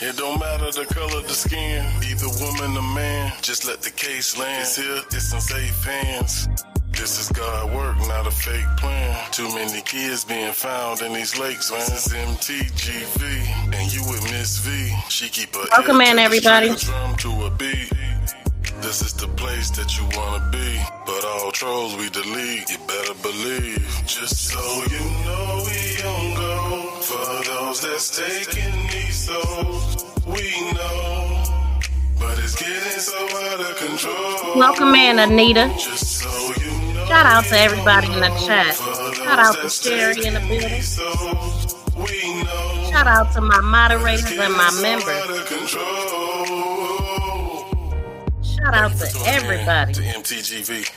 It don't matter the color of the skin, either woman or man. Just let the case land. It's here, it's in safe hands. This is God work, not a fake plan. Too many kids being found in these lakes, man. This is MTGV, and you with Miss V. She keep her welcome in, everybody. Drum to a beat. This is the place that you wanna be, but all trolls we delete. You better believe. Just so you know, we on go. For those that's taking these souls, we know. But it's getting so out of control. Welcome in, Anita. Just so you know, shout out to everybody in the chat. Shout out to Sherry in the building. Shout out to my moderators and my members. Shout out to everybody. To MTGV,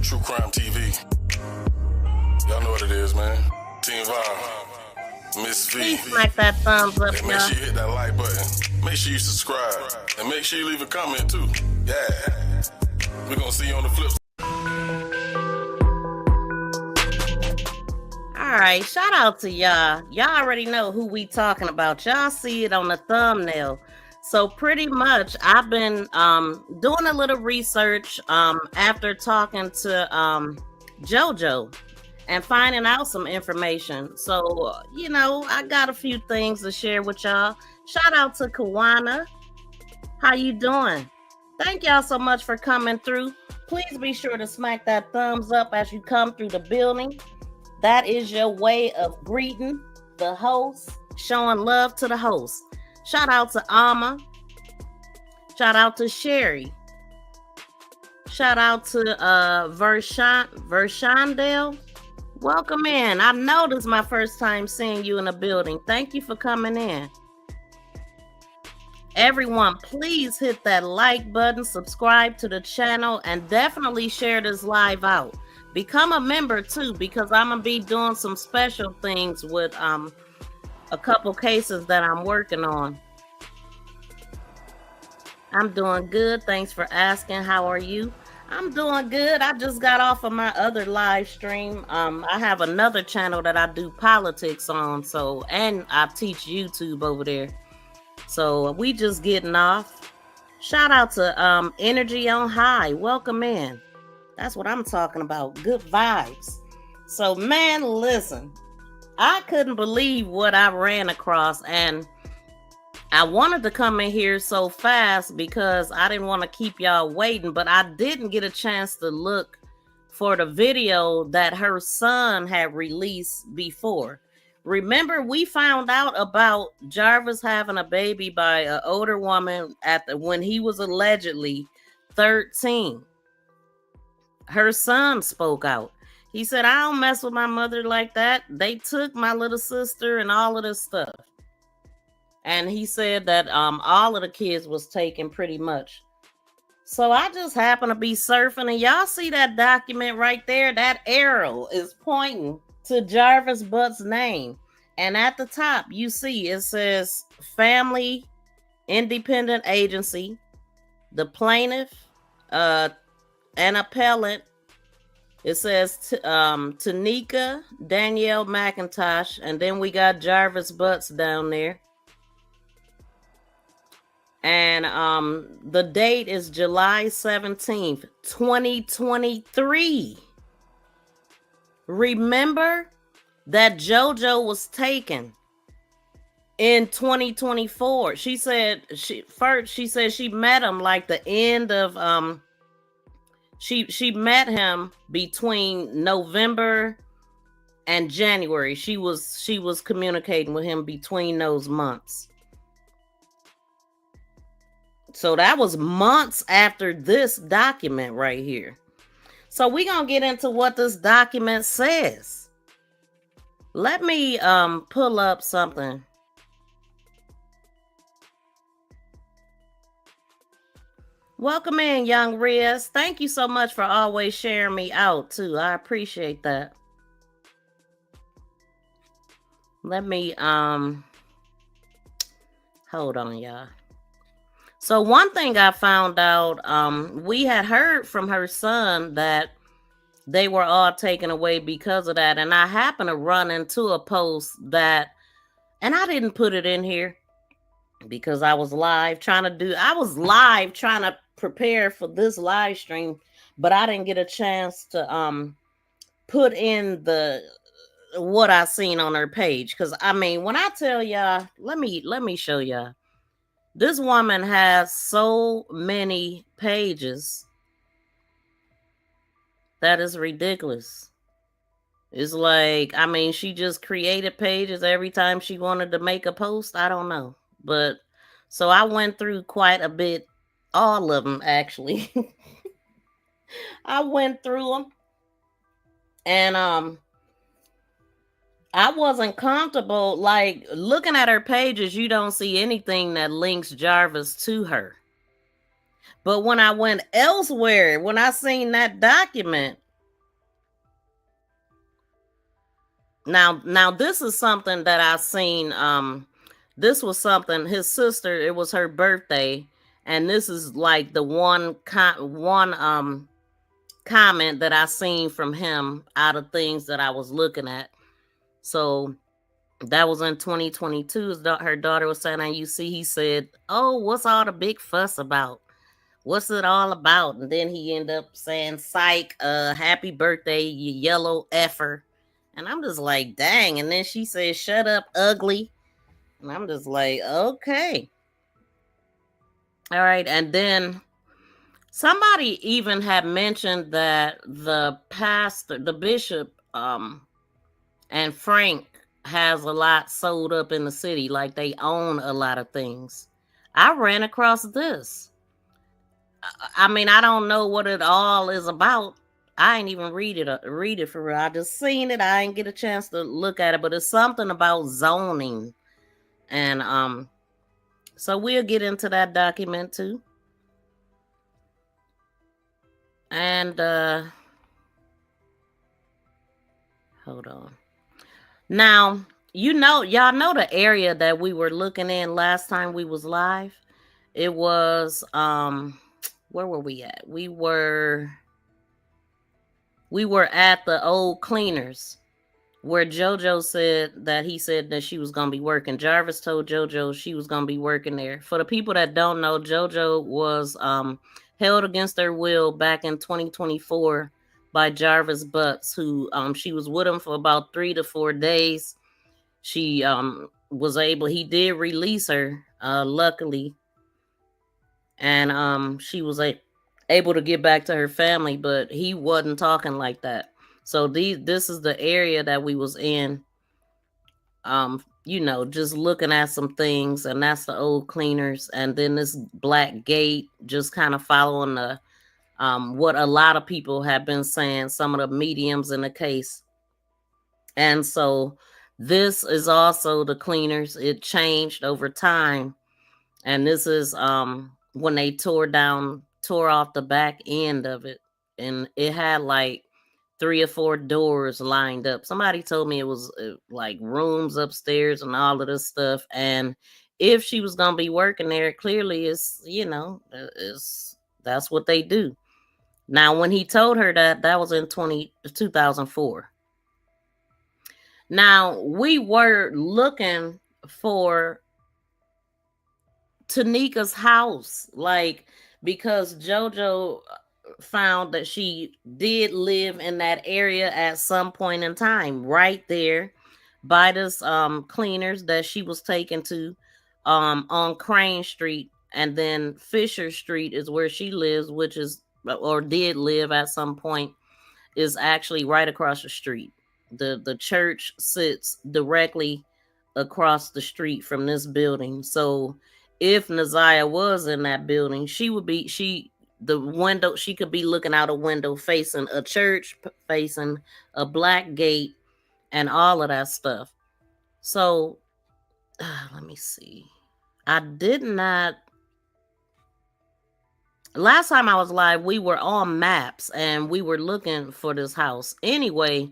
True Crime TV. Y'all know what it is, man. Team Vine, Miss V. Please smack that thumbs up, Hey, make sure you hit that like button. Make sure you subscribe. And make sure you leave a comment, too. Yeah. We're going to see you on the flip. All right, shout out to y'all. Y'all already know who we talking about. Y'all see it on the thumbnail. So pretty much, I've been doing a little research after talking to JoJo and finding out some information. So, you know, I got a few things to share with y'all. Shout out to Kawana. How you doing? Thank y'all so much for coming through. Please be sure to smack that thumbs up as you come through the building. That is your way of greeting the host, showing love to the host. Shout out to Alma. Shout out to Sherry. Shout out to Vershandale. Welcome in. I know this is my first time seeing you in the building. Thank you for coming in. Everyone, please hit that like button, subscribe to the channel, and definitely share this live out. Become a member too, because I'm gonna be doing some special things with a couple cases that I'm working on. I'm doing good. Thanks for asking. How are you? I'm doing good. I just got off of my other live stream. I have another channel that I do politics on, so, and I teach YouTube over there. So we just getting off. Shout out to Energy on High. Welcome in. That's what I'm talking about. Good vibes. So, man, listen. I couldn't believe what I ran across, and I wanted to come in here so fast because I didn't want to keep y'all waiting, but I didn't get a chance to look for the video that her son had released before. Remember, we found out about Jarvis having a baby by an older woman when he was allegedly 13. Her son spoke out. He said, I don't mess with my mother like that. They took my little sister and all of this stuff. And he said that all of the kids was taken pretty much. So I just happened to be surfing, and y'all see that document right there? That arrow is pointing to Jarvis Butt's name. And at the top, you see it says Family Independent Agency, the plaintiff, an appellant. It says Tanika Danielle McIntosh, and then we got Jarvis Butts down there. And the date is July 17th, 2023. Remember that JoJo was taken in 2024. She said she met him like the end of she met him between November and January. She was communicating with him between those months. So that was months after this document right here. So we're going to get into what this document says. Let me pull up something. Welcome in, young Riz. Thank you so much for always sharing me out, too. I appreciate that. Let me, hold on, y'all. So one thing I found out, we had heard from her son that they were all taken away because of that. And I happened to run into a post that, and I didn't put it in here, because I was live trying to prepare for this live stream, but I didn't get a chance to put in the what I seen on her page. Cause I mean, when I tell y'all, let me show y'all. This woman has so many pages that is ridiculous. It's like, I mean, she just created pages every time she wanted to make a post. I don't know. But so I went through quite a bit, all of them actually. I went through them, and I wasn't comfortable like looking at her pages. You don't see anything that links Jarvis to her. But when I went elsewhere, when I seen that document, now this is something that I seen. This was something his sister. It was her birthday, and this is like the one comment that I seen from him out of things that I was looking at. So that was in 2022. Her daughter was saying, and you see, he said, "Oh, what's all the big fuss about? What's it all about?" And then he ended up saying, "Psych, happy birthday, you yellow effer." And I'm just like, dang. And then she said, "Shut up, ugly." And I'm just like, okay. All right. And then somebody even had mentioned that the pastor, the bishop, and Frank has a lot sold up in the city, like they own a lot of things. I ran across this. I mean, I don't know what it all is about. I ain't even read it for real. I just seen it. I ain't get a chance to look at it, but it's something about zoning. And so we'll get into that document too. And hold on. Now, y'all know the area that we were looking in last time we was live. It was where were we at? We were at the old cleaners where JoJo said that he said that she was gonna be working. Jarvis told JoJo she was gonna be working there. For the people that don't know, JoJo was held against her will back in 2024 by Jarvis Butts, who she was with him for about 3 to 4 days. She he did release her, luckily, and she was able to get back to her family, but he wasn't talking like that. So this is the area that we was in, just looking at some things, and that's the old cleaners, and then this black gate, just kind of following the what a lot of people have been saying, some of the mediums in the case. And so this is also the cleaners. It changed over time, and this is when they tore off the back end of it, and it had like 3 or 4 doors lined up. Somebody told me it was like rooms upstairs and all of this stuff. And if she was gonna be working there, clearly that's what they do. Now, when he told her that was in 2004. Now, we were looking for Tanika's house, like, because JoJo found that she did live in that area at some point in time, right there by this cleaners that she was taken to on Crane Street, and then Fisher Street is where she lives, which is, or did live at some point, is actually right across the street. The church sits directly across the street from this building. So if ZIYAH was in that building, she could be looking out a window facing a church, facing a black gate, and all of that stuff. So let me see. Last time I was live, we were on maps and we were looking for this house. Anyway,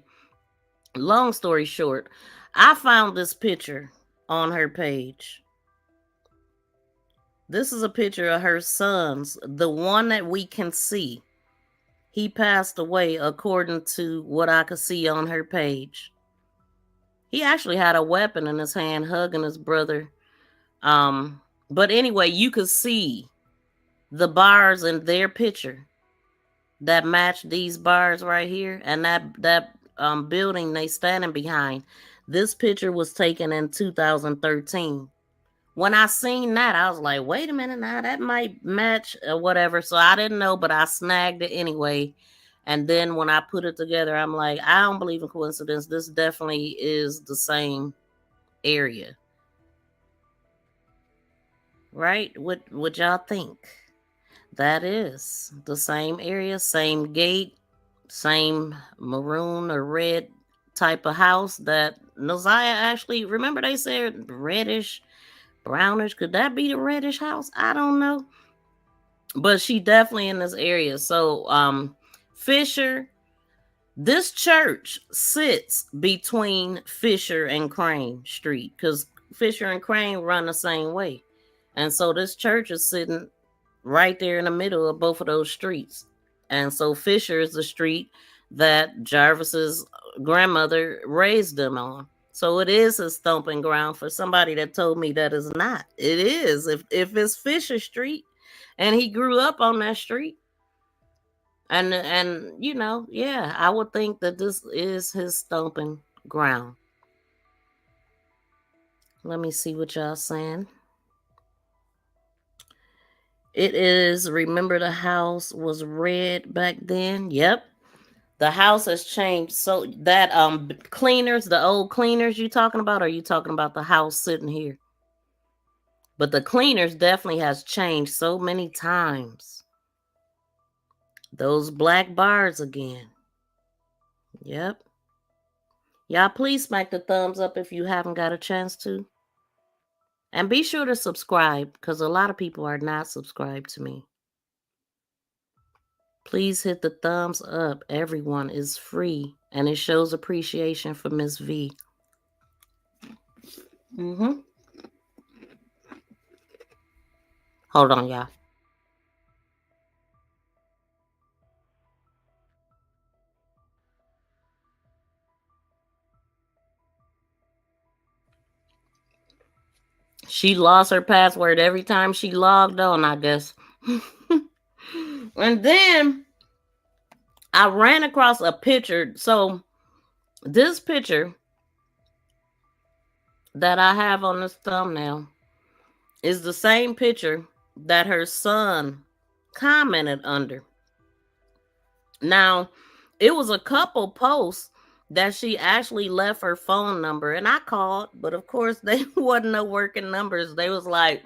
long story short, I found this picture on her page. This is a picture of her sons, the one that we can see. He passed away according to what I could see on her page. He actually had a weapon in his hand, hugging his brother. But anyway, you could see the bars in their picture that match these bars right here, and that building they standing behind. This picture was taken in 2013. When I seen that, I was like, wait a minute, now that might match or whatever. So I didn't know, but I snagged it anyway. And then when I put it together, I'm like, I don't believe in coincidence. This definitely is the same area. Right? What y'all think? That is the same area, same gate, same maroon or red type of house that Nosiah actually, remember they said reddish, brownish. Could that be the reddish house? I don't know. But she definitely in this area. So Fisher, this church sits between Fisher and Crane Street because Fisher and Crane run the same way. And so this church is sitting right there in the middle of both of those streets. And so Fisher is the street that Jarvis's grandmother raised them on. So it is a stomping ground for somebody that told me that is not. It is. If it's Fisher Street and he grew up on that street, and you know, yeah, I would think that this is his stomping ground. Let me see what y'all saying. It is, remember the house was red back then? Yep. The house has changed. So that cleaners, the old cleaners you talking about, or are you talking about the house sitting here? But the cleaners definitely has changed so many times. Those black bars again. Yep. Y'all please smack the thumbs up if you haven't got a chance to. And be sure to subscribe because a lot of people are not subscribed to me. Please hit the thumbs up. Everyone is free and it shows appreciation for Miss V. Hold on, y'all. She lost her password every time she logged on, I guess. And then I ran across a picture. So this picture that I have on this thumbnail is the same picture that her son commented under. Now, it was a couple posts that she actually left her phone number, and I called, but of course they wasn't no working numbers. They was like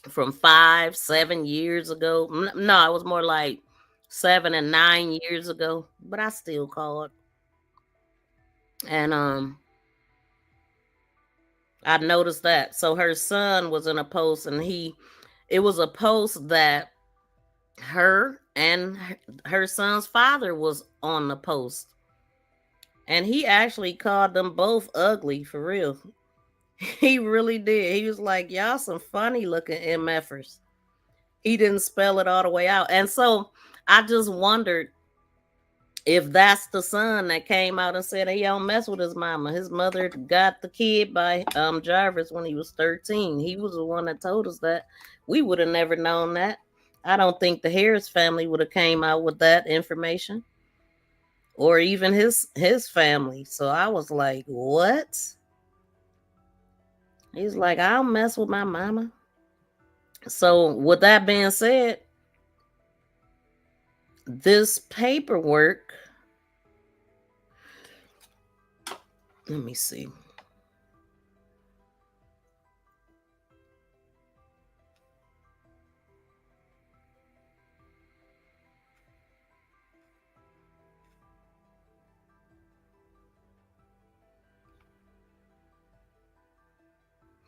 from 5-7 years ago. No, it was more like 7 and 9 years ago, but I still called. And I noticed that. So her son was in a post, and it was a post that her and her son's father was on the post. And he actually called them both ugly, for real. He really did. He was like, y'all some funny looking MFers. He didn't spell it all the way out. And so I just wondered if that's the son that came out and said he don't mess with his mama. His mother got the kid by Jarvis when he was 13. He was the one that told us that. We would have never known that. I don't think the Harris family would have came out with that information, or even his family. So I was like, what? He's like, I don't mess with my mama. So with that being said, this paperwork, let me see.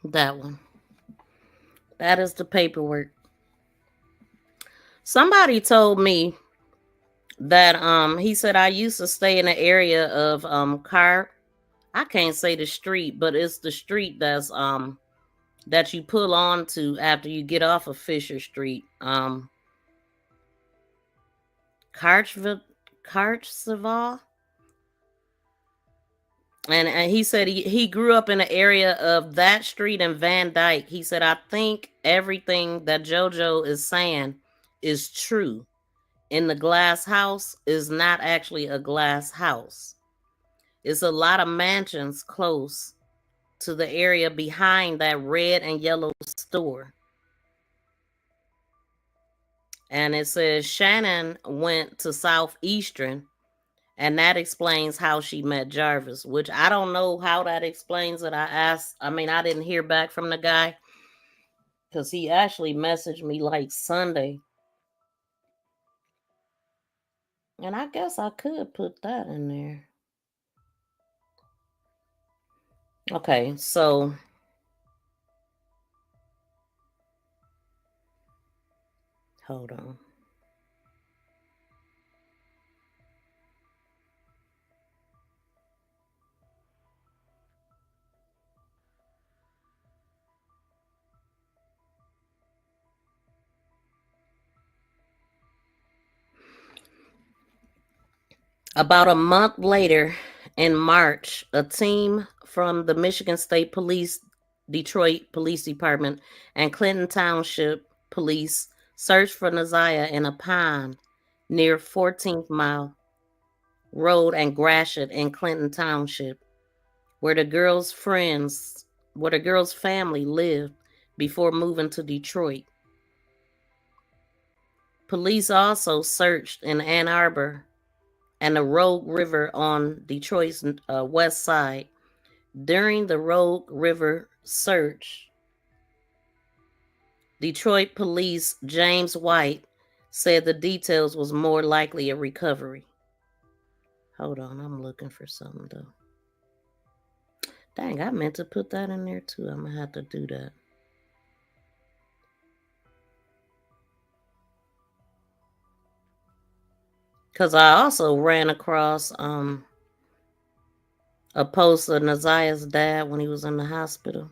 That one. That is the paperwork. Somebody told me that he said I used to stay in the area of I can't say the street, but it's the street that's that you pull on to after you get off of Fisher Street. Carchville. And he said he grew up in the area of that street in Van Dyke. He said, I think everything that JoJo is saying is true. In the glass house is not actually a glass house. It's a lot of mansions close to the area behind that red and yellow store. And it says Shannon went to Southeastern, and that explains how she met Jarvis, which I don't know how that explains it. I didn't hear back from the guy because he actually messaged me like Sunday. And I guess I could put that in there. Okay, so hold on. About a month later, in March, a team from the Michigan State Police, Detroit Police Department, and Clinton Township Police searched for ZIYAH in a pond near 14th Mile Road and Gratiot in Clinton Township, where the girl's family lived before moving to Detroit. Police also searched in Ann Arbor and the Rogue River on Detroit's west side. During the Rogue River search, Detroit Police James White said the details was more likely a recovery. Hold on, I'm looking for something though. Dang, I meant to put that in there too. I'm gonna have to do that. Because I also ran across a post of ZIYAH's dad when he was in the hospital.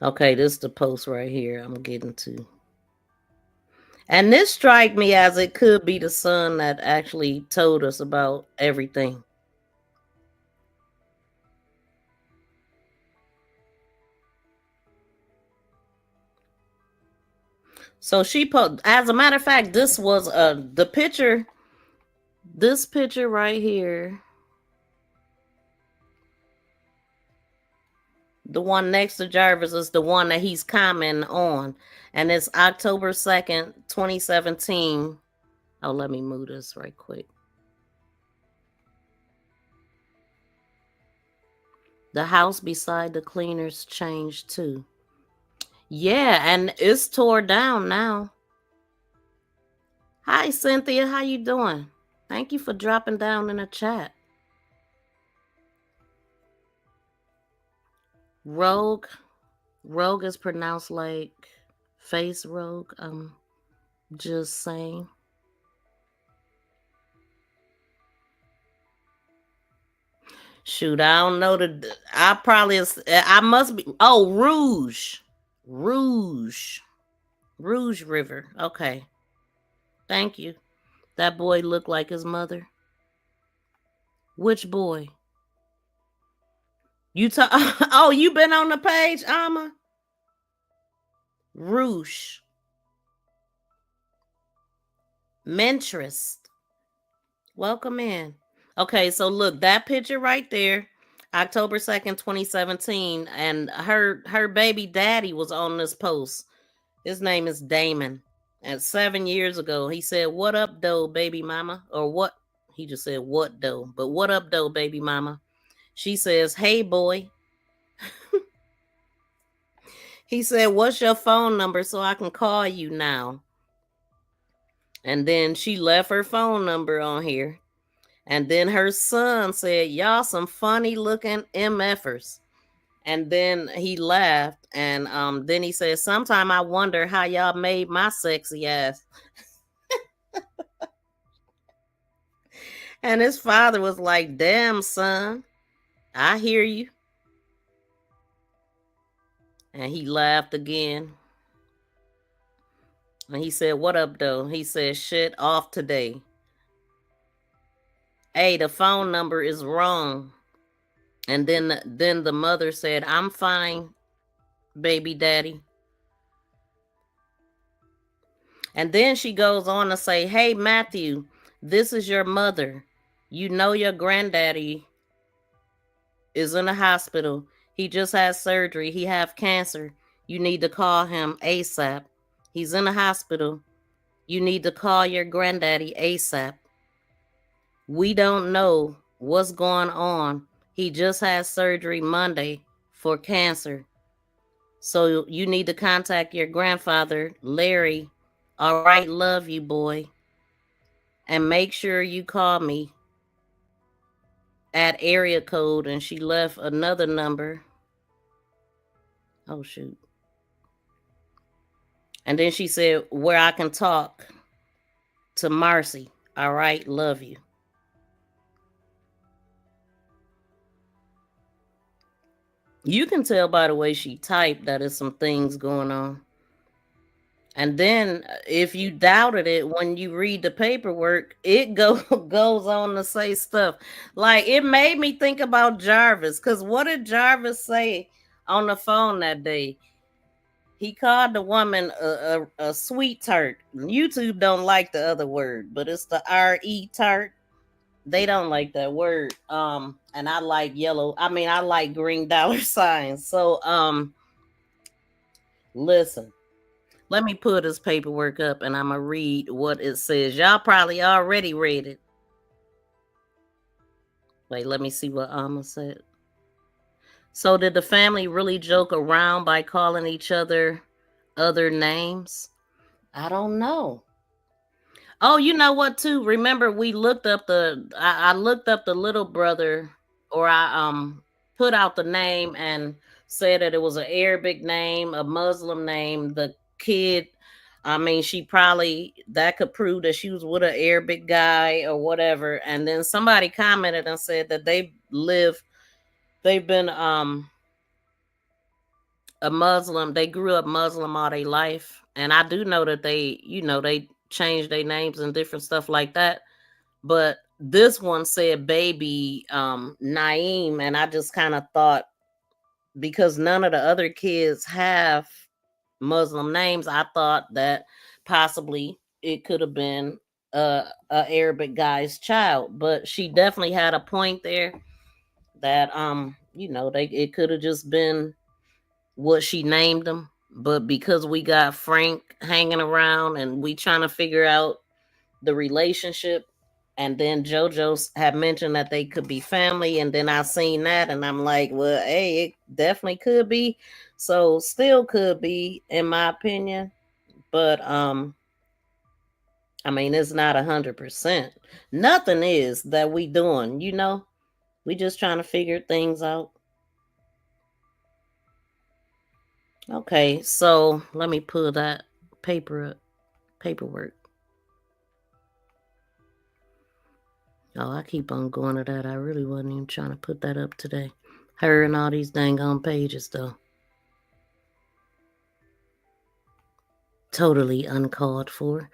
Okay, this is the post right here I'm getting to. And this strike me as it could be the son that actually told us about everything. So as a matter of fact, this was the picture. This picture right here, the one next to Jarvis, is the one that he's commenting on, and it's October 2nd, 2017. Oh, let me move this right quick. The house beside the cleaners changed too. Yeah, and it's tore down now. Hi, Cynthia. How you doing? Thank you for dropping down in the chat. Rogue is pronounced like face rogue. Just saying. Shoot, I don't know I must be. Oh, Rouge River. Okay. Thank you. That boy looked like his mother. Which boy? Oh, you been on the page, Alma? Rouge. Mentress. Welcome in. Okay, so look, that picture right there, October 2nd, 2017, and her baby daddy was on this post. His name is Damon. And 7 years ago, he said, "What up, though, baby mama?" Or what? He just said, "What, though?" But what up, though, baby mama? She says, "Hey, boy." He said, "What's your phone number so I can call you now?" And then she left her phone number on here. And then her son said, "Y'all some funny looking MFers." And then he laughed. And then he said, "Sometime I wonder how y'all made my sexy ass." And his father was like, "Damn, son, I hear you." And he laughed again. And he said, "What up, though?" He said, "Shit off today. Hey, the phone number is wrong." And then the mother said, "I'm fine, baby daddy." And then she goes on to say, "Hey, Matthew, this is your mother. You know your granddaddy is in the hospital. He just had surgery. He have cancer. You need to call him ASAP. He's in the hospital. You need to call your granddaddy ASAP. We don't know what's going on. He just had surgery Monday for cancer. So you need to contact your grandfather, Larry. All right, love you, boy. And make sure you call me at area code." And she left another number. Oh, shoot. And then she said, "Where I can talk to Marcy. All right, love you." You can tell by the way she typed that there's some things going on. And then if you doubted it, when you read the paperwork, it goes on to say stuff. Like, it made me think about Jarvis. Because what did Jarvis say on the phone that day? He called the woman a sweet tart. YouTube don't like the other word, but it's the R-E tart. They don't like that word. And I like I like green dollar signs. So listen, let me put this paperwork up and I'm gonna read what it says. Y'all probably already read it. Wait, let me see what Alma said. So did the family really joke around by calling each other names? I don't know. Oh, you know what too? Remember we looked up I looked up the little brother, or I put out the name and said that it was an Arabic name, a Muslim name. The kid, she probably, that could prove that she was with an Arabic guy or whatever. And then somebody commented and said that they've been a Muslim. They grew up Muslim all their life. And I do know that they changed their names and different stuff like that. But this one said baby Naeem, and I just kind of thought, because none of the other kids have Muslim names, I thought that possibly it could have been a Arabic guy's child. But she definitely had a point there that it could have just been what she named them. But because we got Frank hanging around and we trying to figure out the relationship, and then JoJo had mentioned that they could be family, and then I seen that and I'm like, well, hey, it definitely could be. So still could be, in my opinion. But it's not 100%. Nothing is that we doing, we just trying to figure things out. Okay, so let me pull that paperwork. Oh, I keep on going to that. I really wasn't even trying to put that up today. Her and all these dang on pages, though. Totally uncalled for.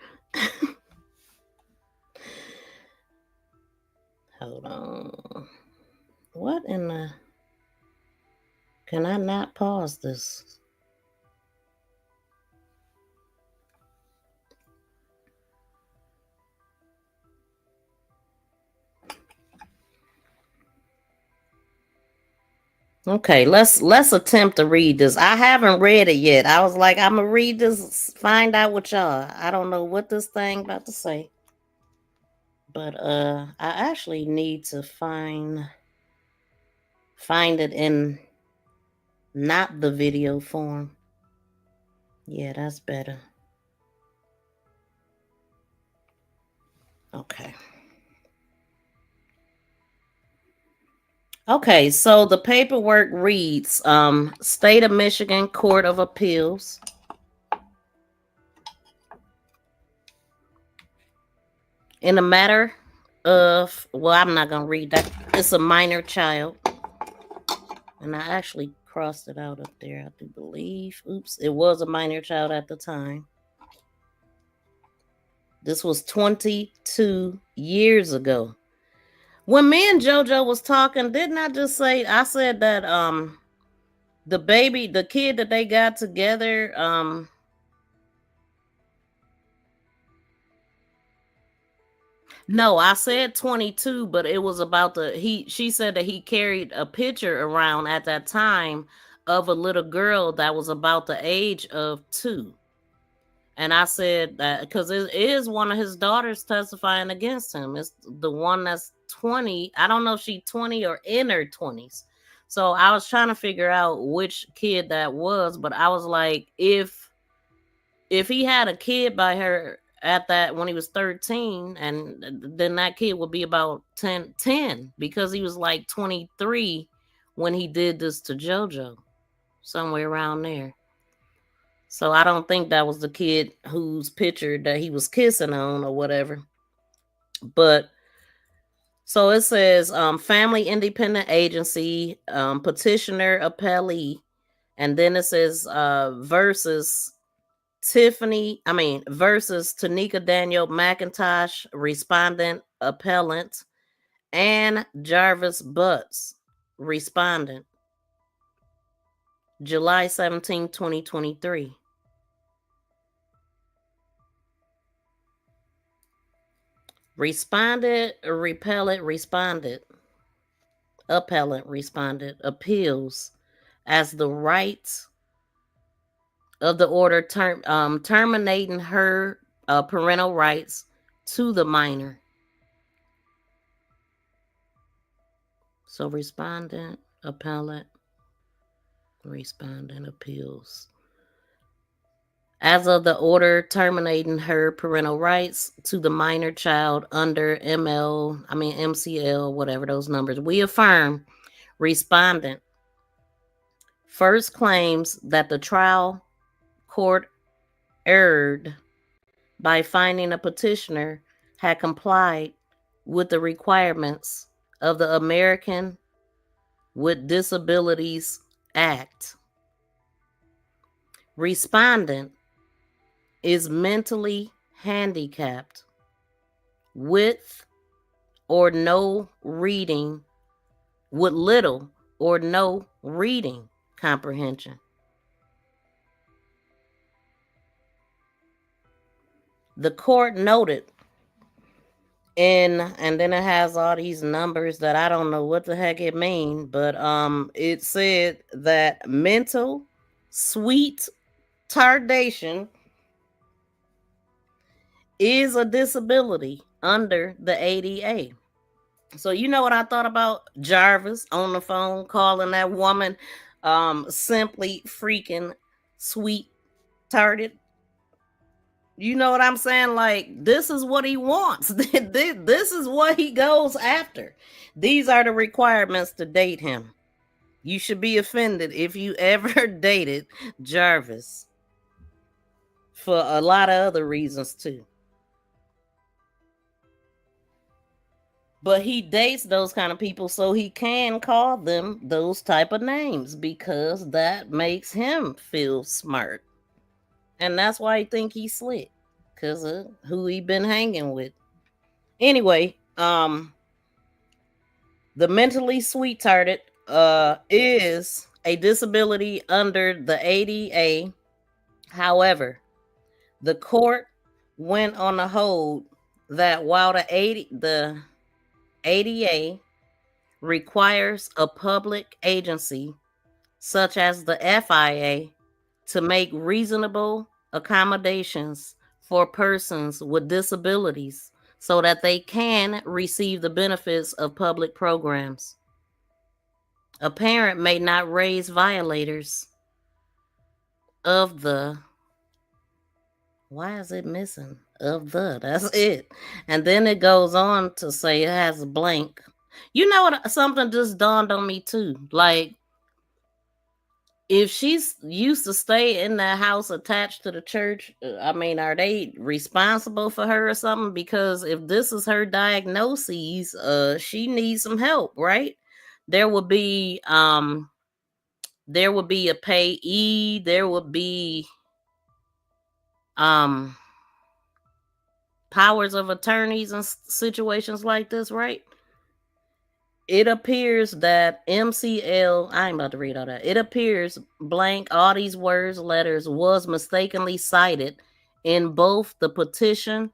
Hold on. What in the... Can I not pause this? Okay, let's attempt to read this. I haven't read it yet. I was like, I'm gonna read this, find out what y'all. I don't know what this thing about to say. But I actually need to find it in not the video form. Yeah, that's better. Okay. Okay, so the paperwork reads, State of Michigan Court of Appeals. In a matter of, well, I'm not going to read that. It's a minor child. And I actually crossed it out up there, I do believe. Oops, it was a minor child at the time. This was 22 years ago. When me and JoJo was talking, didn't I just say, I said that the kid that they got together, no, I said 22, but it was about she said that he carried a picture around at that time of a little girl that was about the age of 2. And I said that because it is one of his daughters testifying against him. It's the one that's 20. I don't know if she's 20 or in her 20s. So I was trying to figure out which kid that was, but I was like, if he had a kid by her at that when he was 13, and then that kid would be about 10 because he was like 23 when he did this to JoJo, somewhere around there. So I don't think that was the kid whose picture that he was kissing on or whatever. But so it says Family Independent Agency, petitioner appellee, and then it says versus Tanika Daniel McIntosh, respondent appellant, and Jarvis Butts, respondent. July 17, 2023. Responded, repellent, responded. Appellant responded. Appeals as the rights of the order terminating her parental rights to the minor. So respondent, appellant, respondent, appeals. As of the order terminating her parental rights to the minor child under MCL, whatever those numbers, we affirm respondent first claims that the trial court erred by finding a petitioner had complied with the requirements of the American with Disabilities Act. Respondent is mentally handicapped with little or no reading comprehension. The court noted and then it has all these numbers that I don't know what the heck it mean, but it said that mental sweet tardation is a disability under the ADA. So you know what I thought about Jarvis on the phone calling that woman simply freaking sweet tarded. You know what I'm saying? Like, this is what he wants. This is what he goes after. These are the requirements to date him. You should be offended if you ever dated Jarvis. For a lot of other reasons too. But he dates those kind of people so he can call them those type of names because that makes him feel smart. And that's why I think he's slick. Because of who he been hanging with. Anyway, the mentally sweet-tarded is a disability under the ADA. However, the court went on to hold that while the ADA requires a public agency such as the FIA to make reasonable accommodations for persons with disabilities so that they can receive the benefits of public programs. A parent may not raise violators of the, why is it missing? Of the, that's it. And then it goes on to say it has a blank. You know what? Something just dawned on me too. Like, if she's used to stay in that house attached to the church, are they responsible for her or something? Because if this is her diagnosis, she needs some help, right? There would be there would be a payee, there would be powers of attorneys in situations like this, right? It appears that MCL, I ain't about to read all that. It appears blank, all these words, letters was mistakenly cited in both the petition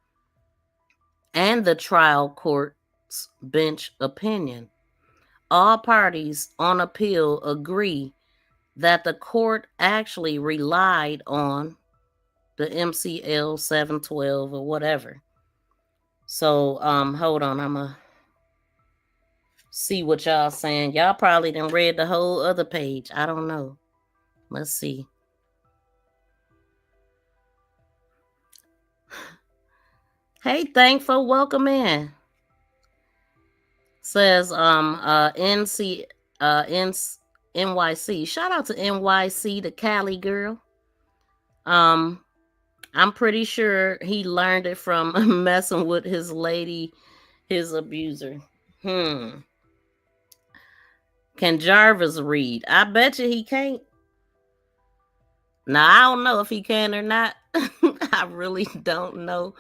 and the trial court's bench opinion. All parties on appeal agree that the court actually relied on the MCL 712 or whatever. So, hold on, I'm gonna see what y'all saying. Y'all probably done read the whole other page. I don't know. Let's see. Hey, thankful, welcome in. Says NC NYC. Shout out to NYC, the Cali girl. I'm pretty sure he learned it from messing with his lady, his abuser. Can Jarvis read? I bet you he can't. Now, I don't know if he can or not. I really don't know.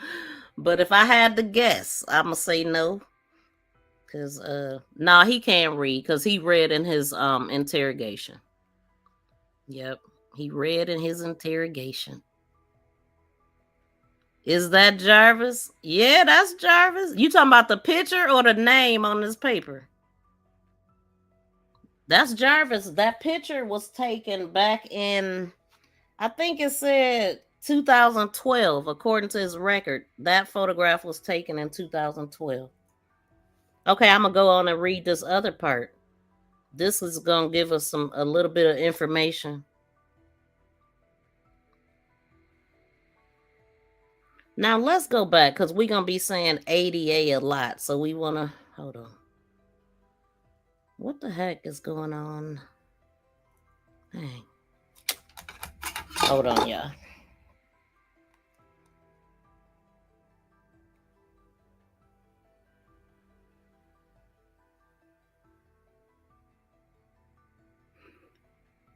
But if I had to guess, I'm going to say no. Because, no, he can't read because he read in his interrogation. Yep, he read in his interrogation. Is that Jarvis? Yeah, that's Jarvis. You talking about the picture or the name on this paper? That's Jarvis. That picture was taken back in, I think it said 2012, according to his record. That photograph was taken in 2012. Okay, I'm going to go on and read this other part. This is going to give us a little bit of information. Now, let's go back because we're going to be saying ADA a lot. So we want to, hold on. What the heck is going on? Dang. Hold on, y'all.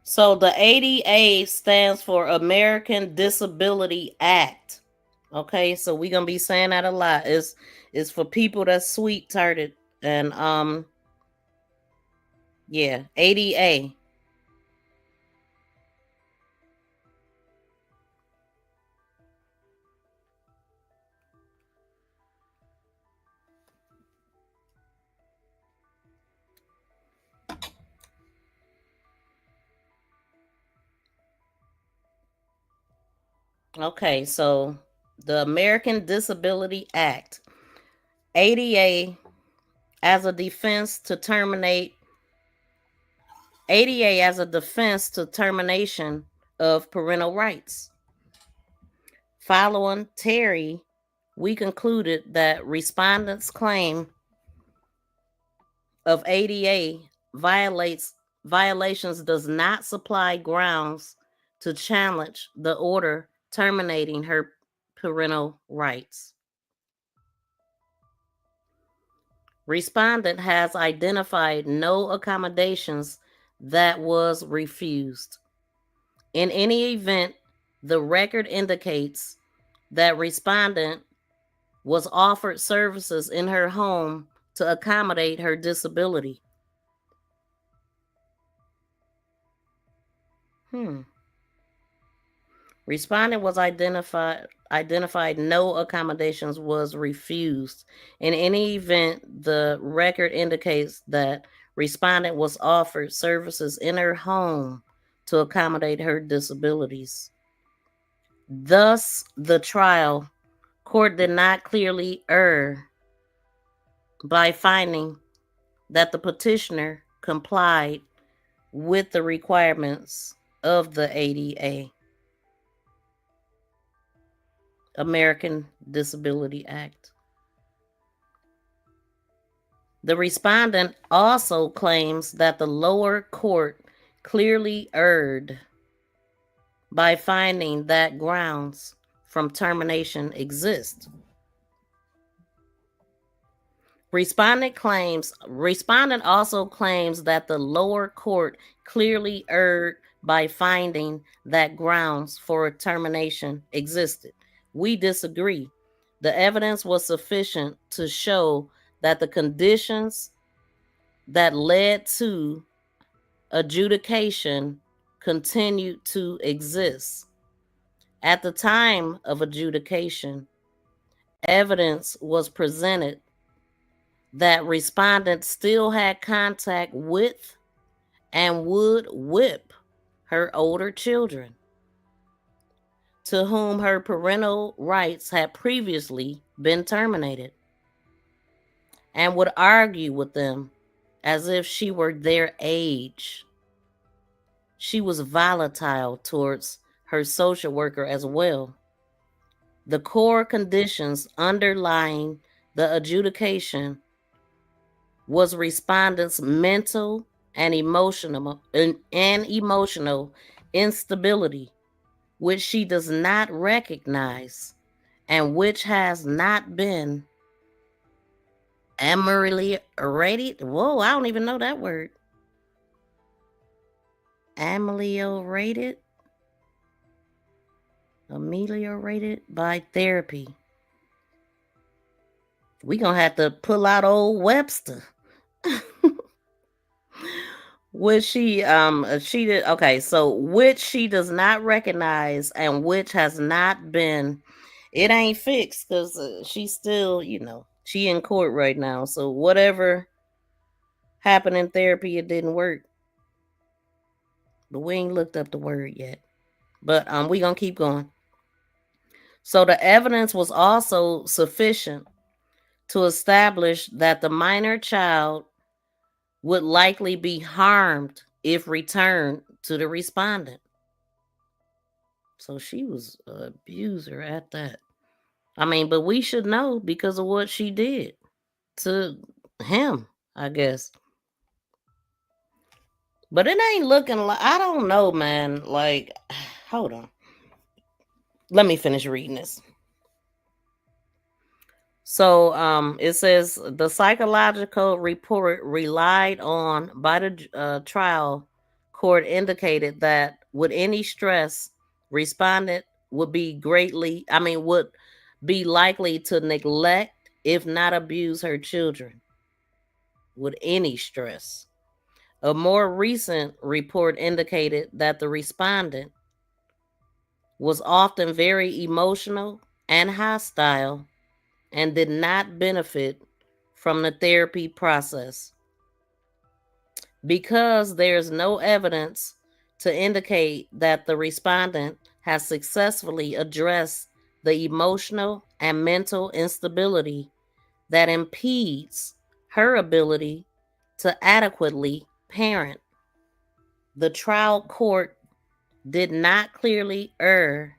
So the ADA stands for American Disability Act. Okay, so we're gonna be saying that a lot. It's for people that's sweet-hearted and yeah, ADA. Okay, so the American Disability Act, ADA as a defense to terminate ADA as a defense to termination of parental rights. Following Terry, we concluded that respondents' claim of ADA violations does not supply grounds to challenge the order terminating her parental rights. Respondent has identified no accommodations that was refused. In any event, the record indicates that respondent was offered services in her home to accommodate her disability. Respondent was identified no accommodations was refused. In any event, the record indicates that respondent was offered services in her home to accommodate her disabilities. Thus, the trial court did not clearly err by finding that the petitioner complied with the requirements of the ADA, American Disability Act. The respondent also claims that the lower court clearly erred by finding that grounds from termination exist. Respondent also claims that the lower court clearly erred by finding that grounds for termination existed. We disagree. The evidence was sufficient to show that the conditions that led to adjudication continued to exist. At the time of adjudication, evidence was presented that respondent still had contact with and would whip her older children, to whom her parental rights had previously been terminated, and would argue with them as if she were their age. She was volatile towards her social worker as well. The core conditions underlying the adjudication was respondent's mental and emotional instability, which she does not recognize and which has not been ameliorated. Whoa, I don't even know that word. Ameliorated by therapy. We gonna have to pull out old Webster. Which she did okay, so which she does not recognize and which has not been, it ain't fixed because she's still, she in court right now. So whatever happened in therapy, it didn't work. But we ain't looked up the word yet. But we gonna keep going. So the evidence was also sufficient to establish that the minor child would likely be harmed if returned to the respondent. So she was an abuser at that. I mean, but we should know because of what she did to him, I guess. But it ain't looking like, I don't know, man. Like, hold on. Let me finish reading this. So it says the psychological report relied on by the trial court indicated that with any stress, respondent would be likely to neglect, if not abuse, her children. With any stress. A more recent report indicated that the respondent was often very emotional and hostile and did not benefit from the therapy process. Because there's no evidence to indicate that the respondent has successfully addressed the emotional and mental instability that impedes her ability to adequately parent, the trial court did not clearly err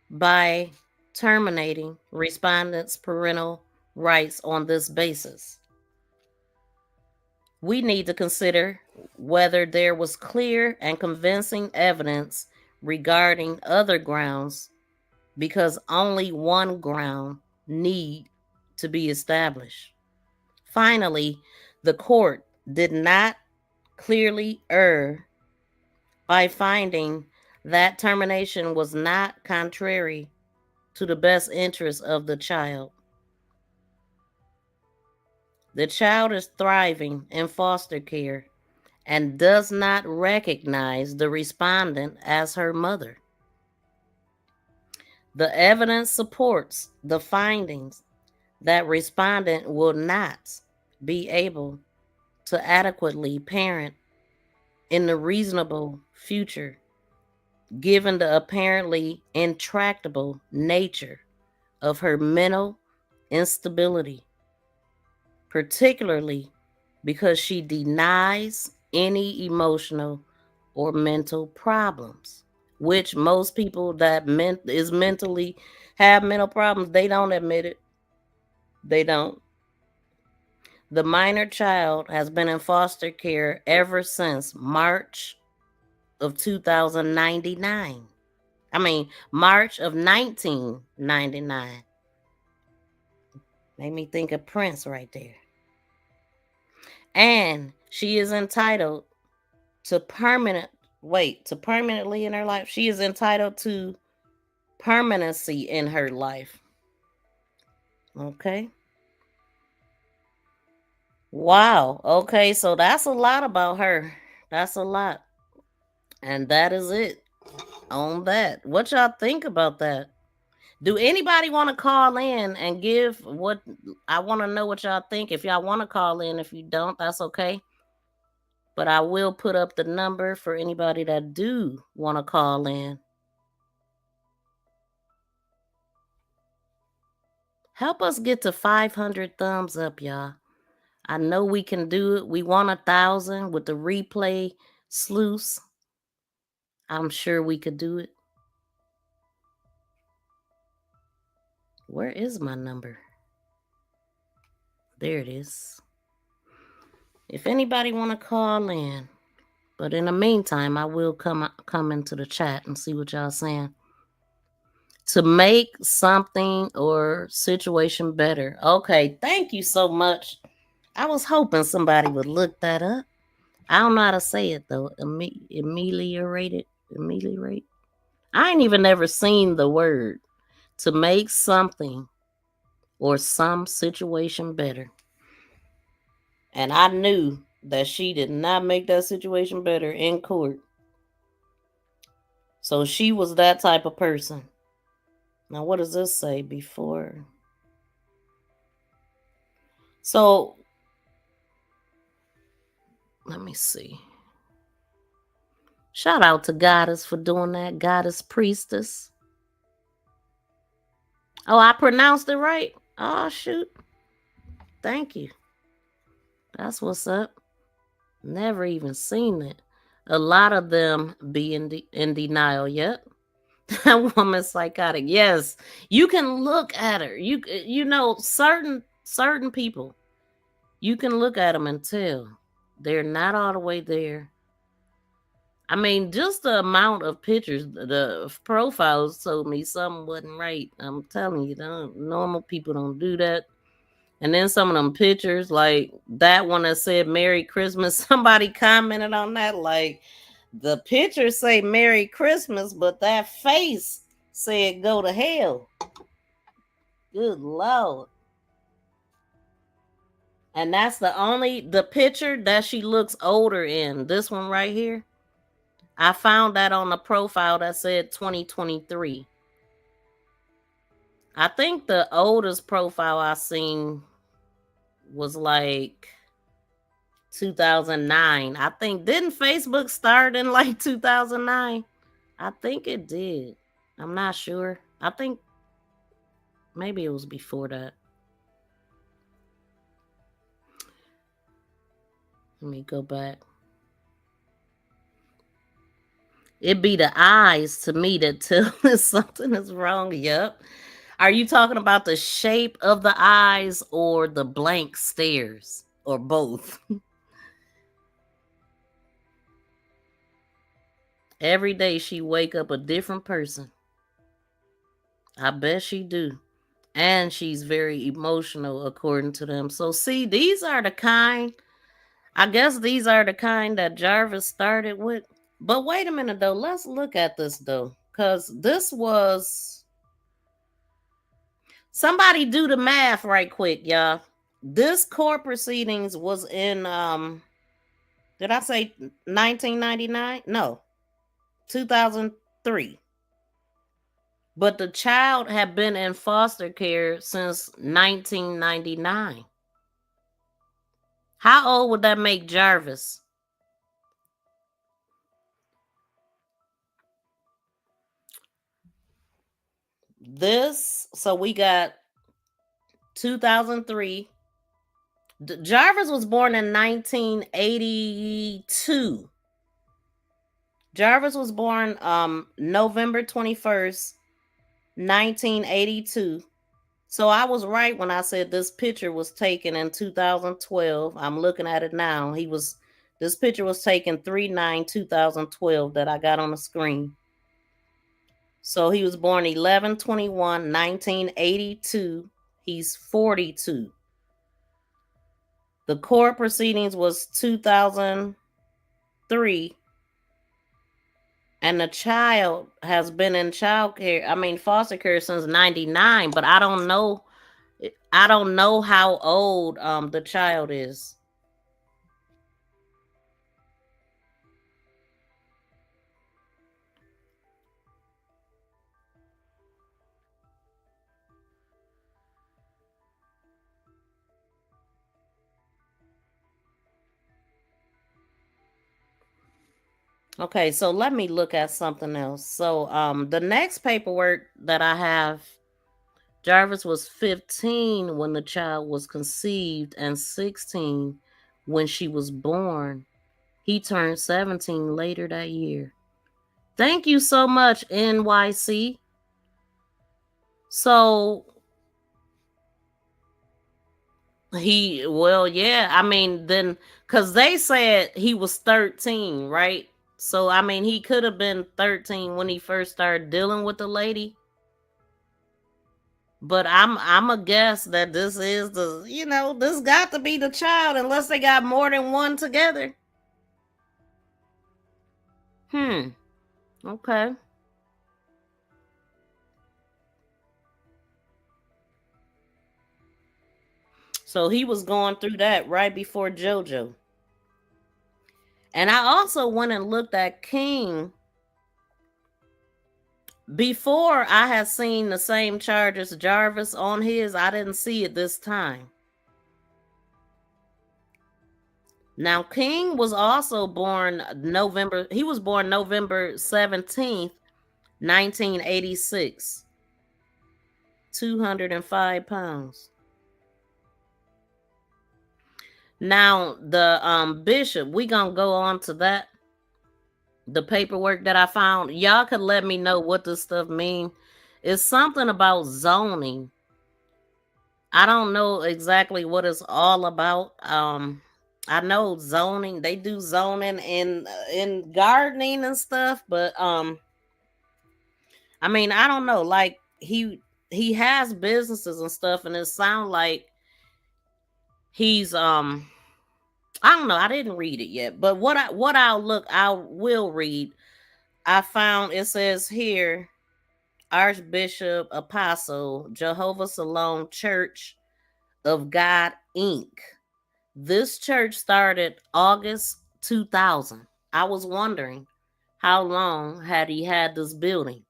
by terminating respondents' parental rights on this basis. We need to consider whether there was clear and convincing evidence regarding other grounds, because only one ground need to be established. Finally, the court did not clearly err by finding that termination was not contrary to the best interest of the child. The child is thriving in foster care and does not recognize the respondent as her mother. The evidence supports the findings that respondent will not be able to adequately parent in the reasonable future, given the apparently intractable nature of her mental instability, particularly because she denies any emotional or mental problems, which most people that mentally have mental problems, they don't admit it. They don't. The minor child has been in foster care ever since March of 1999. March of 1999. Made me think of Prince right there. And she is entitled to permanently in her life. She is entitled to permanency in her life. Okay. Wow. Okay, so that's a lot about her. That's a lot. And that is it on that. What y'all think about that? Do anybody want to call in and give what I want to know what y'all think? If y'all want to call in, if you don't, that's okay. But I will put up the number for anybody that do want to call in. Help us get to 500 thumbs up, y'all. I know we can do it. We want 1,000 with the replay sluice. I'm sure we could do it. Where is my number? There it is. If anybody want to call in, but in the meantime, I will come into the chat and see what y'all saying. To make something or situation better. Okay, thank you so much. I was hoping somebody would look that up. I don't know how to say it though. Ameliorate. I ain't even ever seen the word. To make something or some situation better. And I knew that she did not make that situation better in court. So she was that type of person. Now, what does this say before? So, let me see. Shout out to Goddess for doing that. Goddess Priestess. Oh, I pronounced it right? Oh, shoot. Thank you. That's what's up. Never even seen it. A lot of them be in denial. Yep. That woman's psychotic. Yes, you can look at her. You know certain people. You can look at them and tell they're not all the way there. I mean, just the amount of pictures, the profiles told me something wasn't right. I'm telling you, normal people don't do that. And then some of them pictures, like that one that said Merry Christmas, somebody commented on that, like the pictures say Merry Christmas, but that face said go to hell. Good Lord. And that's the picture that she looks older in. This one right here. I found that on the profile that said 2023. I think the oldest profile I seen was like 2009. I think, didn't Facebook start in like 2009? I think it did. I'm not sure. I think maybe it was before that. Let me go back. It be the eyes to me that tell us something is wrong. Yep. Are you talking about the shape of the eyes or the blank stares or both? Every day she wake up a different person. I bet she do. And she's very emotional according to them. So see, these are the kind, I guess these are the kind that Jarvis started with. But wait a minute though, let's look at this though. Because this was, somebody do the math right quick, y'all. This court proceedings was in did I say 1999? No, 2003. But the child had been in foster care since 1999. How old would that make Jarvis? So we got 2003. Jarvis was born in 1982. Jarvis was born November 21st, 1982. So I was right when I said this picture was taken in 2012. I'm looking at it now. This picture was taken 3/9/2012 that I got on the screen. So he was born 11/21/1982. He's 42. The court proceedings was 2003. And the child has been in foster care since 99, but I don't know how old the child is. Okay, so let me look at something else. So the next paperwork that I have, Jarvis was 15 when the child was conceived and 16 when she was born. He turned 17 later that year. Thank you so much, NYC. So then, because they said he was 13, right? So, he could have been 13 when he first started dealing with the lady. But I'm a guess that this is this got to be the child unless they got more than one together. Okay. So he was going through that right before JoJo. And I also went and looked at King. Before I had seen the same charge as Jarvis on his, I didn't see it this time. Now, King was also born November 17th, 1986. 205 pounds. Now, the bishop, we gonna go on to that. The paperwork that I found. Y'all could let me know what this stuff mean. It's something about zoning. I don't know exactly what it's all about. I know zoning, they do zoning in gardening and stuff, but I don't know. Like he has businesses and stuff, and it sounds like he's I don't know. I didn't read it yet, but I will read. I found it says here, Archbishop Apostle Jehovah Salome Church of God Inc. This church started August 2000. I was wondering how long had he had this building.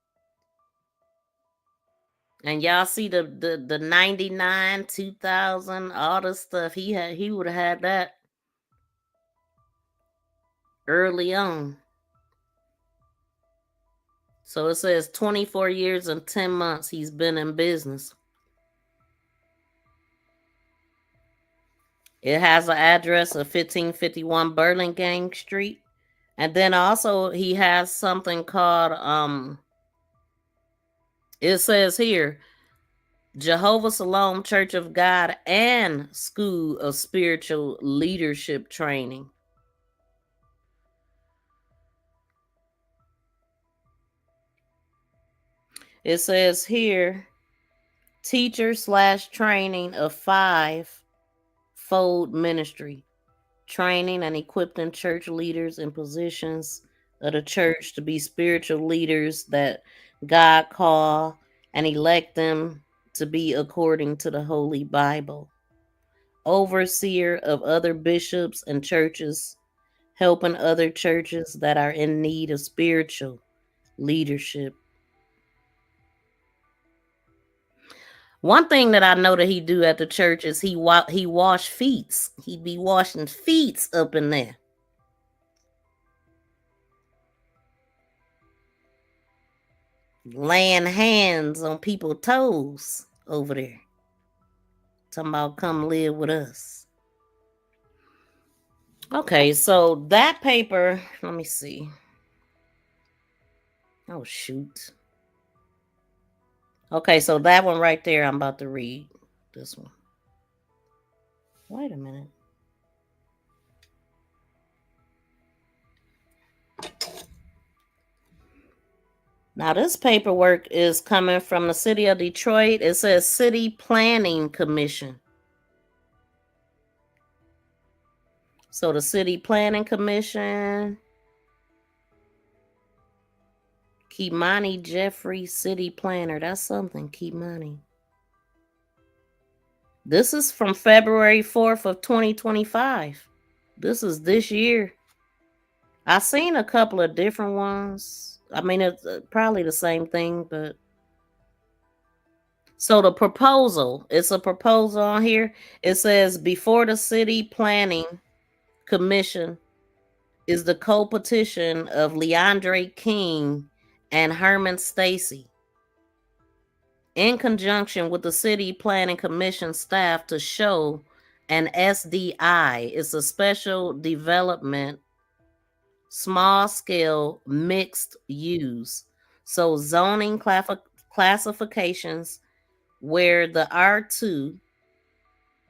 And y'all see the 99, 2000, all this stuff. He would have had that early on. So it says 24 years and 10 months he's been in business. It has an address of 1551 Burlingame Street. And then also he has something called it says here, Jehovah Salome Church of God and School of Spiritual Leadership Training. It says here, teacher/training of 5-fold ministry, training and equipping church leaders in positions of the church to be spiritual leaders that God call and elect them to be according to the Holy Bible. Overseer of other bishops and churches, helping other churches that are in need of spiritual leadership. One thing that I know that he do at the church is he wash feet. He be washing feet up in there. Laying hands on people's toes over there. Talking about come live with us. Okay, so that paper, let me see. Oh, shoot. Okay, so that one right there, I'm about to read. This one. Wait a minute. Now, this paperwork is coming from the city of Detroit. It says City Planning Commission. So the City Planning Commission, Kimani Jeffrey, City Planner. That's something, Kimani. This is from February 4th of 2025. This is this year. I've seen a couple of different ones. I mean, it's probably the same thing, but... So the proposal, it's a proposal on here. It says, before the City Planning Commission is the co-petition of Leandre King and Herman Stacy, in conjunction with the City Planning Commission staff, to show an SDI. It's a special development, small scale, mixed use. So zoning classifications where the R2,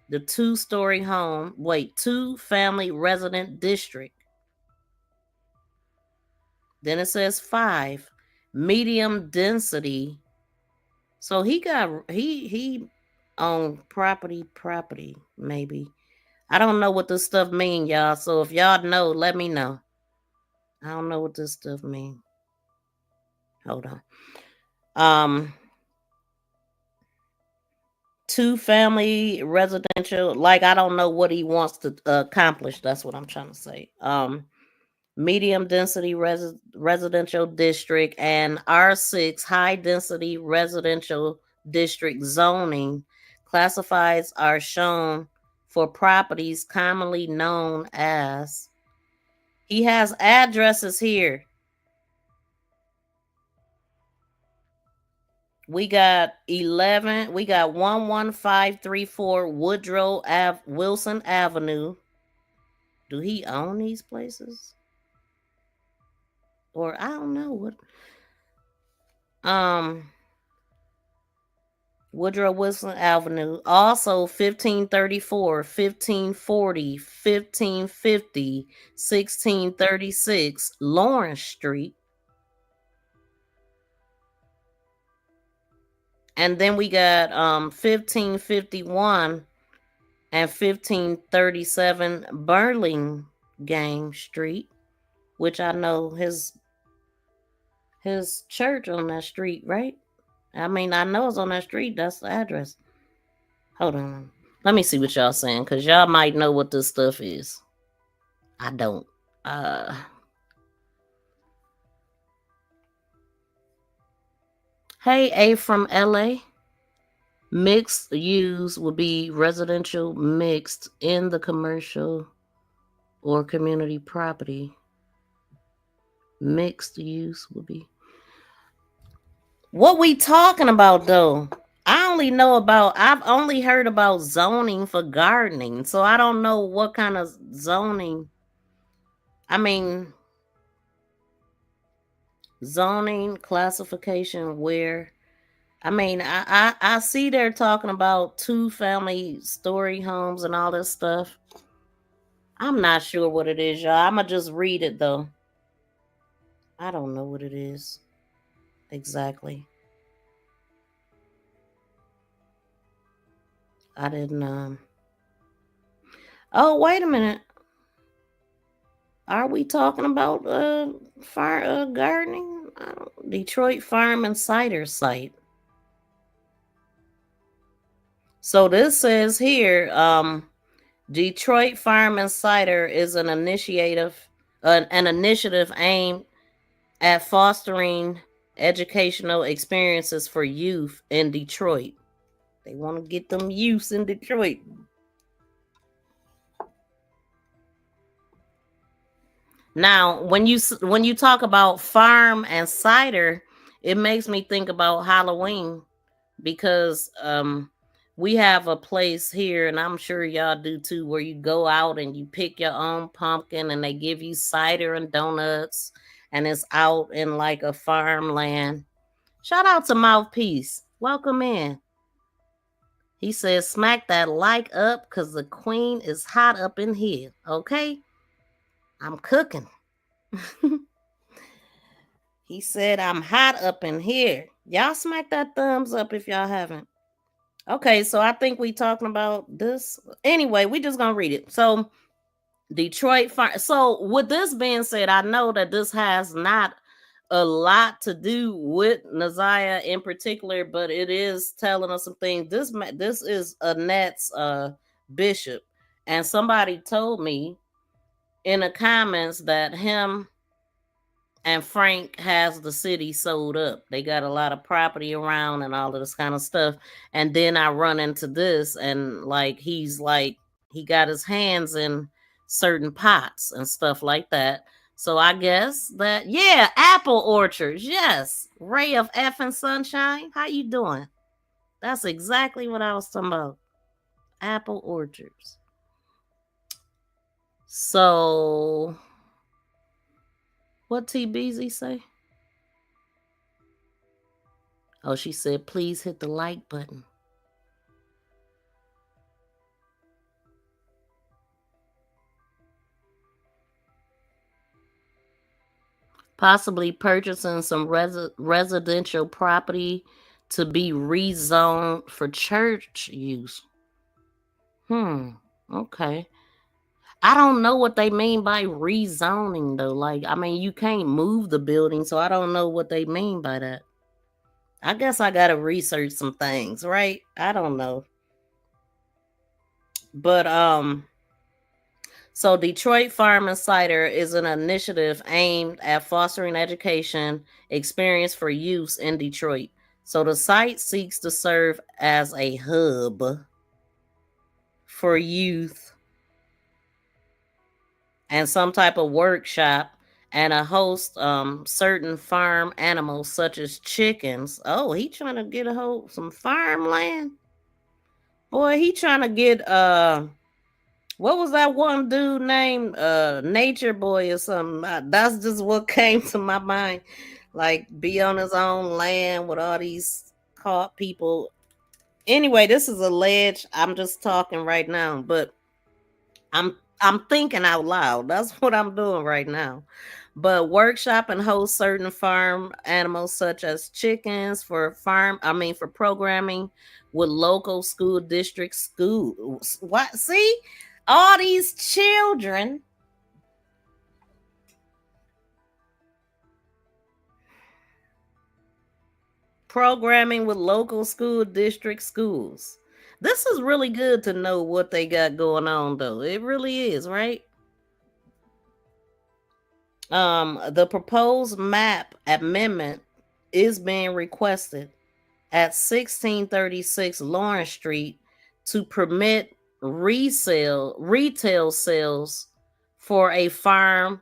the two-family resident district. Then it says 5, medium density. So he owned property, maybe. I don't know what this stuff mean, y'all. So if y'all know, let me know. I don't know what this stuff mean. Hold on. Two-family residential, like, I don't know what he wants to accomplish. That's what I'm trying to say. Medium density residential district and R6 high density residential district zoning classifieds are shown for properties commonly known as... He has addresses here. We got 11534 Woodrow Wilson Avenue. Do he own these places? Or I don't know what. Woodrow Wilson Avenue. Also 1534, 1540, 1550, 1636 Lawrence Street. And then we got 1551 and 1537 Burlingame Street, which I know his church on that street, right? I mean, I know it's on that street. That's the address. Hold on. Let me see what y'all saying, because y'all might know what this stuff is. I don't. Hey, A from LA. Mixed use will be residential mixed in the commercial or community property. Mixed use will be... What we talking about, though? I've only heard about zoning for gardening, so I don't know what kind of zoning. I mean, zoning classification where... I mean, I see they're talking about 2-family story homes and all this stuff. I'm not sure what it is, y'all. I'm going to just read it, though. I don't know what it is exactly. I didn't... Oh, wait a minute. Are we talking about gardening? Detroit Farm and Cider site. So this says here, Detroit Farm and Cider is an initiative aimed at fostering educational experiences for youth in Detroit. They want to get them youths in Detroit. Now, when you talk about farm and cider, it makes me think about Halloween, because we have a place here, and I'm sure y'all do too, where you go out and you pick your own pumpkin and they give you cider and donuts, and it's out in like a farmland. Shout out to Mouthpiece. Welcome in. He says, smack that like up because the queen is hot up in here. Okay? I'm cooking. He said, I'm hot up in here. Y'all smack that thumbs up if y'all haven't. Okay, so I think we talking about this. Anyway, we just gonna read it. So Detroit Fire. So with this being said, I know that this has not a lot to do with ZIYAH in particular, but it is telling us some things. This is Annette's bishop, and somebody told me in the comments that him and Frank has the city sold up. They got a lot of property around and all of this kind of stuff. And then I run into this, and like he got his hands in certain pots and stuff like that. So I guess that apple orchards. Yes. Ray of effing sunshine. How you doing? That's exactly what I was talking about. Apple orchards. So what TBZ say? Oh, she said, please hit the like button. Possibly purchasing some residential property to be rezoned for church use. Okay. I don't know what they mean by rezoning though. Like, I mean, you can't move the building, so I don't know what they mean by that. I guess I gotta research some things, right? I don't know. But so Detroit Farm and Cider is an initiative aimed at fostering education experience for youth in Detroit. So the site seeks to serve as a hub for youth and some type of workshop and a host certain farm animals such as chickens. Oh, he trying to get a hold some farmland. Boy, he trying to get what was that one dude named Nature Boy or something? That's just what came to my mind. Like, be on his own land with all these caught people. Anyway, this is alleged. I'm just talking right now, but I'm thinking out loud. That's what I'm doing right now. But workshop and host certain farm animals such as chickens for programming with local school district schools. What? See? All these children programming with local school district schools. This is really good to know what they got going on though. It really is, right? The proposed map amendment is being requested at 1636 Lawrence Street to permit retail sales for a farm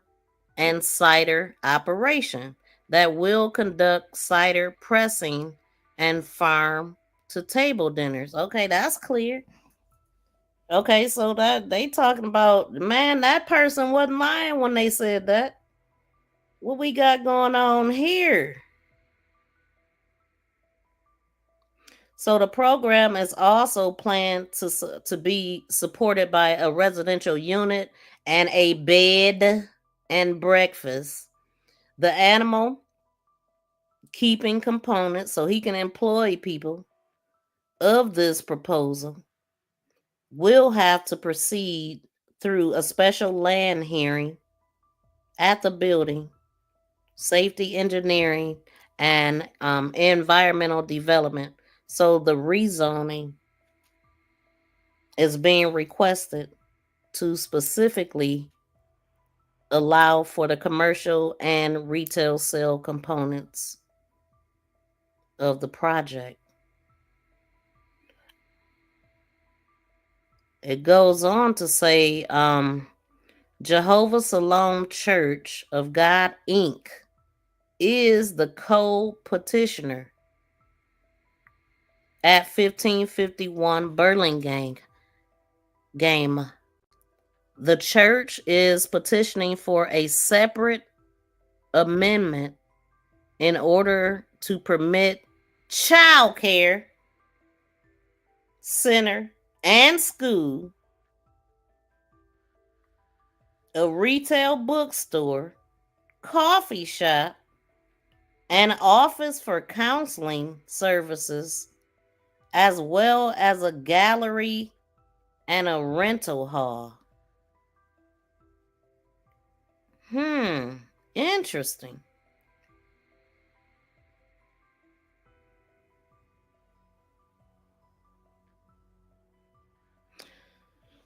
and cider operation that will conduct cider pressing and farm to table dinners. Okay, that's clear. Okay, so that they talking about, man, that person wasn't lying when they said that. What we got going on here? So the program is also planned to be supported by a residential unit and a bed and breakfast. The animal keeping components, so he can employ people of this proposal, will have to proceed through a special land hearing at the building, safety engineering, and environmental development. So the rezoning is being requested to specifically allow for the commercial and retail sale components of the project. It goes on to say Jehovah Salome Church of God Inc. is the co-petitioner at 1551 Burlingame. The church is petitioning for a separate amendment in order to permit child care center and school, a retail bookstore, coffee shop, An office for counseling services, as well as a gallery and a rental hall. Interesting.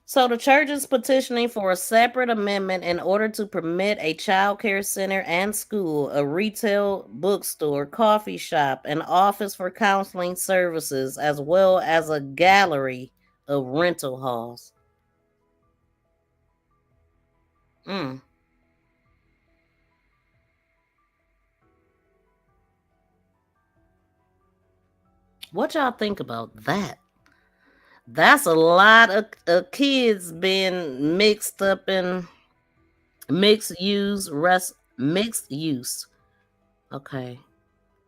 So the church is petitioning for a separate amendment in order to permit a child care center and school, a retail bookstore, coffee shop, an office for counseling services, as well as a gallery of rental halls. What y'all think about that? That's a lot of kids being mixed up in mixed use. Okay.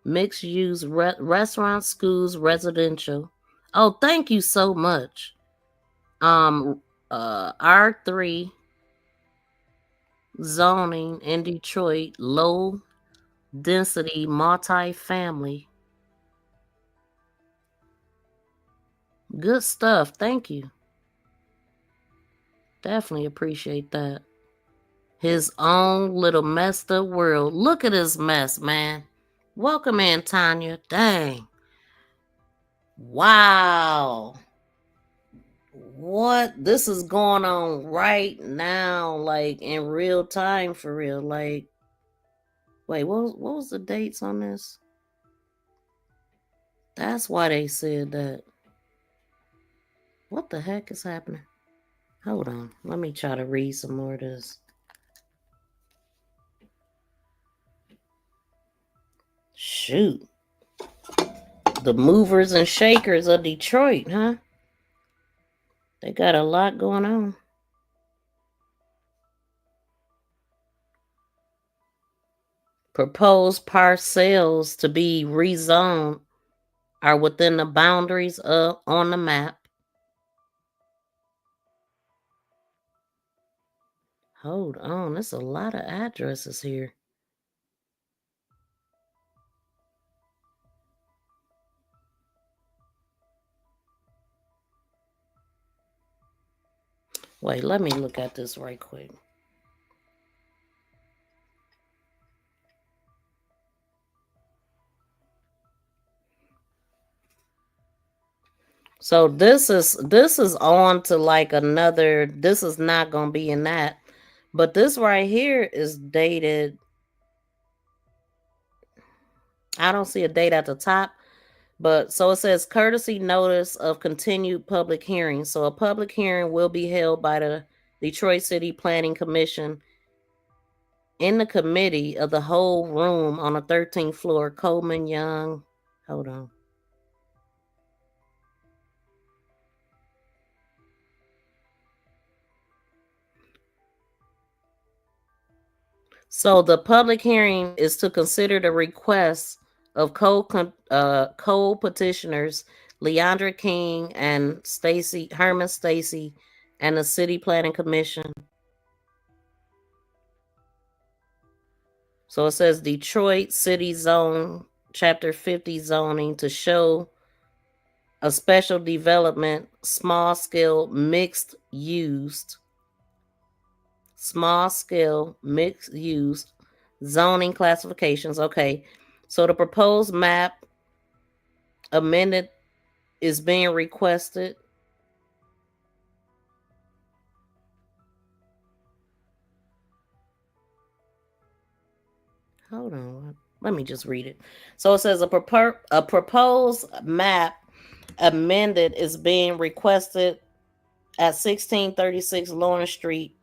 Mixed use restaurants, schools, residential. Oh, thank you so much. R3 zoning in Detroit, low density multi-family. Good stuff. Thank you. Definitely appreciate that. His own little messed up world. Look at his mess, man. Welcome in, Tanya. Dang. Wow. What? This is going on right now, like in real time for real. Like, wait, what was the dates on this? That's why they said that. What the heck is happening? Hold on. Let me try to read some more of this. Shoot. The movers and shakers of Detroit, huh? They got a lot going on. Proposed parcels to be rezoned are within the boundaries on the map. Hold on, there's a lot of addresses here. Wait, let me look at this right quick. So this is on to like another. This is not gonna be in that, but this right here is dated. I don't see a date at the top, but so it says courtesy notice of continued public hearing. So a public hearing will be held by the Detroit City Planning Commission in the committee of the whole room on the 13th floor, Coleman Young. Hold on. So the public hearing is to consider the request of co-petitioners Leandra King and Herman Stacy and the City Planning Commission. So it says Detroit City Zone, Chapter 50 zoning to show a special development, small scale mixed use zoning classifications. Okay. So the proposed map amended is being requested. Hold on. Let me just read it. So it says a proposed map amended is being requested at 1636 Lawrence Street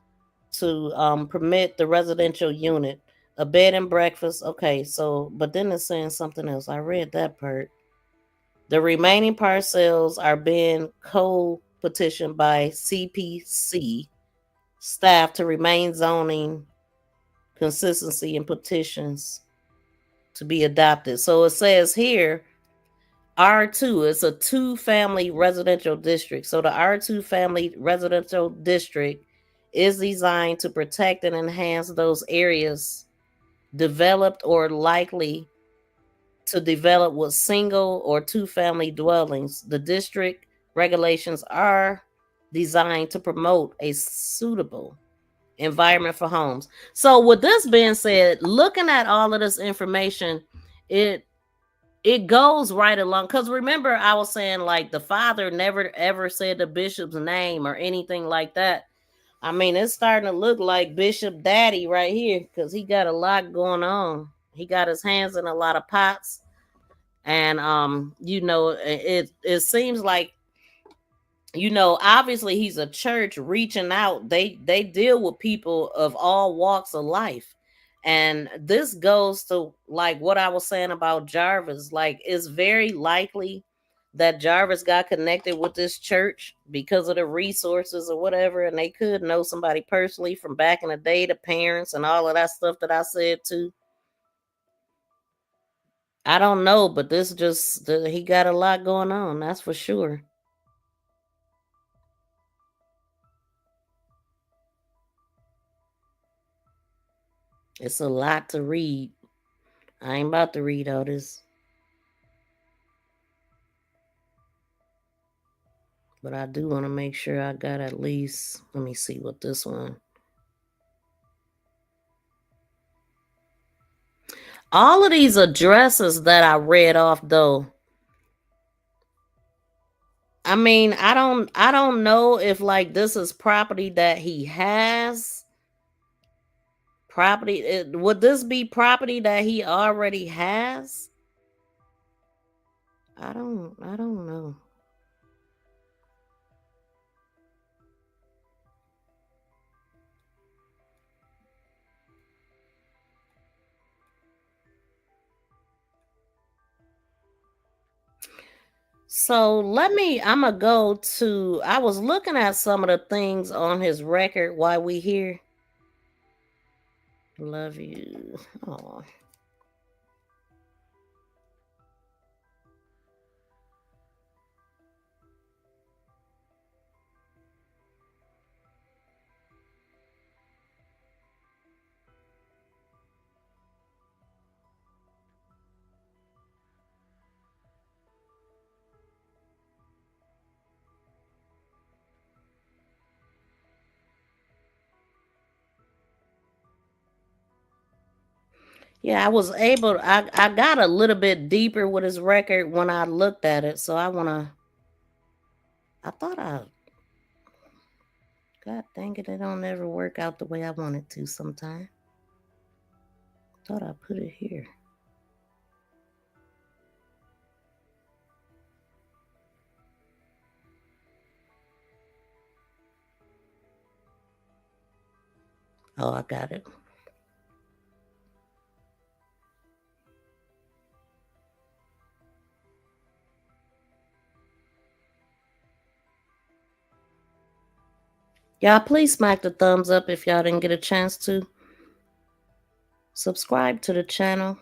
to permit the residential unit, a bed and breakfast. Okay, so but then it's saying something else. I read that part. The remaining parcels are being co-petitioned by CPC staff to remain zoning consistency and petitions to be adopted. So it says here R2 is a 2-family residential district. So the R2 family residential district is designed to protect and enhance those areas developed or likely to develop with single or two family dwellings. The district regulations are designed to promote a suitable environment for homes. So with this being said, looking at all of this information, it goes right along, because remember I was saying like the father never ever said the bishop's name or anything like that. I mean, it's starting to look like Bishop Daddy right here, because he got a lot going on. He got his hands in a lot of pots. And it seems like, obviously he's a church reaching out. They deal with people of all walks of life. And this goes to like what I was saying about Jarvis. Like, it's very likely that Jarvis got connected with this church because of the resources or whatever, and they could know somebody personally from back in the day, the parents and all of that stuff that I said too. I don't know, but he got a lot going on, that's for sure. It's a lot to read. I ain't about to read all this. But I do want to make sure I got at least, let me see what this one. All of these addresses that I read off though, I mean, I don't know if like this is property that he has. Would this be property that he already has? I don't know. So I'm gonna go to, I was looking at some of the things on his record while we here. Love you. Oh. Yeah, I got a little bit deeper with his record when I looked at it. So I thought God dang it, don't ever work out the way I want it to sometime. Thought I put it here. Oh, I got it. Y'all, please smack the thumbs up if y'all didn't get a chance to. Subscribe to the channel.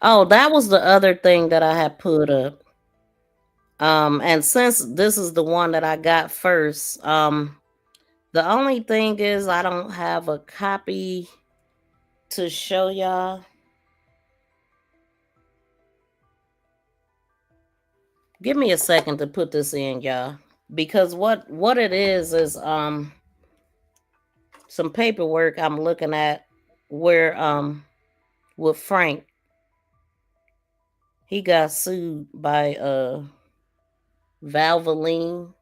Oh, that was the other thing that I had put up. And since this is the one that I got first, the only thing is I don't have a copy to show y'all. Give me a second to put this in, y'all, because what it is some paperwork I'm looking at where with Frank, he got sued by Valvoline.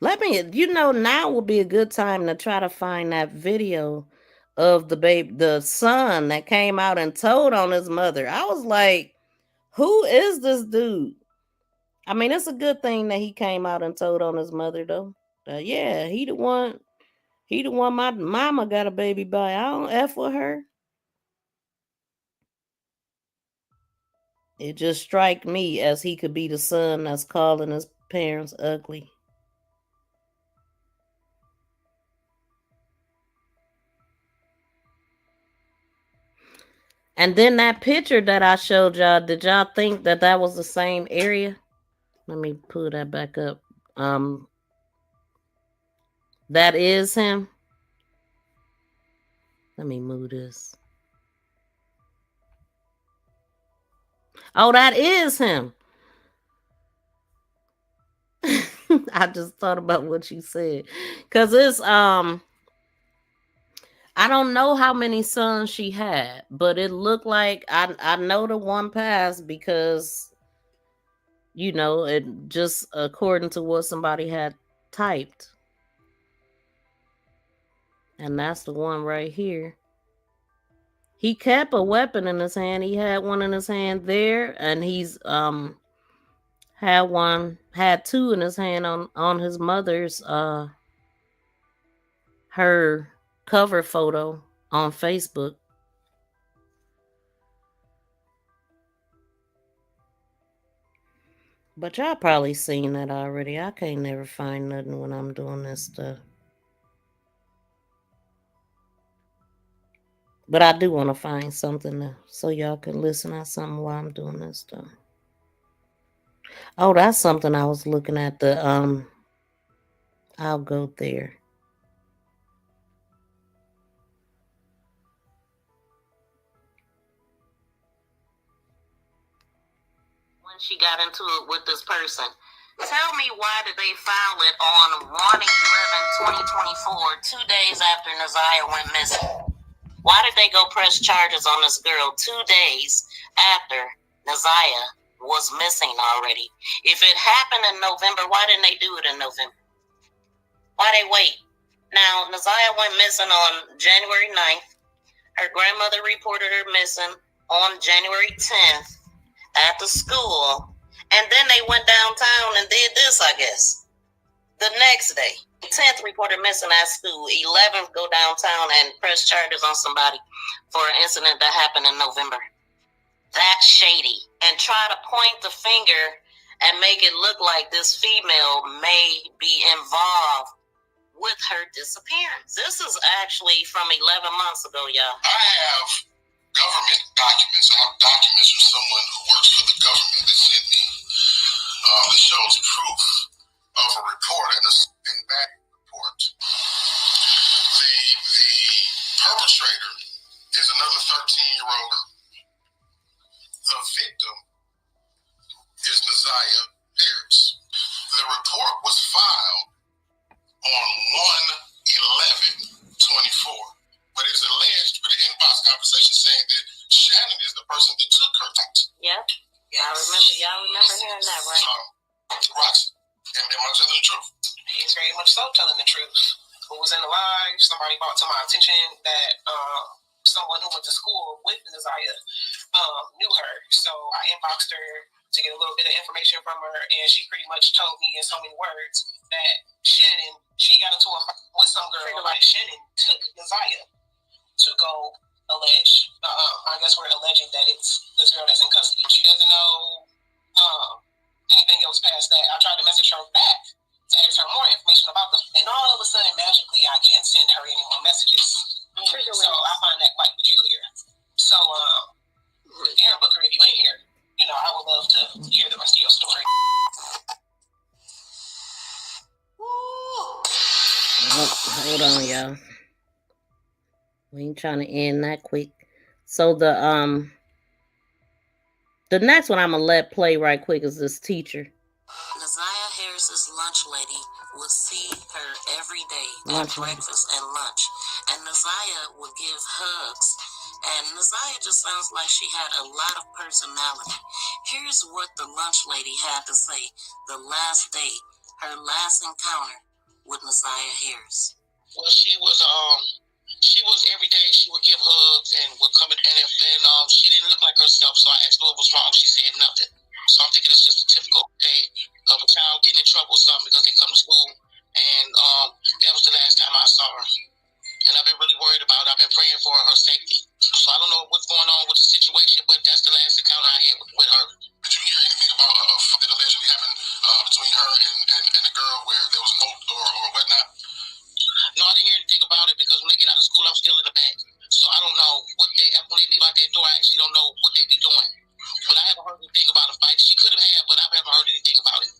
Now would be a good time to try to find that video of the son that came out and told on his mother. I was like, who is this dude? I mean, it's a good thing that he came out and told on his mother, though. Yeah, he the one my mama got a baby by. I don't F with her. It just strike me as he could be the son that's calling his parents ugly. And then that picture that I showed y'all, did y'all think that was the same area? Let me pull that back up. That is him. Let me move this. Oh, that is him. I just thought about what you said. Cause it's I don't know how many sons she had, but it looked like I know the one passed because it just according to what somebody had typed. And that's the one right here. He kept a weapon in his hand. He had one in his hand there, and he's had two in his hand on his mother's her cover photo on Facebook. But y'all probably seen that already. I can't never find nothing when I'm doing this stuff. But I do want to find something so y'all can listen to something while I'm doing this stuff. Oh, that's something I was looking at. I'll go there. When she got into it with this person. Tell me, why did they file it on 1/11/2024, 2 days after ZIYAH went missing? Why did they go press charges on this girl 2 days after ZIYAH was missing already? If it happened in November, why didn't they do it in November? Why they wait? Now, ZIYAH went missing on January 9th. Her grandmother reported her missing on January 10th at the school. And then they went downtown and did this, I guess. The next day, 10th reported missing at school. 11th go downtown and press charges on somebody for an incident that happened in November. That's shady. And try to point the finger and make it look like this female may be involved with her disappearance. This is actually from 11 months ago, y'all. I have government documents. I have documents from someone who works for the government that sent me. That shows proof of a report and that report. The perpetrator is another 13-year-old girl. The victim is ZIYAH Harris. The report was filed on 1/11/24, but it's alleged with an inbox conversation saying that Shannon is the person that took her out. Yep. Y'all remember hearing that, right? Roxy, am I telling the truth? He is very much so telling the truth. Who was in the live, somebody brought to my attention that someone who went to school with ZIYAH knew her. So I inboxed her to get a little bit of information from her, and she pretty much told me in so many words that Shannon, she got into a fight with some girl, like Shannon took ZIYAH to go allege. I guess we're alleging that it's this girl that's in custody. She doesn't know anything else past that. I tried to message her back to ask her more information about them, and all of a sudden, magically, I can't send her any more messages. So I find that quite peculiar. So, Aaron Booker, if you ain't here, I would love to hear the rest of your story. Hold on, y'all. We ain't trying to end that quick. So the next one I'm gonna let play right quick is this teacher. ZIYAH Harris's lunch lady would see her every day at breakfast and lunch, and ZIYAH would give hugs. And ZIYAH just sounds like she had a lot of personality. Here's what the lunch lady had to say the last day, her last encounter with ZIYAH Harris. Well, she was every day she would give hugs and would come in, and she didn't look like herself. So I asked her what was wrong. She said nothing. So I'm thinking it's just a typical day of a child getting in trouble or something because they come to school. And that was the last time I saw her. And I've been really worried about her. I've been praying for her safety. So I don't know what's going on with the situation, but that's the last encounter I had with her. Did you hear anything about that allegedly happened between her and the girl where there was a note or whatnot? No, I didn't hear anything about it because when they get out of school, I'm still in the back. So I don't know when they leave out their door, I actually don't know what they be doing. But I haven't heard anything about a fight. She could have had, but I haven't heard anything about it.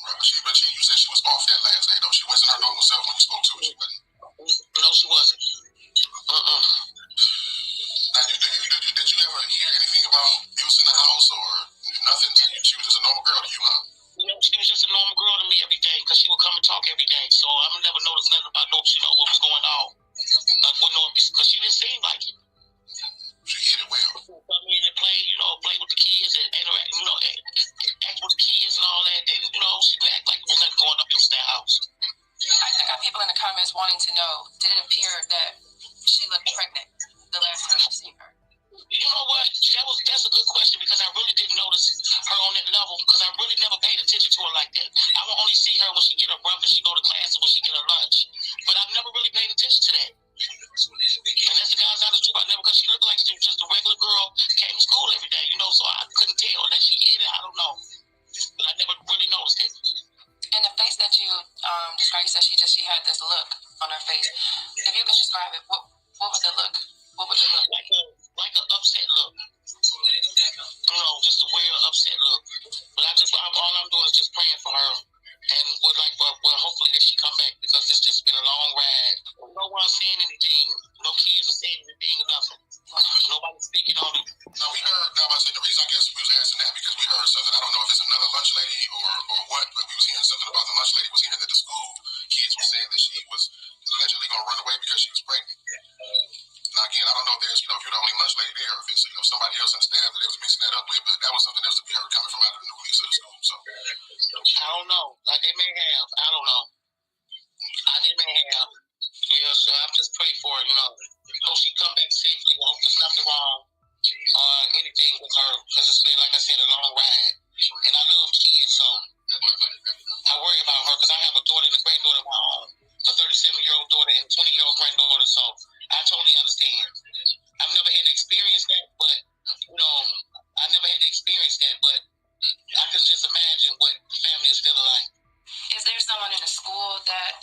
Right, but you said she was off that last day, though. She wasn't her normal self when you spoke to her. was just a normal girl to me every day because she would come and talk every day. So I never noticed nothing about what was going on. Because she didn't seem like it. She hit it well. Come in and play, play with the kids and interact, act with the kids and all that. And, she would act like there was nothing going up in that house. I got people in the comments wanting to know, did it appear that she looked pregnant the last time you seen her? You know what? That's a good question because I really didn't notice her on that level because I really never paid attention to her like that. I will only see her when she get her breakfast, she go to class, and when she get her lunch. But I've never really paid attention to that. And that's the guy's honest truth. I never, because she looked like she was just a regular girl, came to school every day, so I couldn't tell that she hit it. I don't know. But I never really noticed it. And the face that you described, you said she had this look on her face. If you could describe it, what was the look? What was it look? Like an upset look. Just a weird upset look. But all I'm doing is just praying for her and would like for hopefully that she come back because it's just been a long ride. No one's saying anything. No kids are saying anything or nothing. Nobody's speaking on it. Now we heard. Now I said the reason I guess we was asking that because we heard something. I don't know if it's another lunch lady or what, but we was hearing something about the lunch lady was hearing that the school kids were saying that she was allegedly going to run away because she was pregnant. Now again, I don't know if there's if you're the only lunch lady there, or if it's somebody else in the staff that they was mixing that up with, but that was something else that we heard coming from out of the nucleus of the school. So I don't know. Like they may have. I don't know. They may have. So I'm just praying for her. Hope she come back safely. I hope there's nothing wrong or anything with her because it's been, like I said, a long ride. And I love kids, so I worry about her because I have a daughter and a granddaughter of my own, a 37-year-old daughter and a 20-year-old granddaughter. So I totally understand. I've never had to experience that, but I never had to experience that, but I could just imagine what the family is feeling like. Is there someone in the school that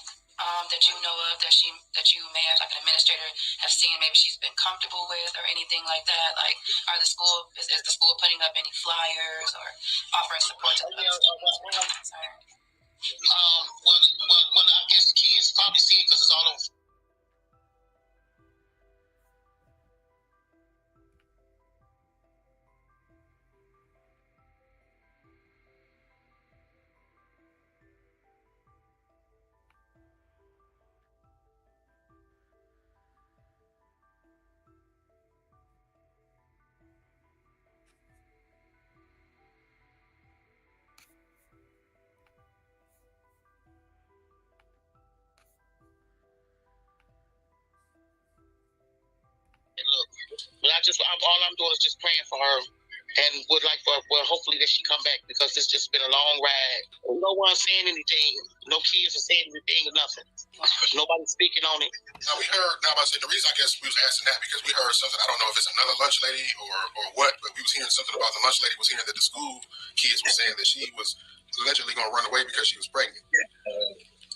you know of that you may have, like an administrator, have seen maybe she's been comfortable with or anything like that? Like, is the school putting up any flyers or offering support to the concerned? Well, I guess the kids probably see it because it's all over. But all I'm doing is just praying for her and would like for hopefully that she come back because it's just been a long ride. No one's saying anything. No kids are saying anything or nothing. Nobody's speaking on it. now we heard. Now I said the reason I guess we was asking that because we heard something. I don't know if it's another lunch lady or what, but we was hearing something about the lunch lady was hearing that the school kids were saying that she was allegedly going to run away because she was pregnant.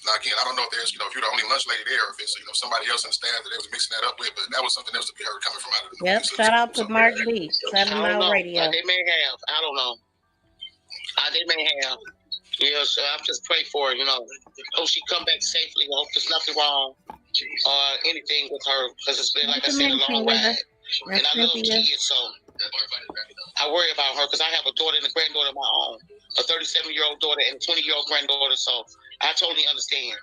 Now again, I don't know if there's if you're the only lunch lady there, or if it's somebody else in the staff that they was mixing that up with, but that was something else that we heard coming from out of the Yep, shout out to Mark B. 7 Mile Radio. They may have. I don't know. They may have. So I'm just praying for her. Hope she come back safely. Hope there's nothing wrong or anything with her because it's been, like I said, a long ride. And I love kids, so I worry about her because I have a daughter and a granddaughter of my own, a 37-year-old daughter and a 20-year-old granddaughter. So I totally understand.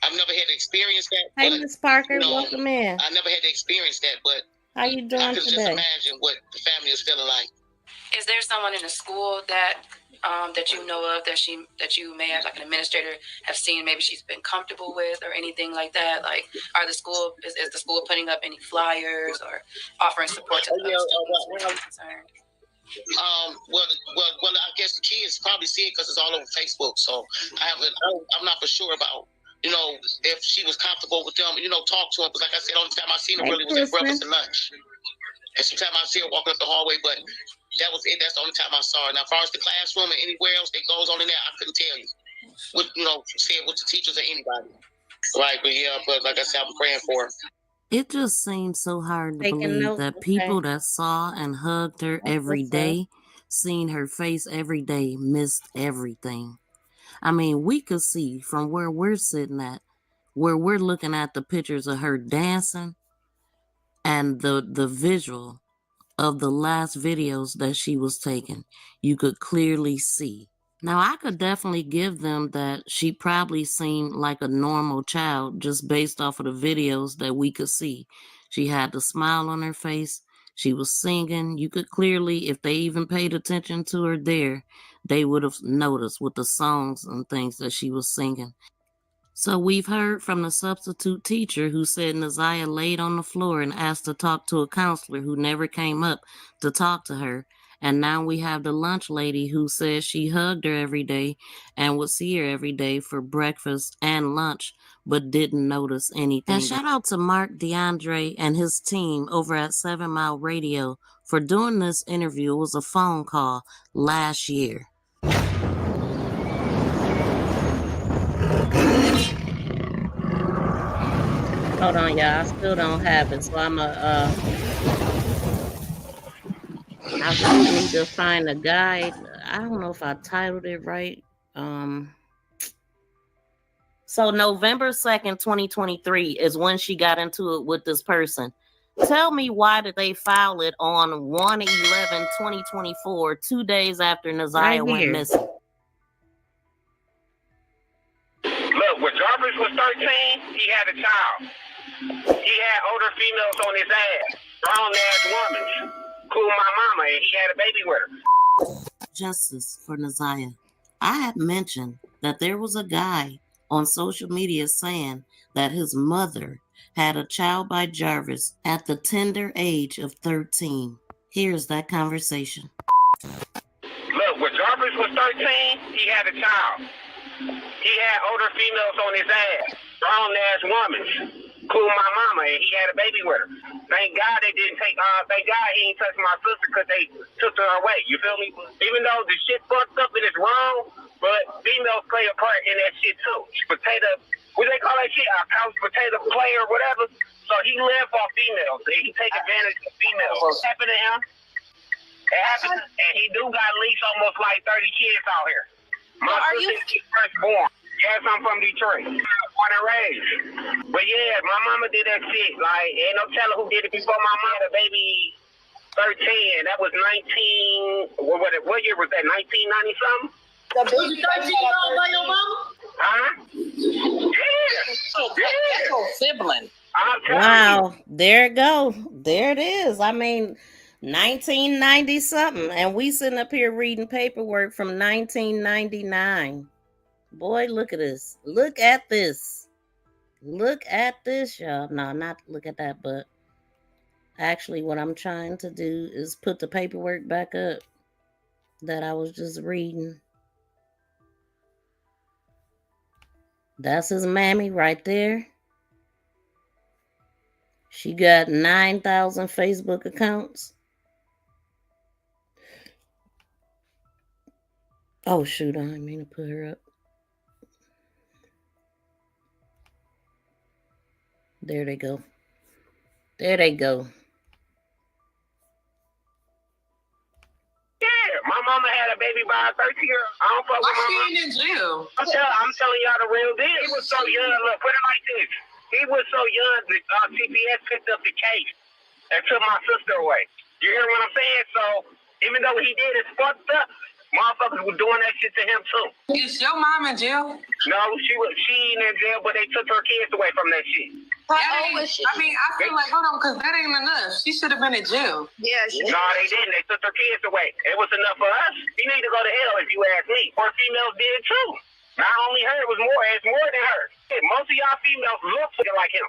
I've never had to experience that. Hey, Miss Parker, welcome in. I never had to experience that, but how you doing I could today? just imagine what the family is feeling like. Is there someone in the school that you know of that you may have, like an administrator, have seen maybe she's been comfortable with or anything like that? Like, is the school putting up any flyers or offering support to the students concerned? Well, I guess the kids probably see it because it's all over Facebook. So I'm not for sure about, if she was comfortable with them, talk to her. Because like I said, the only time I seen her really was at breakfast and lunch. And sometimes I see her walking up the hallway, but that was it. That's the only time I saw her. Now, as far as the classroom and anywhere else that goes on in there, I couldn't tell you. Say it with the teachers or anybody. Right, but like I said, I'm praying for her. It just seems so hard to believe that people that saw and hugged her every day, seen her face every day, missed everything. I mean, we could see from where we're sitting at, where we're looking at the pictures of her dancing and the visual of the last videos that she was taking. You could clearly see Now, I could definitely give them that she probably seemed like a normal child just based off of the videos that we could see. She had the smile on her face. She was singing. You could clearly, if they even paid attention to her there, they would have noticed with the songs and things that she was singing. So we've heard from the substitute teacher who said Naziah laid on the floor and asked to talk to a counselor who never came up to talk to her. And now we have the lunch lady who says she hugged her every day and would see her every day for breakfast and lunch, but didn't notice anything. And shout out to Mark DeAndre and his team over at 7 Mile Radio for doing this interview. It was a phone call last year. Hold on, y'all. I still don't have it, so I really need to find a guide. I don't know if I titled it right. So November 2nd, 2023 is when she got into it with this person. Tell me, why did they file it on 1/11/2024, 2 days after Naziah went missing? Look, when Jarvis was 13, he had a child. He had older females on his ass, grown-ass women, including my mama, and he had a baby with her. Justice for Naziah. I had mentioned that there was a guy on social media saying that his mother had a child by Jarvis at the tender age of 13. Here's that conversation. Look, when Jarvis was 13, he had a child. He had older females on his ass, grown-ass women, including my mama, and he had a baby with her. Thank God they didn't take, thank God he didn't touch my sister because they took her away. You feel me? Even though the shit fucked up and it's wrong, but females play a part in that shit too. Potato, what they call that shit? A couch potato player or whatever. So he lived off females. He take advantage of females. What's happened to him? It happened, and he do got at least almost like 30 kids out here. My sister is firstborn. Yes, I'm from Detroit. Born and raised. But yeah, my mama did that shit. Like, ain't no telling who did it before my mama had a baby 13. That was 19, what year was that? 1990 something? The baby 13 by your mama? Huh? Yeah. That's your sibling. Wow, there it go. There it is. I mean, 1990 something, and we sitting up here reading paperwork from 1999. Boy, look at this. Look at this. Look at this, y'all. No, not look at that, but actually what I'm trying to do is put the paperwork back up that I was just reading. That's his mammy right there. She got 9,000 Facebook accounts. Oh, shoot, I didn't mean to put her up. There they go. There they go. Yeah, my mama had a baby by a 13-year-old. I don't fuck with my mama. in jail? I'm telling y'all the real deal. He was so young. Look, put it like this. He was so young that CPS picked up the case and took my sister away. You hear what I'm saying? So even though he did it fucked up, motherfuckers were doing that shit to him too. Is your mom in jail? No, she ain't in jail, but they took her kids away from that shit. How old was she? I mean, I feel like, hold on, because that ain't enough. She should have been in jail. Yeah, No, they didn't. They took her kids away. It was enough for us. He need to go to hell if you ask me. Or females did too. Not only her, it's more than her. Most of y'all females look like him.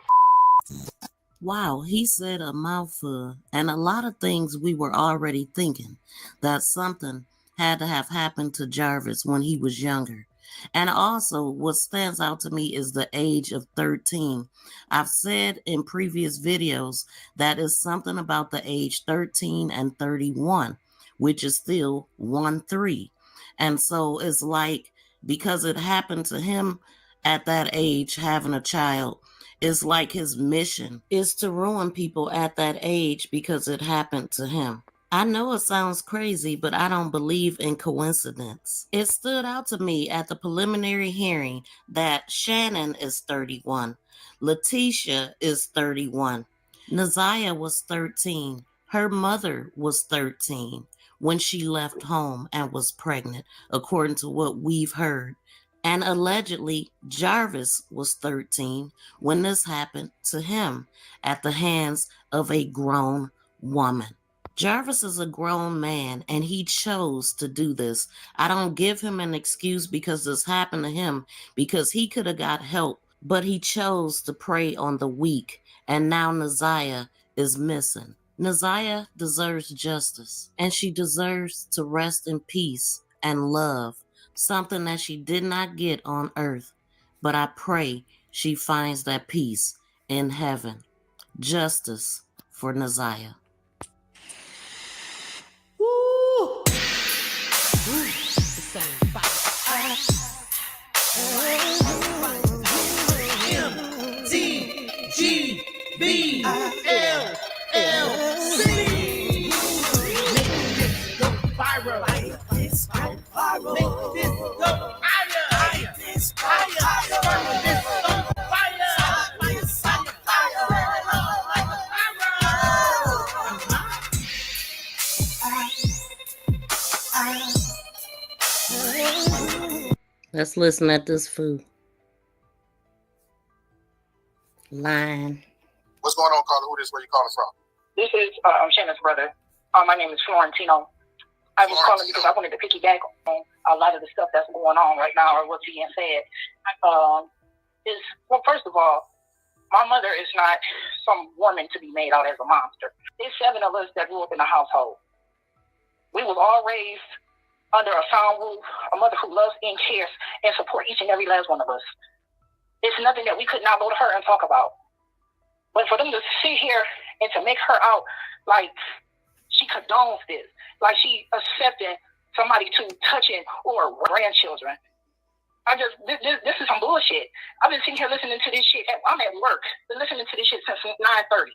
Wow, he said a mouthful, and a lot of things we were already thinking that something had to have happened to Jarvis when he was younger. And also, what stands out to me is the age of 13. I've said in previous videos that is something about the age 13 and 31, which is still 1-3. And so it's like, because it happened to him at that age, having a child, it's like his mission is to ruin people at that age because it happened to him. I know it sounds crazy, but I don't believe in coincidence. It stood out to me at the preliminary hearing that Shannon is 31, Letitia is 31, Naziah was 13, her mother was 13, when she left home and was pregnant, according to what we've heard. And allegedly, Jarvis was 13 when this happened to him at the hands of a grown woman. Jarvis is a grown man and he chose to do this. I don't give him an excuse because this happened to him, because he could have got help, but he chose to prey on the weak, and now ZIYAH is missing. ZIYAH deserves justice, and she deserves to rest in peace and love, something that she did not get on earth. But I pray she finds that peace in heaven. Justice for ZIYAH. Let's listen at this food. Line. What's going on, caller? Who this? Where you calling from? This is Shannon's brother. My name is Florentino. I was calling because I wanted to piggyback on a lot of the stuff that's going on right now, or what's being said. Well, first of all, my mother is not some woman to be made out as a monster. There's 7 of us that grew up in a household. We were all raised under a sound roof, a mother who loves and cares and support each and every last one of us. It's nothing that we could not go to her and talk about. But for them to sit here and to make her out like she condones this, like she accepting somebody to touching or grandchildren. This is some bullshit. I've been sitting here listening to this shit. I'm at work. Been listening to this shit since 9:30.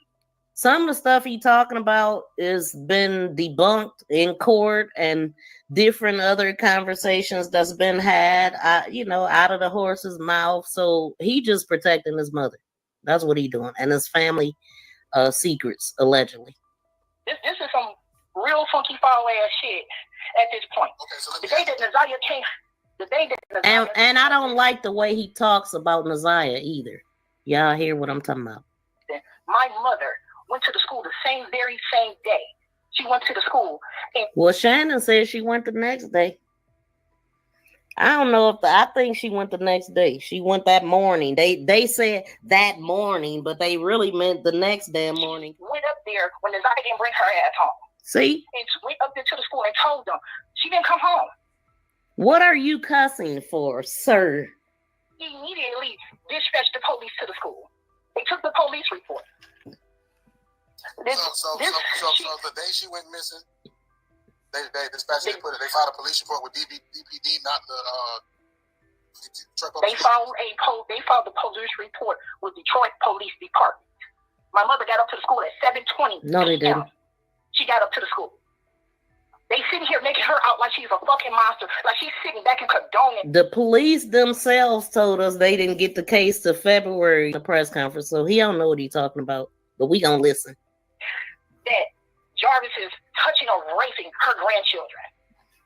Some of the stuff he talking about has been debunked in court and different other conversations that's been had, out of the horse's mouth. So he just protecting his mother. That's what he doing. And his family secrets, allegedly. This is some real funky foul ass shit at this point. Okay, so the day that ZIYAH came, and I don't like the way he talks about ZIYAH either. Y'all hear what I'm talking about? My mother went to the school the very same day. She went to the school. Well, Shannon said she went the next day. I don't know I think she went the next day. She went that morning. They said that morning, but they really meant the next damn morning. She went up there when ZIYAH didn't bring her ass home. See? And she went up there to the school and told them she didn't come home. What are you cussing for, sir? He immediately dispatched the police to the school. They took the police report. So the day she went missing, they dispatched. They filed a police report with DPD, not the They filed the police report with Detroit Police Department. My mother got up to the school at 7:20. No, they didn't. She got up to the school. They sitting here making her out like she's a fucking monster, like she's sitting back and condoning. The police themselves told us they didn't get the case to February, the press conference, so he don't know what he's talking about. But we gonna listen. That Jarvis is touching or raping her grandchildren.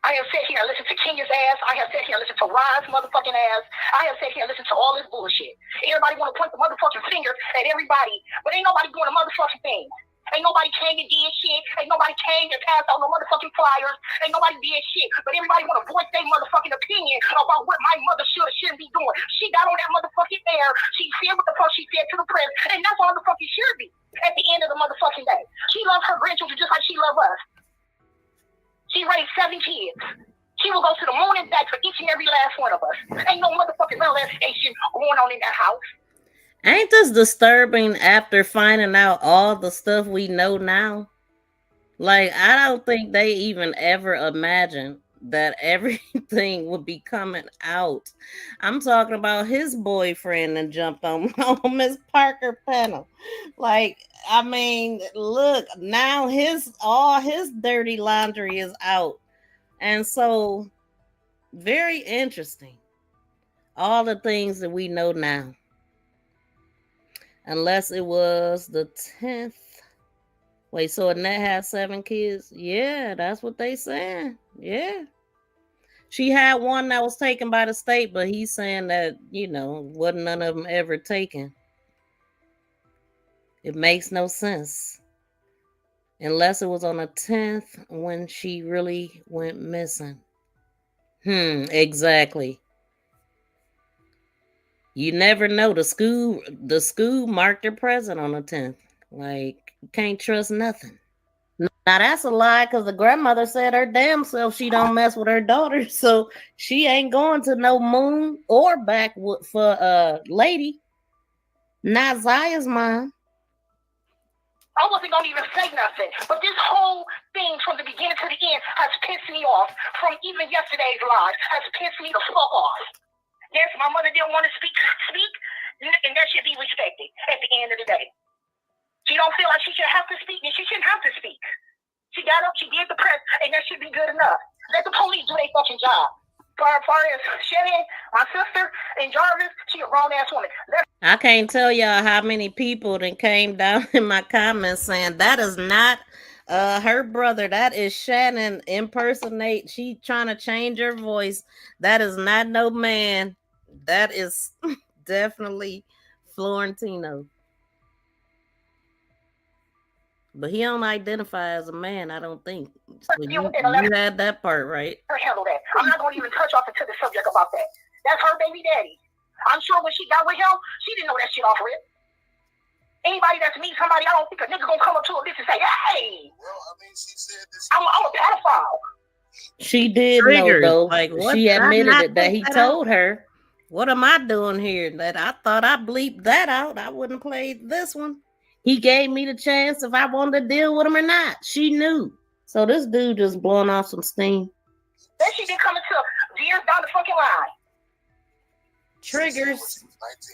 I have sat here and listened to Kenya's ass. I have sat here and listened to Rod's motherfucking ass. I have sat here and listened to all this bullshit. Everybody want to point the motherfucking finger at everybody, but ain't nobody doing a motherfucking thing. Ain't nobody came and did shit. Ain't nobody came and passed out no motherfucking flyers. Ain't nobody did shit. But everybody want to voice their motherfucking opinion about what my mother should or shouldn't be doing. She got on that motherfucking air. She said what the fuck she said to the press. And that's all the fuck it should be at the end of the motherfucking day. She loved her grandchildren just like she loved us. She raised 7 kids. She will go to the moon and back for each and every last one of us. Ain't no motherfucking molestation going on in that house. Ain't this disturbing after finding out all the stuff we know now? Like, I don't think they even ever imagined that everything would be coming out. I'm talking about his boyfriend and jumped on Miss Parker panel. Like, I mean, look, now all his dirty laundry is out. And so, very interesting. All the things that we know now. Unless it was the 10th Wait, so Annette has 7 kids? Yeah, that's what they saying. Yeah. She had one that was taken by the state, but he's saying that, wasn't none of them ever taken. It makes no sense. Unless it was on the 10th when she really went missing. Exactly. You never know. The school marked her present on the 10th. Like, you can't trust nothing. Now that's a lie, because the grandmother said her damn self she don't mess with her daughter, so she ain't going to no moon or backwood for lady. Not ZIYAH's mom. I wasn't gonna even say nothing, but this whole thing from the beginning to the end has pissed me off. From even yesterday's live has pissed me the fuck off. Yes, my mother didn't want to speak, and that should be respected at the end of the day. She don't feel like she should have to speak, and she shouldn't have to speak. She got up, she did the press, and that should be good enough. Let the police do their fucking job. As far as Shannon, my sister, and Jarvis, she a grown-ass woman. I can't tell y'all how many people that came down in my comments saying that is not her brother. That is Shannon impersonate. She trying to change her voice. That is not no man. That is definitely Florentino. But he don't identify as a man, I don't think. So you had that part right. Handle that. I'm not going to even touch off into the subject about that. That's her baby daddy. I'm sure when she got with him, she didn't know that shit off rip. Anybody that's meet somebody, I don't think a nigga gonna come up to a bitch and say, "Hey." Well, I mean, she said this. I'm a pedophile. She did know though. Like, she admitted that he told her. What am I doing here? That I thought I bleeped that out. I wouldn't play this one. He gave me the chance if I wanted to deal with him or not. She knew. So this dude just blowing off some steam. Then she been coming to years down the fucking line. Triggers.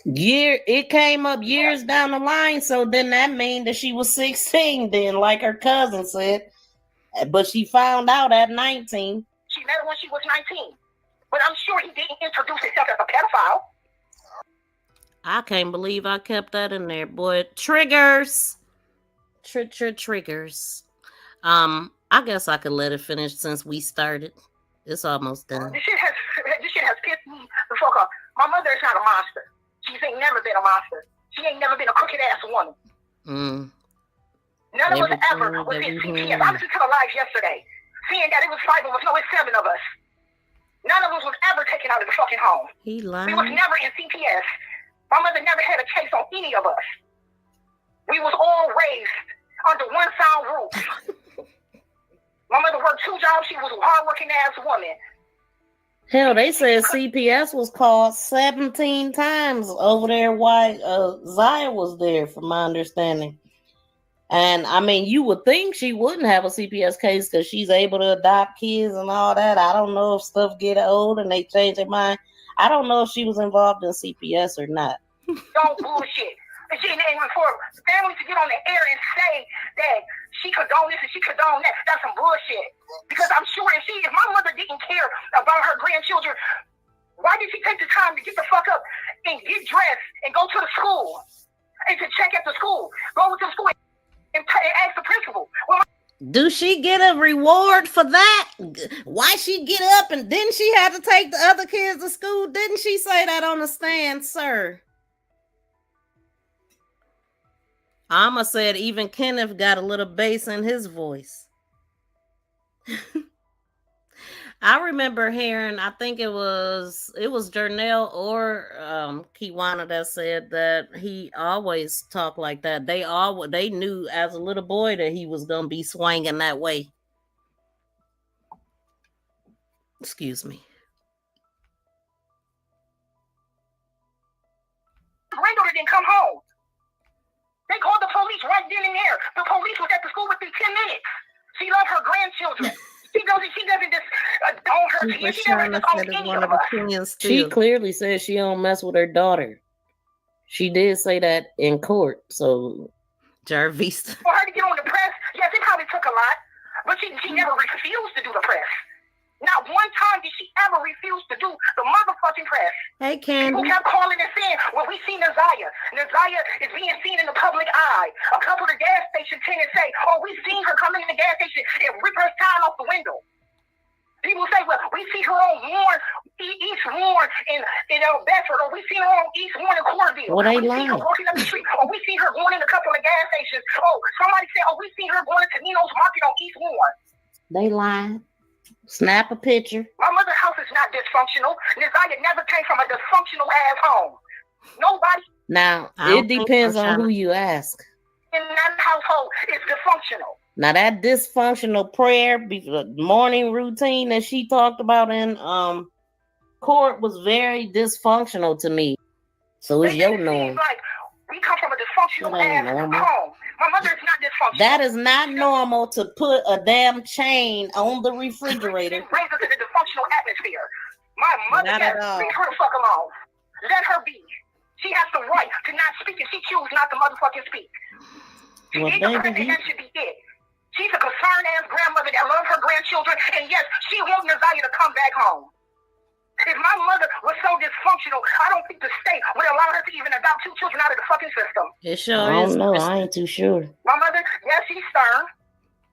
It came up years down the line, so then that means that she was 16 then, like her cousin said. But she found out at 19. She met her when she was 19. But I'm sure he didn't introduce himself as a pedophile. I can't believe I kept that in there, boy. Triggers. Triggers. I guess I could let it finish since we started. It's almost done. This shit has pissed me the fuck off. My mother is not a monster. She ain't never been a monster. She ain't never been a crooked ass woman. None of us ever was in CPS. I listened to the live yesterday, seeing that it was 5 of us. No, it's 7 of us. None of us was ever taken out of the fucking home. He lied. We was never in CPS. My mother never had a case on any of us. We was all raised under one sound roof. My mother worked 2 jobs. She was a hardworking ass woman. Hell, they said CPS was called 17 times over there while ZIYAH was there, from my understanding. And I mean, you would think she wouldn't have a CPS case because she's able to adopt kids and all that. I don't know if stuff get old and they change their mind. I don't know if she was involved in CPS or not. Don't bullshit. And for families to get on the air and say that she condoned this and she condoned that, that's some bullshit. Because I'm sure if my mother didn't care about her grandchildren, why did she take the time to get the fuck up and get dressed and go to the school and to check at the school? Go to the school and ask the principal. Do she get a reward for that? Why she get up and didn't she have to take the other kids to school? Didn't she say that on the stand, sir? Alma said even Kenneth got a little bass in his voice. I remember hearing, I think it was Jernell or Kiwana that said that he always talked like that. They knew as a little boy that he was gonna be swinging that way. Excuse me. Granddaughter didn't come home. They called the police right then and there. The police was at the school within 10 minutes. She loved her grandchildren. She doesn't just own her kids. She never just owns any of us. She clearly said she don't mess with her daughter. She did say that in court. So, Jarvis. For her to get on the press, yes, it probably took a lot. But she never refused to do the press. Not one time did she ever refuse to do the motherfucking fucking press. Hey, Candy. People kept calling and saying, well, we see Nazaya. Nazaya is being seen in the public eye. A couple of gas station tenants say, oh, we seen her come in the gas station and rip her sign off the window. People say, well, we see her on East Warren in Bedford, or we see her on East Warren in Cornville. Well, they we see her walking up the street, or we see her going in a couple of gas stations. Oh, somebody said, oh, we see her going to Nino's Market on East Warren. They lying. Snap a picture. My mother's house is not dysfunctional. Nazaya never came from a dysfunctional ass home. Nobody. Now, it depends on who you ask. In that household is dysfunctional. Now, that dysfunctional prayer, morning routine that she talked about in court was very dysfunctional to me. So it's your norm. Like we come from a dysfunctional ass home. My mother is not dysfunctional. That is not normal to put a damn chain on the refrigerator. It brings us to the dysfunctional atmosphere. My mother has leave her the fuck alone. Let her be. She has the right to not speak, and she chooses not to motherfucking speak. She needs to pray, and that should be it. She's a concerned ass grandmother that loves her grandchildren, and yes, she wants Nazaya to come back home. If my mother was so dysfunctional, I don't think the state would allow her to even adopt 2 children out of the fucking system. It sure is. I don't know. I ain't too sure. My mother, yes, she's stern,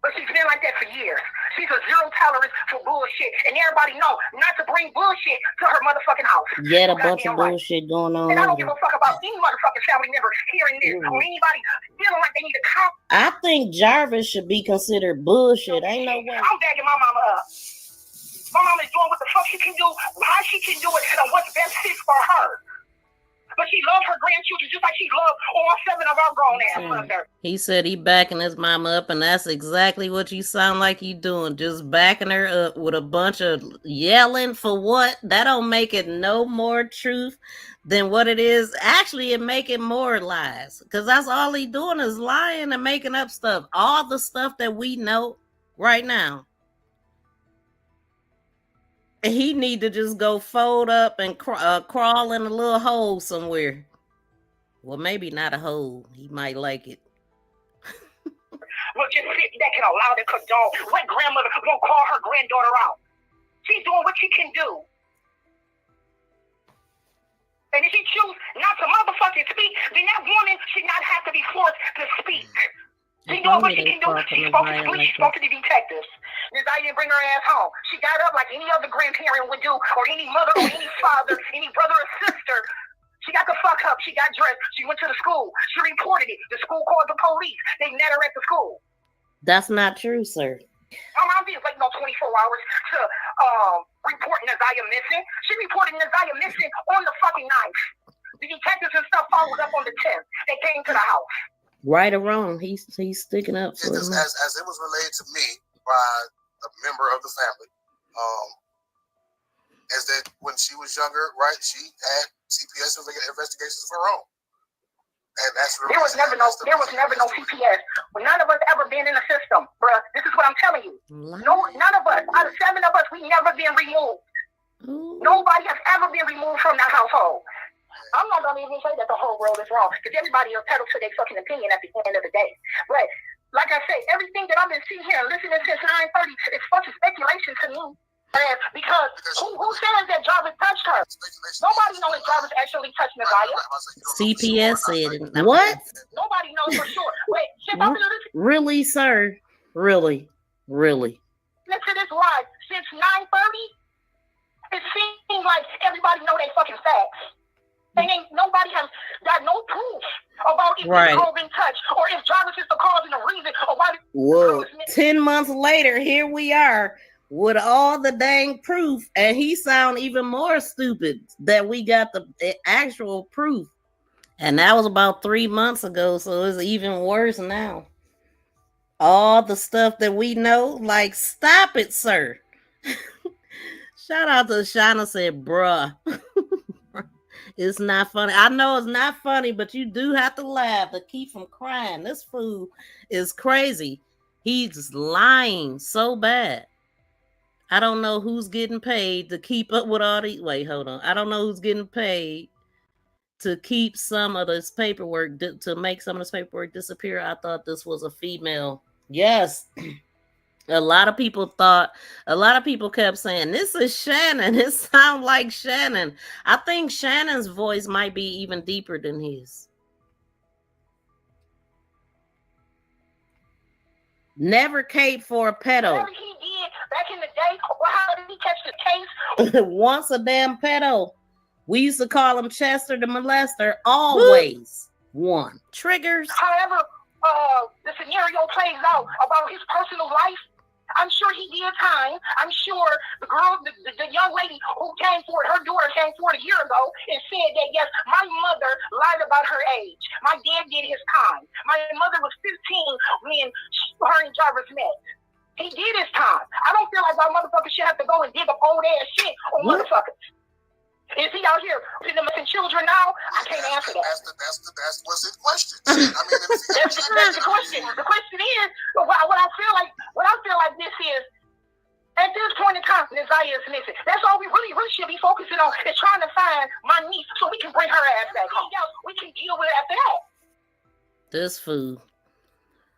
but she's been like that for years. She's a zero tolerance for bullshit, and everybody know not to bring bullshit to her motherfucking house. Yet a bunch of bullshit going on. And I don't give a fuck about any motherfucking family member hearing this or anybody feeling like they need to come. I think Jarvis should be considered bullshit. Ain't no way. I'm bagging my mama up. My mama is doing what the fuck she can do, how she can do it, and what's best fit for her. But she loves her grandchildren just like she loves all 7 of our grown ass mothers. He said he backing his mama up, and that's exactly what you sound like you doing. Just backing her up with a bunch of yelling for what? That don't make it no more truth than what it is. Actually, it make it more lies. Because that's all he doing is lying and making up stuff. All the stuff that we know right now. He need to just go fold up and crawl in a little hole somewhere. Well, maybe not a hole. He might like it. Well, just sit back and allow the condone. What grandmother won't call her granddaughter out? She's doing what she can do. And if she choose not to motherfucking speak, then that woman should not have to be forced to speak. She doing what she can do. She spoke to the police. She spoke to the detectives. Nazaya didn't bring her ass home. She got up like any other grandparent would do, or any mother, or any father, any brother or sister. She got the fuck up. She got dressed. She went to the school. She reported it. The school called the police. They met her at the school. That's not true, sir. My mom didn't wait no 24 hours to report Nazaya missing. She reported Nazaya missing on the fucking 9th. The detectives and stuff followed up on the 10th. They came to the house. Right or wrong, he's sticking up for as it was relayed to me by a member of the family, is that when she was younger, right, she had CPS investigations of her own, and that's there was never no CPS. Well, none of us ever been in the system, bruh. This is what I'm telling you. No, none of us. Out of 7 of us, we never been removed. Ooh. Nobody has ever been removed from that household. I'm not going to even say that the whole world is wrong, because everybody will pedal to their fucking opinion at the end of the day. But like I say, everything that I've been sitting here and listening since 9:30 is fucking speculation to me. Because who says that Jarvis touched her? Nobody knows if Jarvis actually touched Nazaya. CPS said it. What? Nobody knows for sure. Wait, really, sir? Really? Listen to this live. Since 9:30, it seems like everybody know they fucking facts. And nobody has got no proof about if this girl been touched or if Jarvis is the cause and the reason or why. Whoa! 10 months later, here we are with all the dang proof, and he sound even more stupid that we got the actual proof. And that was about 3 months ago, so it's even worse now. All the stuff that we know, like, stop it, sir. Shout out to Shauna said, bruh. It's not funny. I know it's not funny, but you do have to laugh to keep from crying. This fool is crazy. He's lying so bad. I don't know who's getting paid to keep up with all these. Wait, hold on. I don't know who's getting paid to keep some of this paperwork, to make some of this paperwork disappear. I thought this was a female. Yes. A lot of people kept saying, this is Shannon. It sounds like Shannon. I think Shannon's voice might be even deeper than his. Never caped for a pedo. Whatever he did back in the day, how did he catch the case? Once a damn pedo. We used to call him Chester the molester. Always one. Triggers. However, the scenario plays out about his personal life, I'm sure he did time. I'm sure the girl, the young lady who came forward, her daughter came forward a year ago and said that, yes, my mother lied about her age. My dad did his time. My mother was 15 when her and Jarvis met. He did his time. I don't feel like my motherfucker should have to go and dig up old ass shit on motherfuckers. Is he out here putting them children now? I can't answer that. That's what's in question. I mean, that's the question. The question is, what I feel like this is, at this point in time, ZIYAH is missing. That's all we really should be focusing on, is trying to find my niece so we can bring her ass back home. We can deal with it after that. This food.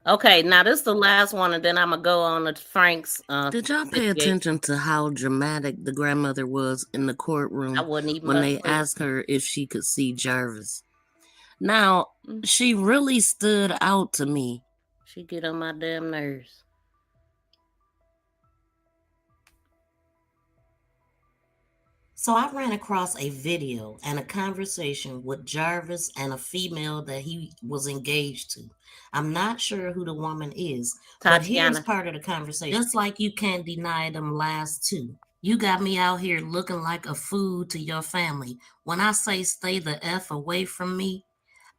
Okay, now this is the last one, and then I'm gonna go on to Frank's. Did y'all pay attention to how dramatic the grandmother was in the courtroom when they asked her if she could see Jarvis? Now, she really stood out to me. She get on my damn nerves. So I ran across a video and a conversation with Jarvis and a female that he was engaged to. I'm not sure who the woman is, but here's part of the conversation. Just like you can't deny them last two. You got me out here looking like a fool to your family. When I say stay the F away from me,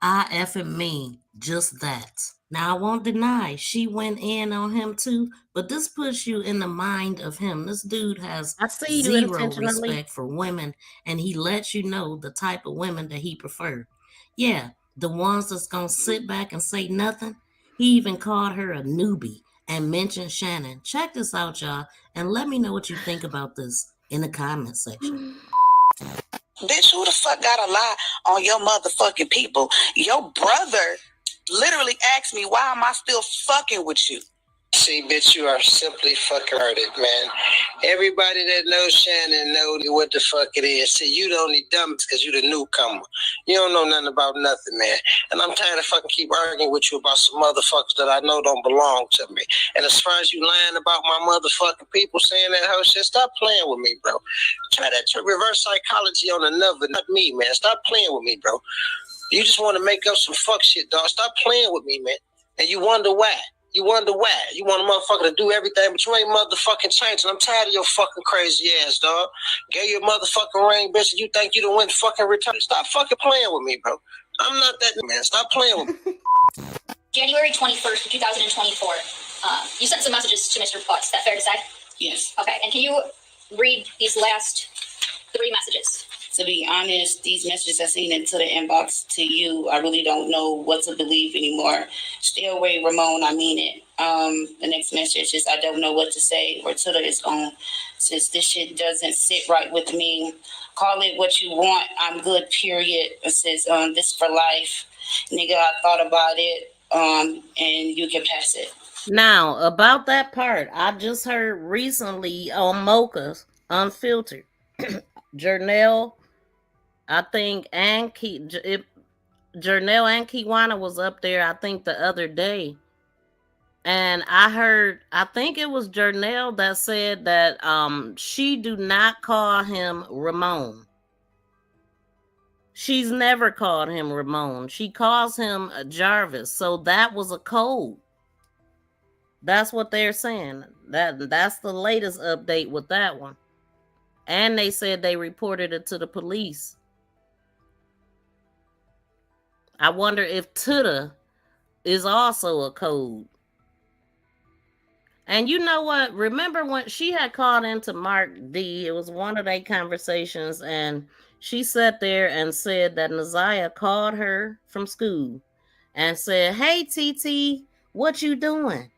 I effing mean just that. Now, I won't deny she went in on him too, but this puts you in the mind of him. This dude has zero respect for women, and he lets you know the type of women that he prefers. Yeah, the ones that's going to sit back and say nothing. He even called her a newbie and mentioned Shannon. Check this out, y'all, and let me know what you think about this in the comment section. Bitch, who the fuck got a lie on your motherfucking people? Your brother literally asked me, why am I still fucking with you? See, bitch, you are simply fucking hurted, man. Everybody that knows Shannon knows what the fuck it is. See, you the only dumb because you the newcomer. You don't know nothing about nothing, man. And I'm tired of fucking keep arguing with you about some motherfuckers that I know don't belong to me. And as far as you lying about my motherfucking people saying that whole shit, stop playing with me, bro. Try that to reverse psychology on another, not me, man. Stop playing with me, bro. You just want to make up some fuck shit, dog. Stop playing with me, man. And you wonder why. You wonder why. You want a motherfucker to do everything, but you ain't motherfucking changing. I'm tired of your fucking crazy ass, dog. Gave you a motherfucking ring, bitch, and you think you done went fucking retarded. Stop fucking playing with me, bro. I'm not that man. Stop playing with me. January 21st, 2024. You sent some messages to Mr. Butts. Is that fair to say? Yes. Okay, and can you read these last 3 messages? To be honest, these messages I seen into the inbox to you, I really don't know what to believe anymore. Stay away, Ramon, I mean it. The next message is, I don't know what to say, or to is on. Since this shit doesn't sit right with me, call it what you want. I'm good, period. It says, this for life. Nigga, I thought about it, and you can pass it. Now, about that part, I just heard recently on Mocha's Unfiltered, Jernell, I think, and Jernell and Kiwana was up there, I think, the other day. And I heard, I think it was Jernell that said that she do not call him Ramon. She's never called him Ramon. She calls him Jarvis. So that was a code. That's what they're saying. That's the latest update with that one. And they said they reported it to the police. I wonder if Tuda is also a code. And you know what? Remember when she had called into Mark D? It was one of their conversations, and she sat there and said that ZIYAH called her from school and said, "Hey, TT, what you doing?"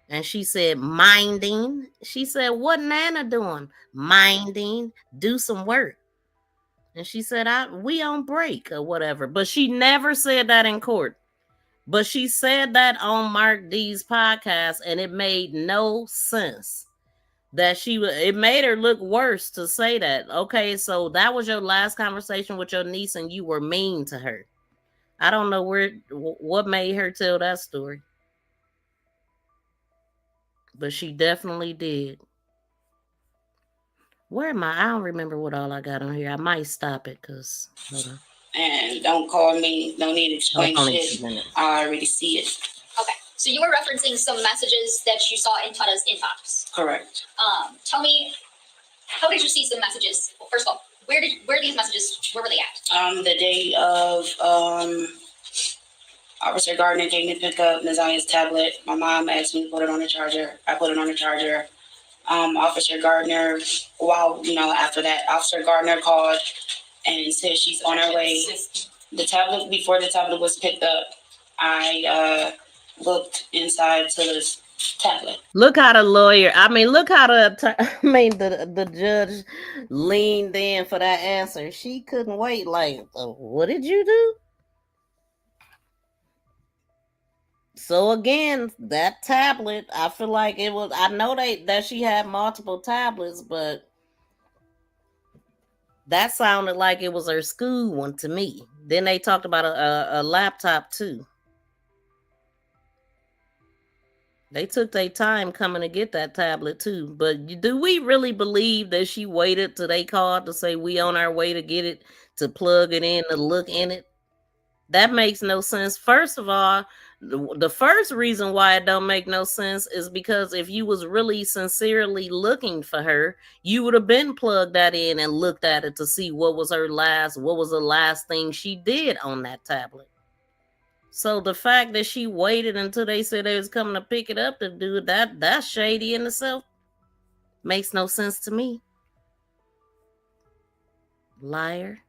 And she said, "Minding." She said, "What Nana doing?" "Minding. Do some work." And she said, we on break or whatever. But she never said that in court. But she said that on Mark D's podcast, and it made no sense. That it made her look worse to say that. Okay, so that was your last conversation with your niece, and you were mean to her. I don't know what made her tell that story, but she definitely did. Where am I? I don't remember what all I got on here. I might stop it because hold on. And don't call me. No need to explain shit. I already see it. Okay. So you were referencing some messages that you saw in Tana's inbox. Correct. Tell me, how did you see some messages? Well, first of all, where these messages, where were they at? The day of Officer Gardner came to pick up Naziah's tablet. My mom asked me to put it on the charger. I put it on the charger. Officer Gardner, after that, Officer Gardner called and said she's on her way. Before the tablet was picked up, I looked inside to the tablet. Look how the judge leaned in for that answer. She couldn't wait. Like, what did you do? So again, that tablet, I feel like it was. I know that she had multiple tablets, but that sounded like it was her school one to me. Then they talked about a laptop too. They took their time coming to get that tablet too. But do we really believe that she waited till they called to say we on our way to get it, to plug it in, to look in it? That makes no sense. First of all, the first reason why it don't make no sense is because if you was really sincerely looking for her, you would have been plugged that in and looked at it to see what was the last thing she did on that tablet. So the fact that she waited until they said they was coming to pick it up to do it, that's shady in itself. Makes no sense to me. Liar.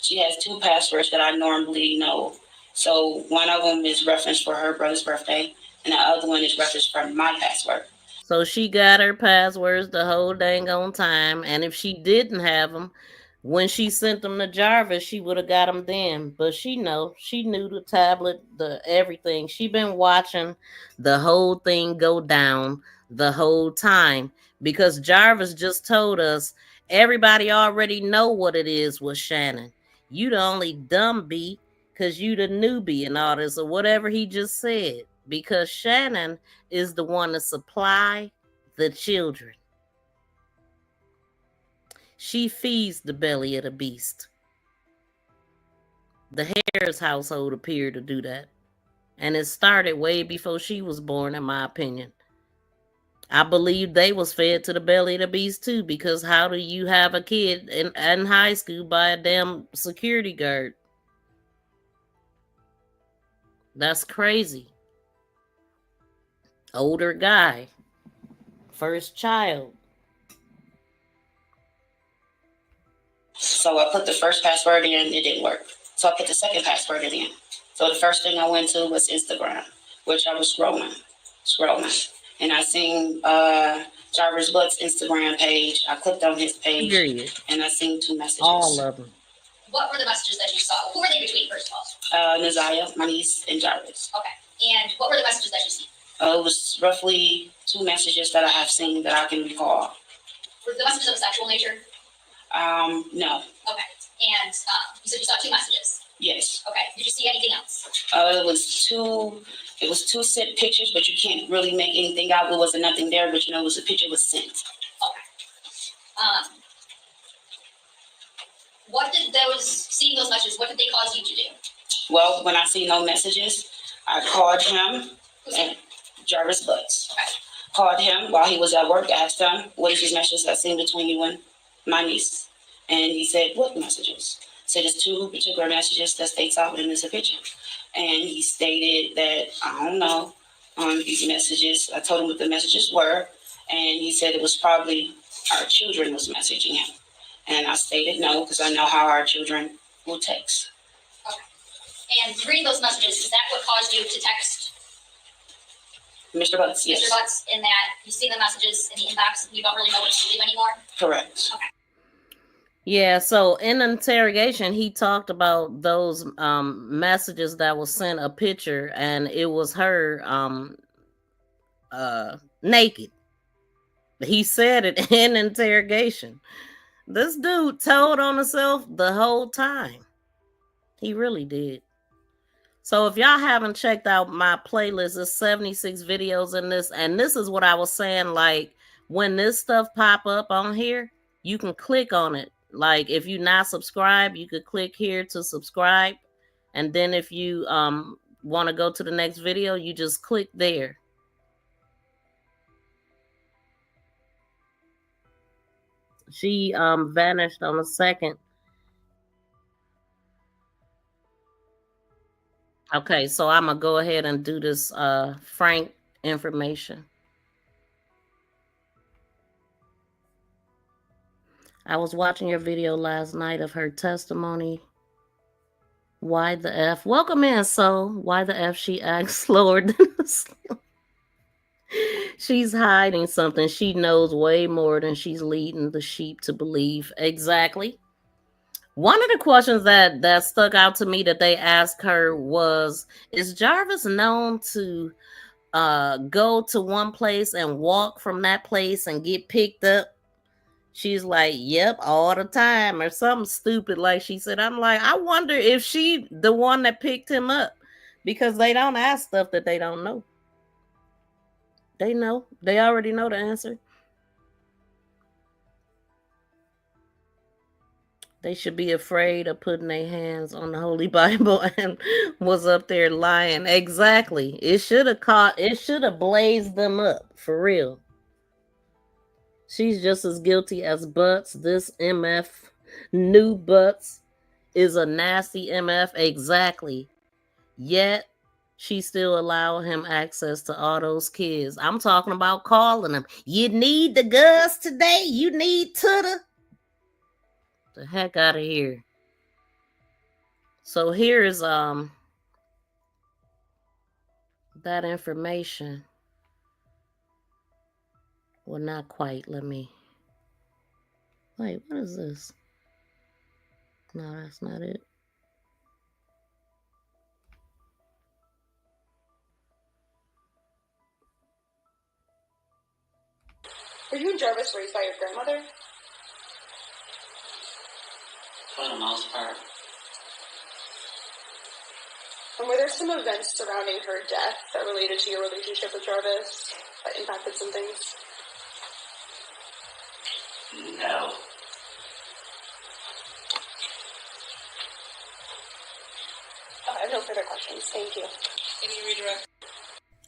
She has 2 passwords that I normally know. So one of them is referenced for her brother's birthday, and the other one is referenced for my password. So she got her passwords the whole dang on time, and if she didn't have them, when she sent them to Jarvis, she would have got them then. But she knew the tablet, the everything. She been watching the whole thing go down the whole time, because Jarvis just told us everybody already know what it is with Shannon. You the only dumb bee because you the newbie and all this, or whatever he just said. Because Shannon is the one to supply the children. She feeds the belly of the beast. The Harris household appeared to do that. And it started way before she was born, in my opinion. I believe they was fed to the belly of the beast too, because how do you have a kid in high school by a damn security guard? That's crazy. Older guy. First child. So I put the first password in, it didn't work. So I put the second password in. So the first thing I went to was Instagram, which I was scrolling. And I seen Jarvis Butt's Instagram page. I clicked on his page. Period. And I seen 2 messages. All of them. What were the messages that you saw? Who were they between, first of all? Naziah, my niece, and Jarvis. Okay. And what were the messages that you see? It was roughly 2 messages that I have seen that I can recall. Were the messages of a sexual nature? No. Okay. And you said you saw 2 messages? Yes. Okay. Did you see anything else? It was two sent pictures, but you can't really make anything out. There wasn't nothing there, but it was a picture was sent. Okay. What did seeing those messages, what did they cause you to do? Well, when I see no messages, I called him and Jarvis Butts. Okay. Called him while he was at work, asked him, what is these messages I seen between you and my niece? And he said, what messages? I said, it's 2 particular messages that states out in this picture. And he stated that, I don't know, these messages. I told him what the messages were. And he said it was probably our children was messaging him. And I stated no, because I know how our children will text. Okay. And reading those messages, is that what caused you to text Mr. Butts, yes. Mr. Butts, in that you see the messages in the inbox and you don't really know what to do anymore? Correct. Okay. Yeah, so in interrogation, he talked about those messages that was sent a picture, and it was her naked. He said it in interrogation. This dude told on himself the whole time. He really did. So if y'all haven't checked out my playlist, there's 76 videos in this, and this is what I was saying, like when this stuff pop up on here, you can click on it. Like if you're not subscribed, you could click here to subscribe, and then if you want to go to the next video, you just click there. She vanished on the 2nd. Okay, so I'm gonna go ahead and do this Frank information. I was watching your video last night of her testimony. Why the F? Welcome in, so why the F she acts slower than she's hiding something. She knows way more than she's leading the sheep to believe. Exactly. One of the questions that stuck out to me that they asked her was, is Jarvis known to go to one place and walk from that place and get picked up? She's like, yep, all the time, or something stupid like she said. I'm like, I wonder if she the one that picked him up, because they don't ask stuff that they don't know. They know. They already know the answer. They should be afraid of putting their hands on the Holy Bible and was up there lying. Exactly. It should have blazed them up, for real. She's just as guilty as Butts. This MF, new Butts, is a nasty MF. Exactly. Yet, she still allow him access to all those kids. I'm talking about calling them. You need the Gus today? You need to the heck out of here. So here is that information. Well, not quite. Let me. Wait, what is this? No, that's not it. Were you and Jarvis raised by your grandmother? For the most part. And were there some events surrounding her death that related to your relationship with Jarvis that impacted some things? No. I have no further questions. Thank you. Any redirect?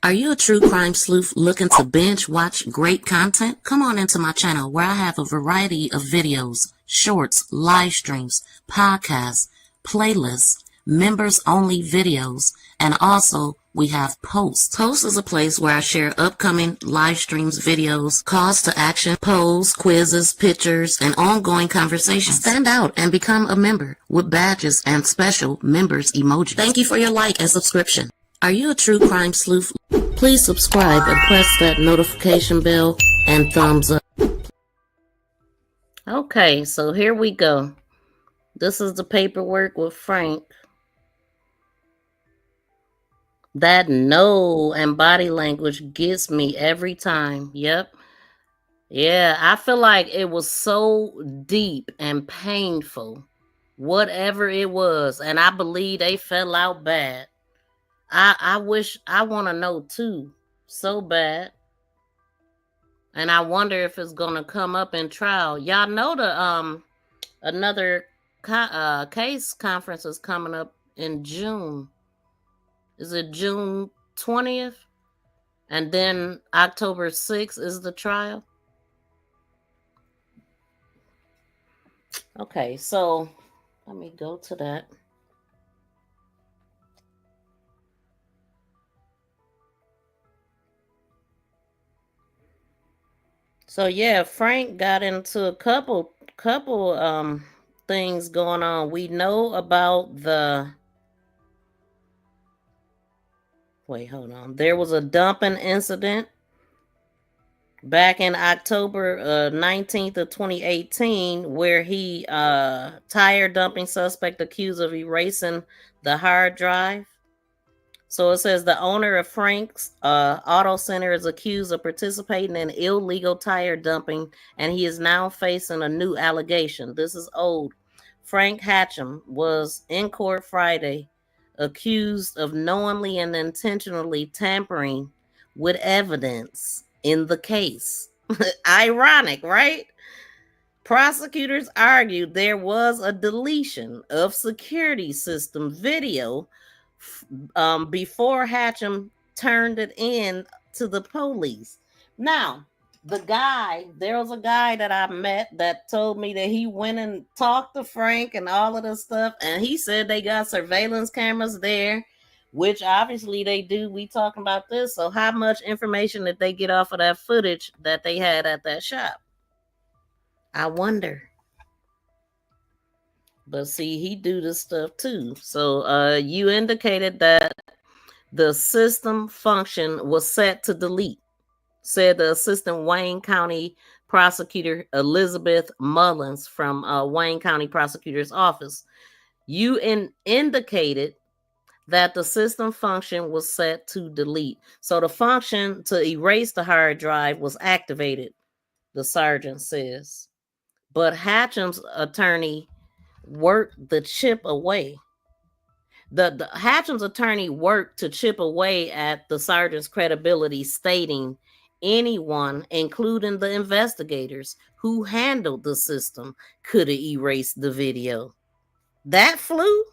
Are you a true crime sleuth looking to binge watch great content? Come on into my channel where I have a variety of videos, shorts, live streams, podcasts, playlists, members only videos, and also we have Posts. Posts is a place where I share upcoming live streams, videos, calls to action, polls, quizzes, pictures, and ongoing conversations. Stand out and become a member with badges and special members emojis. Thank you for your like and subscription. Are you a true crime sleuth? Please subscribe and press that notification bell and thumbs up. Okay, so here we go. This is the paperwork with Frank. That no and body language gets me every time. Yep. Yeah, I feel like it was so deep and painful, whatever it was, and I believe they fell out bad. I wish, I want to know too, so bad. And I wonder if it's gonna come up in trial. Y'all know the another case conference is coming up in June. Is it June 20th? And then October 6th is the trial. Okay, so let me go to that. So yeah, Frank got into a couple things going on. We know about the wait, hold on. There was a dumping incident back in October 19th of 2018, where he tire dumping suspect accused of erasing the hard drive. So it says the owner of Frank's Auto Center is accused of participating in illegal tire dumping, and he is now facing a new allegation. This is old. Frank Hatcham was in court Friday, accused of knowingly and intentionally tampering with evidence in the case. Ironic, right? Prosecutors argued there was a deletion of security system video before Hatcham turned it in to the police. Now, there was a guy that I met that told me that he went and talked to Frank and all of this stuff, and he said they got surveillance cameras there, which obviously they do. We talking about this, so how much information did they get off of that footage that they had at that shop? I wonder. But see, he do this stuff too. So you indicated that the system function was set to delete, said the Assistant Wayne County Prosecutor Elizabeth Mullins from Wayne County Prosecutor's Office. You indicated that the system function was set to delete. So the function to erase the hard drive was activated, the sergeant says. But Hatcham's attorney worked the chip away. The Hatcham's attorney worked to chip away at the sergeant's credibility, stating anyone, including the investigators who handled the system, could have erased the video. That flew.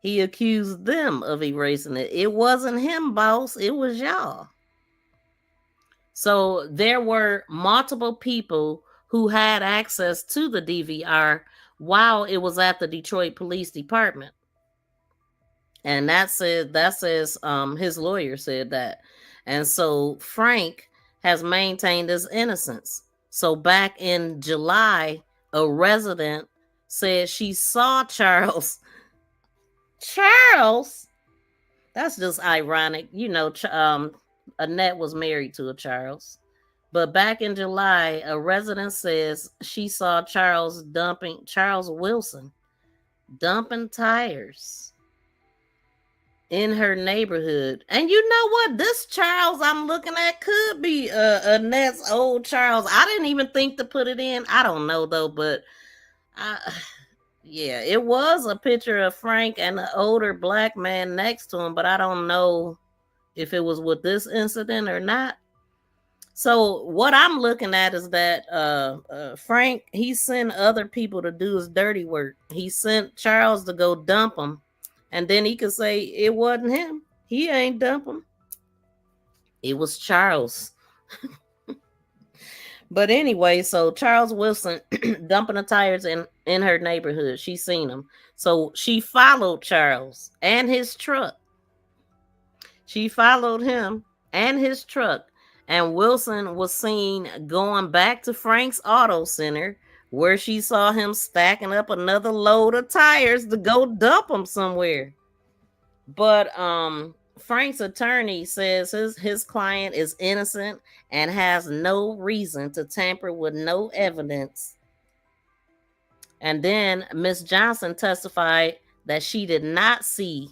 He accused them of erasing it. It wasn't him, boss. It was y'all. So there were multiple people who had access to the DVR while it was at the Detroit Police Department. And that says his lawyer said that. And so Frank has maintained his innocence. So back in July, a resident said she saw Charles. That's just ironic. You know, Annette was married to a Charles. But back in July, a resident says she saw Charles Wilson dumping tires in her neighborhood. And you know what? This Charles I'm looking at could be Annette's old Charles. I didn't even think to put it in. I don't know though, but yeah, it was a picture of Frank and an older black man next to him, but I don't know if it was with this incident or not. So what I'm looking at is that Frank, he sent other people to do his dirty work. He sent Charles to go dump him, and then he could say it wasn't him. He ain't dump him. It was Charles. But anyway, so Charles Wilson dumping the tires in her neighborhood. She seen him. So she followed Charles and his truck. She followed him and his truck. And Wilson was seen going back to Frank's Auto Center, where she saw him stacking up another load of tires to go dump them somewhere. But Frank's attorney says his client is innocent and has no reason to tamper with no evidence. And then Miss Johnson testified that she did not see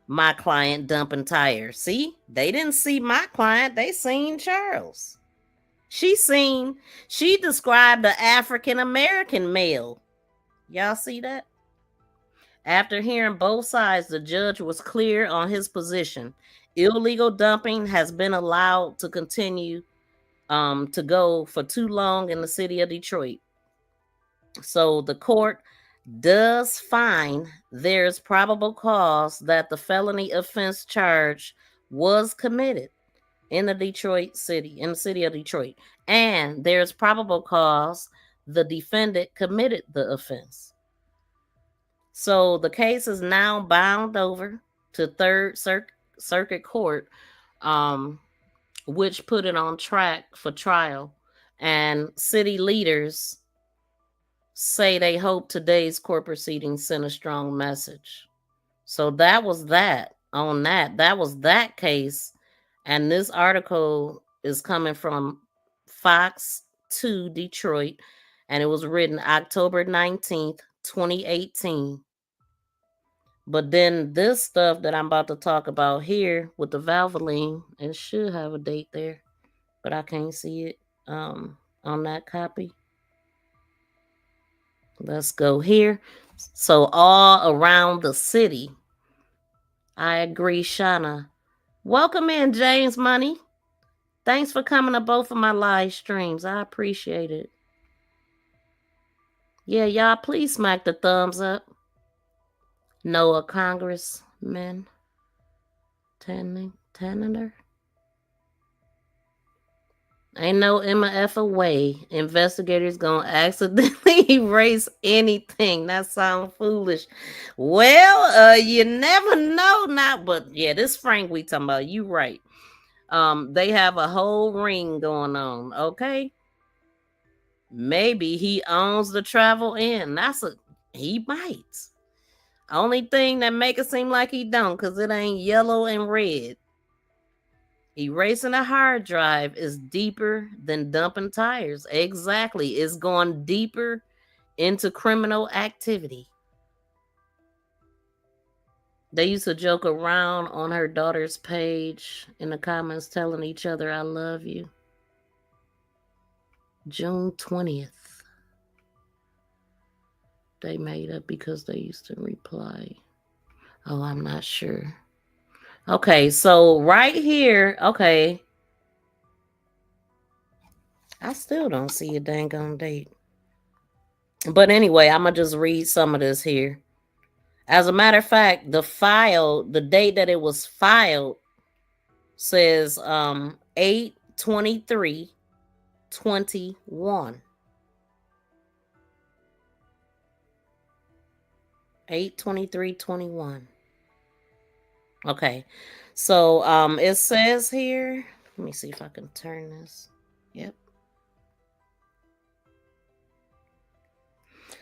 my client dumping tires. See, they didn't see my client. They seen Charles. She described the African-American male. Y'all see that? After hearing both sides, the judge was clear on his position. Illegal dumping has been allowed to continue to go for too long in the city of Detroit. So the court does find there's probable cause that the felony offense charge was committed in the city of Detroit. And there's probable cause the defendant committed the offense. So the case is now bound over to Third Circuit Court, which put it on track for trial. And city leaders say they hope today's court proceedings send a strong message. So that was that on that. That was that case. And this article is coming from Fox 2 Detroit, and it was written October 19th, 2018. But then this stuff that I'm about to talk about here with the Valvoline, it should have a date there, but I can't see it on that copy. Let's go here. So all around the city. I agree, Shauna. Welcome in, James Money. Thanks for coming to both of my live streams. I appreciate it. Yeah, y'all, please smack the thumbs up. Noah Congressman Tanner. Ain't no MF way investigators gonna accidentally erase anything. That sounds foolish. Well, you never know now, but yeah, this Frank we talking about, you right. They have a whole ring going on, okay? Maybe he owns the travel inn. He might. Only thing that make it seem like he don't, because it ain't yellow and red. Erasing a hard drive is deeper than dumping tires. Exactly. It's going deeper into criminal activity. They used to joke around on her daughter's page in the comments telling each other, I love you. June 20th. They made up because they used to reply. Oh, I'm not sure. Okay, so right here, okay. I still don't see a dang on date. But anyway, I'm going to just read some of this here. As a matter of fact, the date that it was filed says 8/23/21. 8/23/21. Okay. So it says here, let me see if I can turn this. Yep.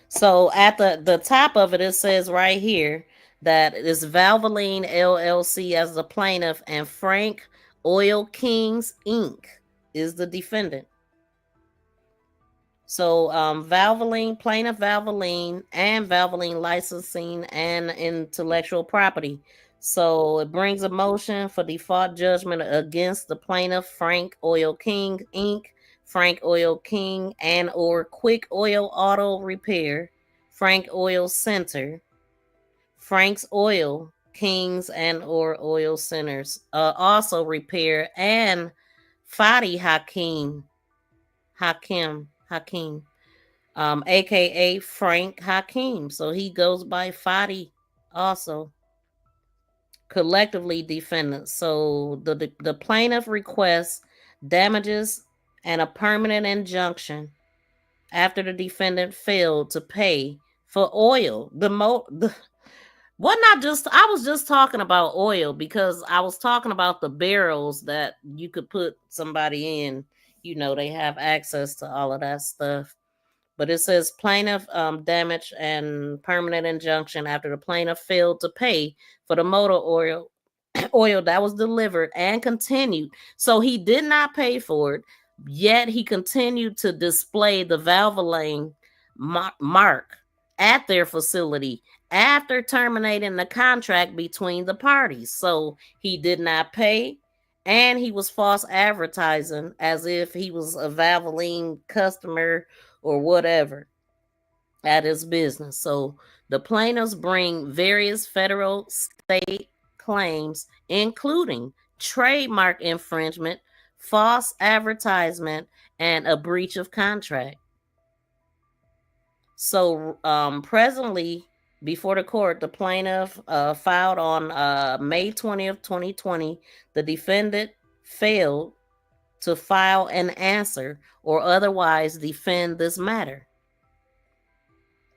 So at the top of it, it says right here that it's Valvoline LLC as the plaintiff and Frank Oil Kings Inc. is the defendant. So Valvoline, plaintiff Valvoline, and Valvoline licensing and intellectual property. So it brings a motion for default judgment against the plaintiff Frank Oil King Inc., Frank Oil King and or Quick Oil Auto Repair, Frank Oil Center, Frank's Oil Kings and or Oil Centers, also repair, and Fadi Hakim, aka Frank Hakim. So he goes by Fadi also. Collectively defendants. So the plaintiff requests damages and a permanent injunction after the defendant failed to pay for oil. I was just talking about oil because I was talking about the barrels that you could put somebody in. You know, they have access to all of that stuff. But it says plaintiff damage and permanent injunction after the plaintiff failed to pay for the motor oil that was delivered and continued. So he did not pay for it, yet he continued to display the Valvoline mark at their facility after terminating the contract between the parties. So he did not pay, and he was false advertising as if he was a Valvoline customer or whatever at his business. So the plaintiffs bring various federal, state claims, including trademark infringement, false advertisement, and a breach of contract. So presently, before the court, the plaintiff filed on May 20th, 2020. The defendant failed to file an answer or otherwise defend this matter.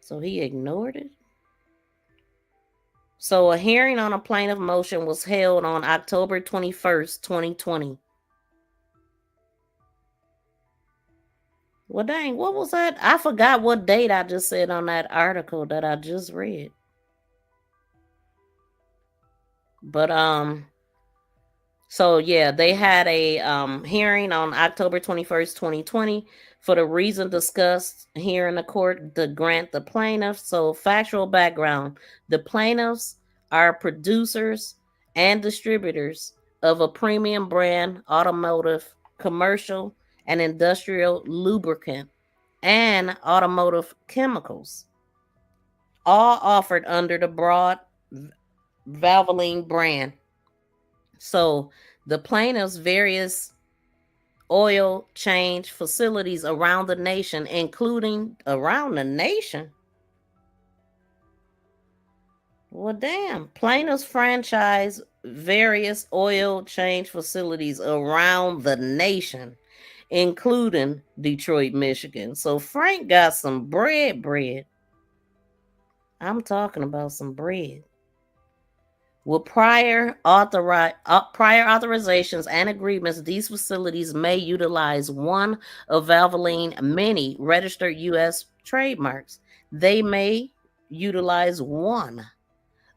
So he ignored it. So a hearing on a plaintiff motion was held on October 21st, 2020. Well, dang, what was that? I forgot what date I just said on that article that I just read. But So yeah, they had a hearing on October 21st, 2020 for the reason discussed here in the court to grant the plaintiffs. So factual background, the plaintiffs are producers and distributors of a premium brand automotive, commercial, and industrial lubricant and automotive chemicals, all offered under the broad Valvoline brand. So the plaintiffs' various oil change facilities around the nation, including around the nation. Well, damn. Plaintiffs franchise various oil change facilities around the nation, including Detroit, Michigan. So Frank got some bread. I'm talking about some bread. With prior authorizations and agreements, these facilities may utilize one of Valvoline many registered U.S. trademarks. They may utilize one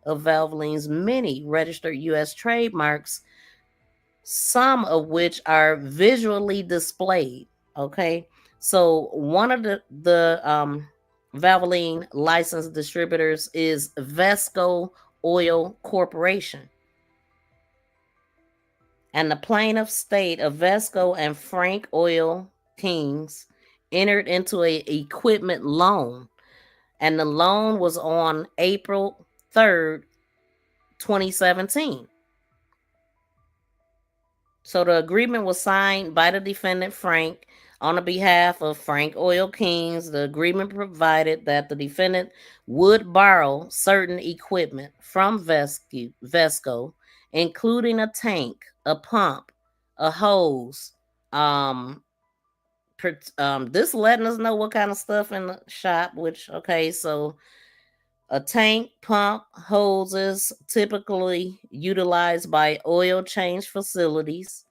of Valvoline's many registered U.S. trademarks, some of which are visually displayed. Okay, so one of the Valvoline licensed distributors is Vesco Oil Corporation. And the plaintiff state of Vesco and Frank Oil Kings entered into a equipment loan, and the loan was on April 3rd, 2017. So the agreement was signed by the defendant Frank on the behalf of Frank Oil Kings. The agreement provided that the defendant would borrow certain equipment from Vesco, including a tank, a pump, a hose. This letting us know what kind of stuff in the shop, which, okay, so a tank, pump, hoses typically utilized by oil change facilities.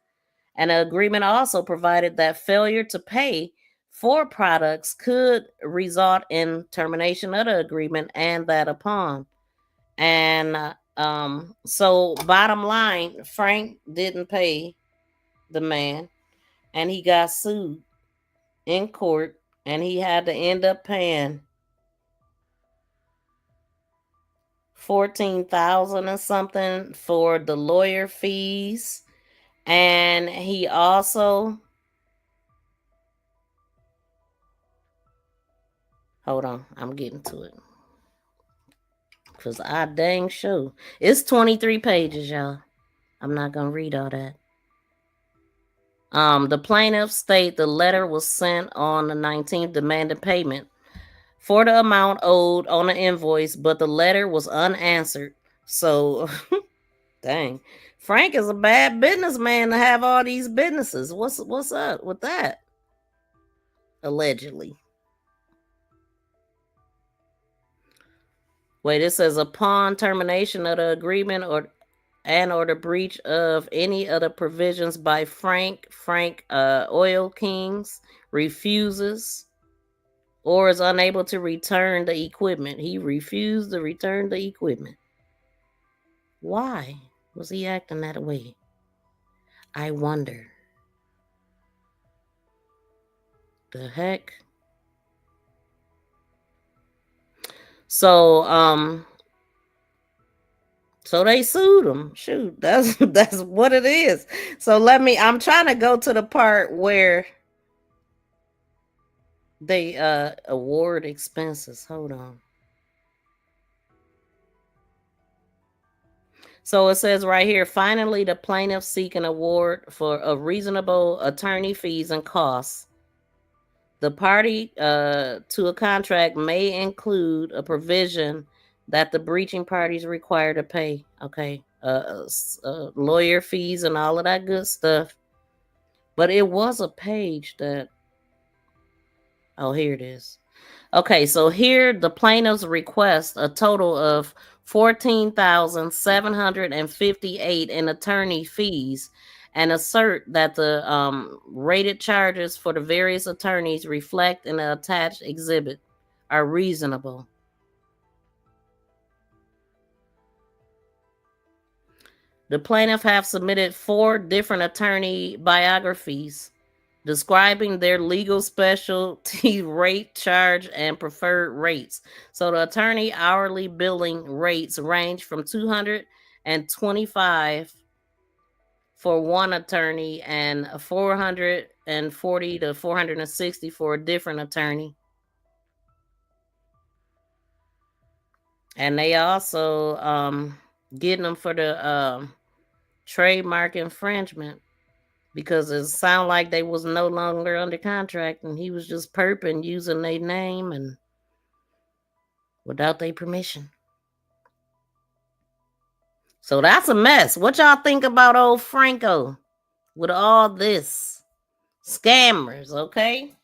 And the agreement also provided that failure to pay for products could result in termination of the agreement, and that upon. And so bottom line, Frank didn't pay the man, and he got sued in court, and he had to end up paying $14,000 and something for the lawyer fees. And he also, hold on, I'm getting to it, because I dang sure it's 23 pages, y'all. I'm not gonna read all that. The plaintiff state the letter was sent on the 19th demanding payment for the amount owed on the invoice, but the letter was unanswered. So dang, Frank is a bad businessman to have all these businesses. What's up with that? Allegedly. Wait, it says upon termination of the agreement or the breach of any other provisions by Frank Oil Kings refuses or is unable to return the equipment. He refused to return the equipment. Why was he acting that way? I wonder. The heck? So they sued him. Shoot, that's what it is. So I'm trying to go to the part where they award expenses. Hold on. So it says right here, finally, the plaintiff seek an award for a reasonable attorney fees and costs. The party to a contract may include a provision that the breaching parties require to pay. Okay, lawyer fees and all of that good stuff. But it was a page that. Oh, here it is. Okay, so here the plaintiffs request a total of $14,758 in attorney fees and assert that the rated charges for the various attorneys reflect in the attached exhibit are reasonable. The plaintiff have submitted 4 different attorney biographies describing their legal specialty, rate, charge, and preferred rates. So the attorney hourly billing rates range from $225 for one attorney and $440 to $460 for a different attorney. And they also getting them for the trademark infringement, because it sounded like they was no longer under contract and he was just perping using their name and without their permission. So that's a mess. What y'all think about old Franco with all this? Scammers, okay?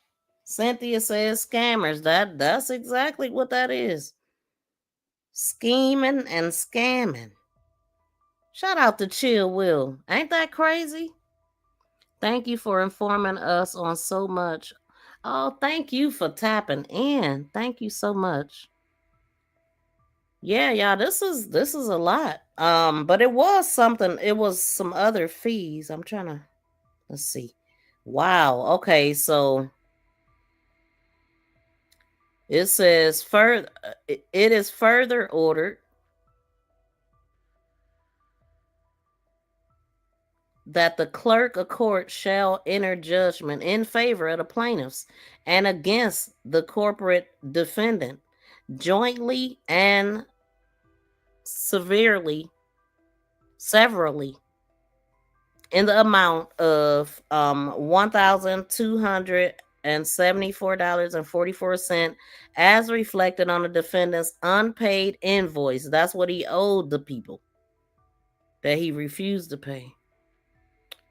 Cynthia says scammers. That's exactly what that is. Scheming and scamming. Shout out to Chill Will. Ain't that crazy? Thank you for informing us on so much. Oh, thank you for tapping in. Thank you so much. Yeah, y'all, this is a lot. But it was something. It was some other fees. I'm trying to, let's see. Wow. Okay, so it says further. It is further ordered that the clerk of court shall enter judgment in favor of the plaintiffs and against the corporate defendant, jointly and severally, in the amount of $1,274.44 as reflected on the defendant's unpaid invoice. That's what he owed the people that he refused to pay.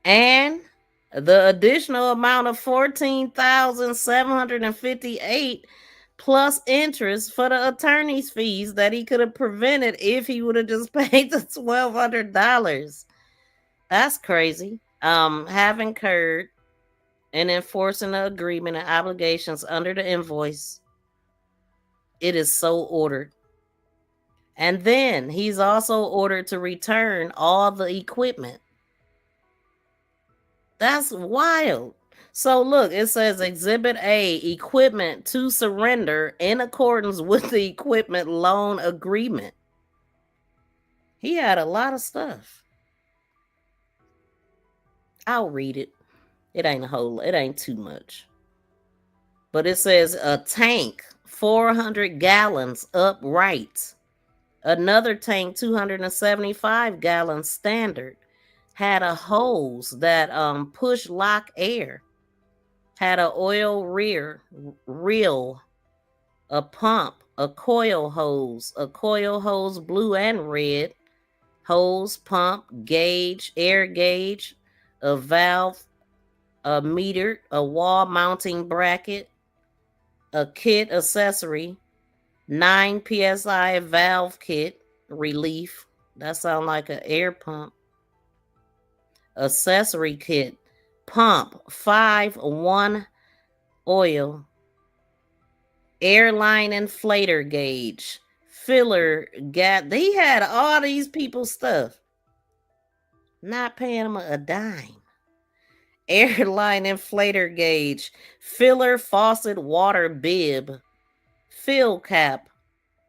And the additional amount of $14,758 plus interest for the attorney's fees that he could have prevented if he would have just paid the $1,200. That's crazy. Have incurred and enforcing the agreement and obligations under the invoice. It is so ordered. And then he's also ordered to return all the equipment. That's wild. So look, it says Exhibit A, equipment to surrender in accordance with the equipment loan agreement. He had a lot of stuff. I'll read it. It ain't too much. But it says a tank, 400 gallons upright. Another tank, 275 gallons standard. Had a hose that push lock air. Had a oil reel, a pump, a coil hose blue and red, hose, pump, gauge, air gauge, a valve, a meter, a wall mounting bracket, a kit accessory, 9 psi valve kit, relief. That sounds like an air pump. Accessory kit, pump, 5-1 oil, airline inflator gauge, filler gap. He had all these people's stuff. Not paying them a dime. Airline inflator gauge, filler faucet water bib, fill cap,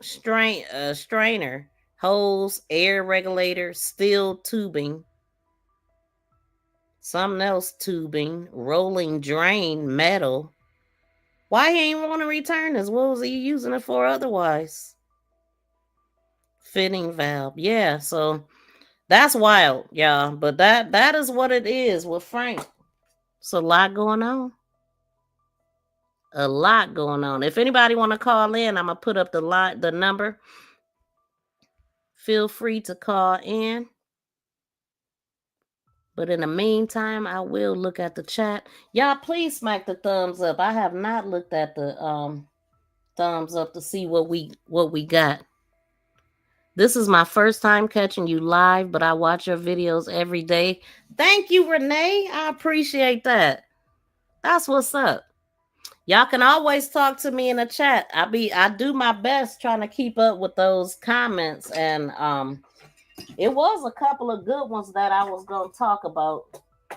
strainer, hose, air regulator, steel tubing, something else tubing, rolling drain, metal. Why he ain't want to return this? What was he using it for otherwise? Fitting valve. Yeah, so that's wild, y'all. But that is what it is with Frank. It's a lot going on. A lot going on. If anybody want to call in, I'm going to put up the number. Feel free to call in. But in the meantime, I will look at the chat. Y'all, please smack the thumbs up. I have not looked at the thumbs up to see what we got. This is my first time catching you live, but I watch your videos every day. Thank you, Renee. I appreciate that. That's what's up. Y'all can always talk to me in the chat. I do my best trying to keep up with those comments and It was a couple of good ones that I was going to talk about,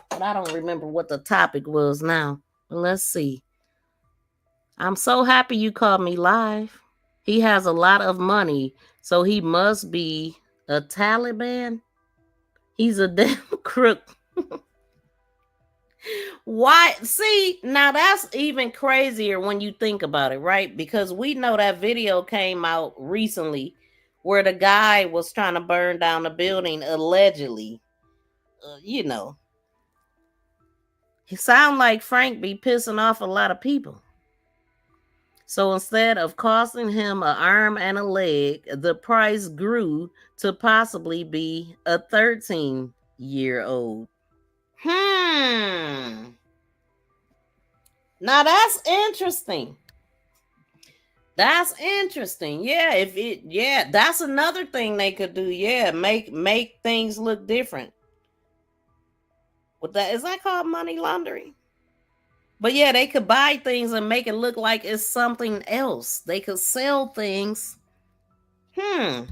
but I don't remember what the topic was now. Let's see. I'm so happy you called me live. He has a lot of money, so he must be a Taliban. He's a damn crook. Why? See, now that's even crazier when you think about it, right? Because we know that video came out recently where the guy was trying to burn down the building allegedly. You know, he sound like Frank be pissing off a lot of people. So instead of costing him an arm and a leg, the price grew to possibly be a 13-year-old. Now that's interesting. That's interesting. Yeah, that's another thing they could do. Yeah, make things look different. What that is that called money laundering? But yeah, they could buy things and make it look like it's something else. They could sell things. Kiana.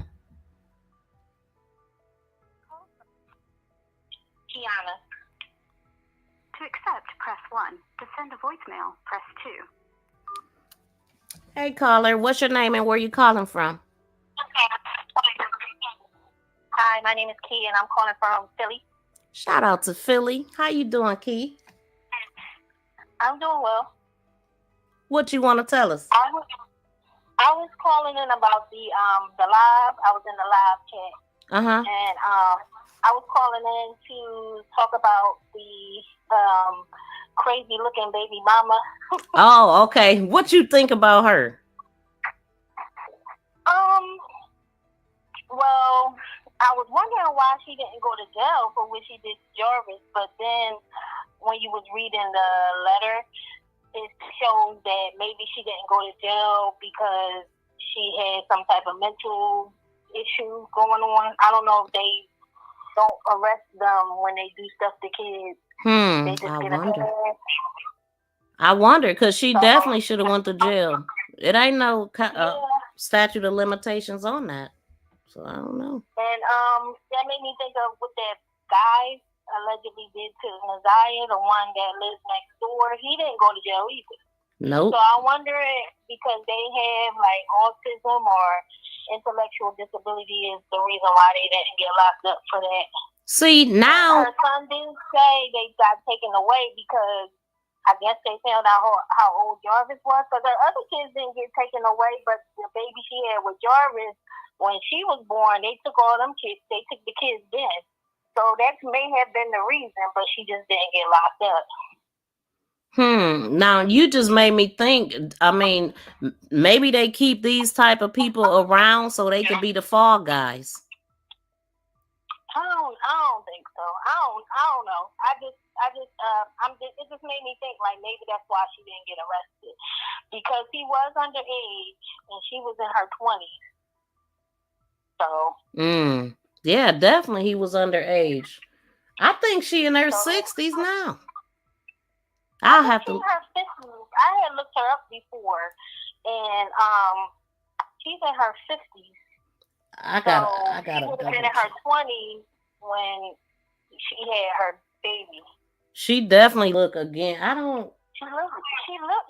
To accept, press 1. To send a voicemail, press 2. Hey caller, what's your name and where you calling from? Hi, my name is Key and I'm calling from Philly. Shout out to Philly. How you doing, Key? I'm doing well. What you want to tell us? I was calling in about the live. I was in the live chat. Uh-huh. And I was calling in to talk about the crazy looking baby mama. Oh, okay. What you think about her? Well, I was wondering why she didn't go to jail for what she did to Jarvis, but then when you was reading the letter, it showed that maybe she didn't go to jail because she had some type of mental issue going on. I don't know if they don't arrest them when they do stuff to kids. They just I wonder, because she definitely should have went to jail. It ain't no statute of limitations on that. So I don't know. And that made me think of what that guy allegedly did to ZIYAH, the one that lives next door. He didn't go to jail either. Nope. So I wonder because they have like autism or intellectual disability is the reason why they didn't get locked up for that. See, now her son did say they got taken away because I guess they found out how old Jarvis was. Because the other kids didn't get taken away, but the baby she had with Jarvis, when she was born, they took all them kids. They took the kids then. So that may have been the reason, but she just didn't get locked up. Now you just made me think. I mean, maybe they keep these type of people around so they could be the fall guys. I don't think so. I don't know. It just made me think like maybe that's why she didn't get arrested, because he was underage and she was in her 20s. So. Yeah, definitely he was underage. I think she in her 60s now. I'll have to. Her 50s. I had looked her up before, and she's in her 50s. I gotta. She would have been in her 20s when she had her baby. She definitely look again. I don't. She look.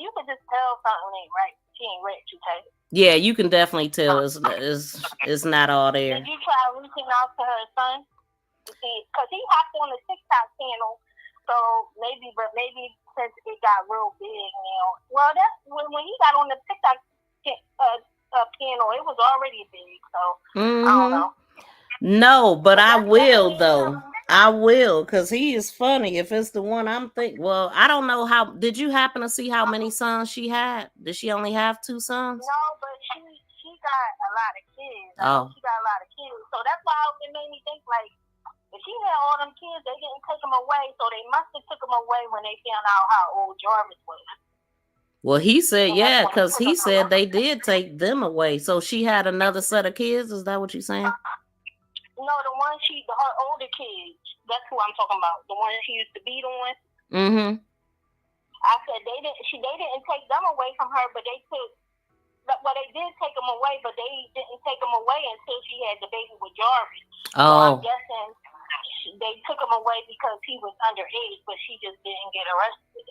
You could just tell something ain't right. She ain't rich, okay? Yeah, you can definitely tell it's not all there. Did you try reaching out to her son to see? Because he hopped on the TikTok channel, so maybe since it got real big now. Well, that's when he got on the TikTok channel, it was already big. So I don't know. No, but I will though. I will, because he is funny. If it's the one I'm thinking, well, I don't know how. Did you happen to see how many sons she had? Did she only have 2 sons? No, but she got a lot of kids. She got a lot of kids, so that's why it made me think like if she had all them kids, they didn't take them away, so they must have took them away when they found out how old Jarvis was. Well, he said because he said they did take them away. So she had another set of kids. Is that what you're saying? No, the one her older kids. That's who I'm talking about. The one she used to beat on. I said they didn't take them away from her, but they took. Well, they did take him away, but they didn't take him away until she had the baby with Jarvis. Oh. So I'm guessing they took him away because he was underage, but she just didn't get arrested.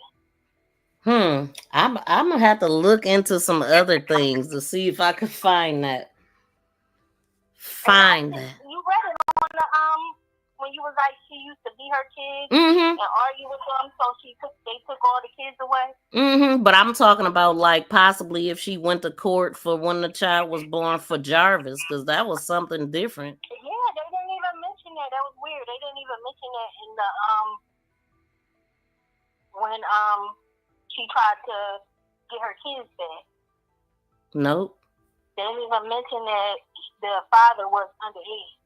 I'm gonna have to look into some other things to see if I can find that. You read it on the when you was like she used to beat her kids and argue with them, so they took all the kids away. But I'm talking about like possibly if she went to court for when the child was born for Jarvis, because that was something different. Yeah, they didn't even mention that. That was weird. They didn't even mention that in the when she tried to get her kids back. Nope. They didn't even mention that the father was underage.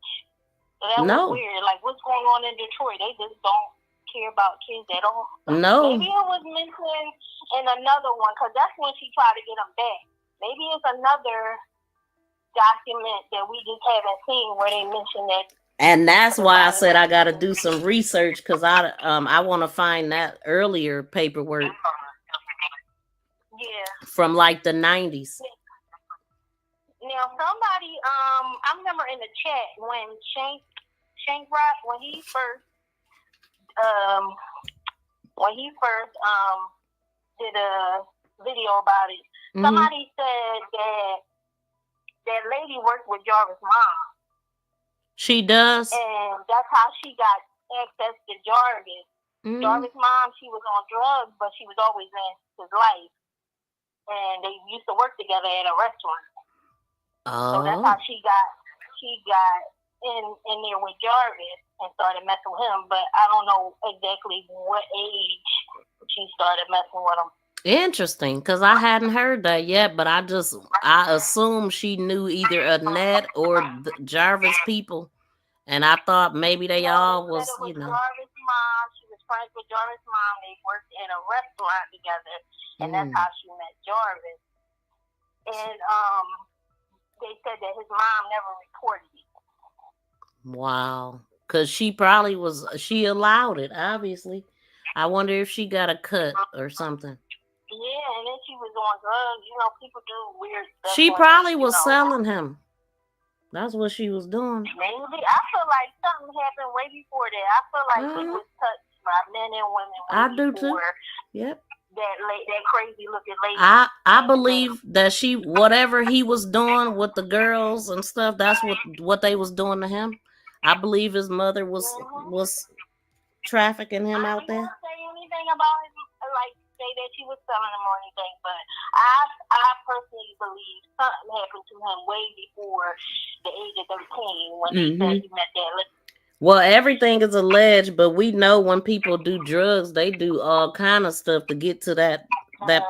So that was weird. Like, what's going on in Detroit? They just don't care about kids at all. No. Maybe it was mentioned in another one, because that's when she tried to get them back. Maybe it's another document that we just haven't seen where they mention that. And that's why I said I got to do some research, because I want to find that earlier paperwork. Yeah. From like the 90s. Now somebody, I remember in the chat when Shank Rock, when he first did a video about it, somebody said that lady worked with Jarvis' mom. She does? And that's how she got access to Jarvis. Jarvis' mom, she was on drugs, but she was always in his life. And they used to work together at a restaurant. So that's how she got in there with Jarvis and started messing with him. But I don't know exactly what age she started messing with him. Interesting, because I hadn't heard that yet, but I assumed she knew either Annette or the Jarvis people, and I thought maybe they all was, you know. Jarvis' mom, she was friends with Jarvis' mom. They worked in a restaurant together, and that's how she met Jarvis. And they said that his mom never reported it. Wow, because she probably she allowed it, obviously. I wonder if she got a cut or something. Yeah, and then she was on drugs. You know, people do weird stuff. She probably was selling him. That's what she was doing. Maybe. I feel like something happened way before that. I feel like he was touched by men and women way I do before. too. Yep. That crazy looking lady. I believe that whatever he was doing with the girls and stuff, that's what they was doing to him. I believe his mother was trafficking him out there. I don't say anything about his, like, say that she was selling him or anything, but I personally believe something happened to him way before the age of 13 when he said he met that lady. Well, everything is alleged, but we know when people do drugs, they do all kind of stuff to get to that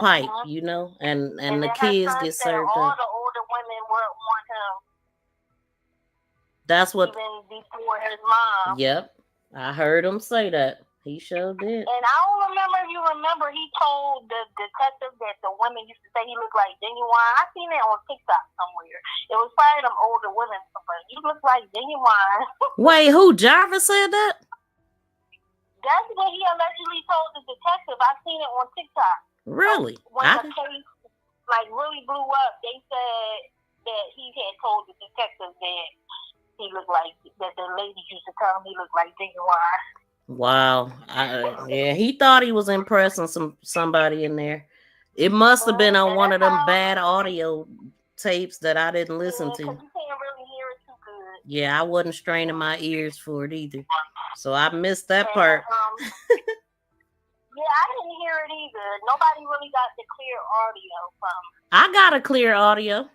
pipe, you know, and the kids get served all up. The older women want him. That's what. Even before his mom. Yep, I heard him say that. He sure did. And I don't remember if you remember, he told the detective that the women used to say he looked like Genuine. I seen that on TikTok somewhere. It was probably them older women, but you look like Genuine. Wait, who? Jarvis said that? That's what he allegedly told the detective. I seen it on TikTok. Really? When the case really blew up, they said that he had told the detective that he looked like, that the lady used to tell him he looked like Genuine. Wow. Yeah, he thought he was impressing somebody in there. It must have been on one of them bad audio tapes that I didn't listen to. You can't really hear it too good. Yeah, I wasn't straining my ears for it either. So I missed that part. Yeah, I didn't hear it either. Nobody really got the clear audio from it. I got a clear audio.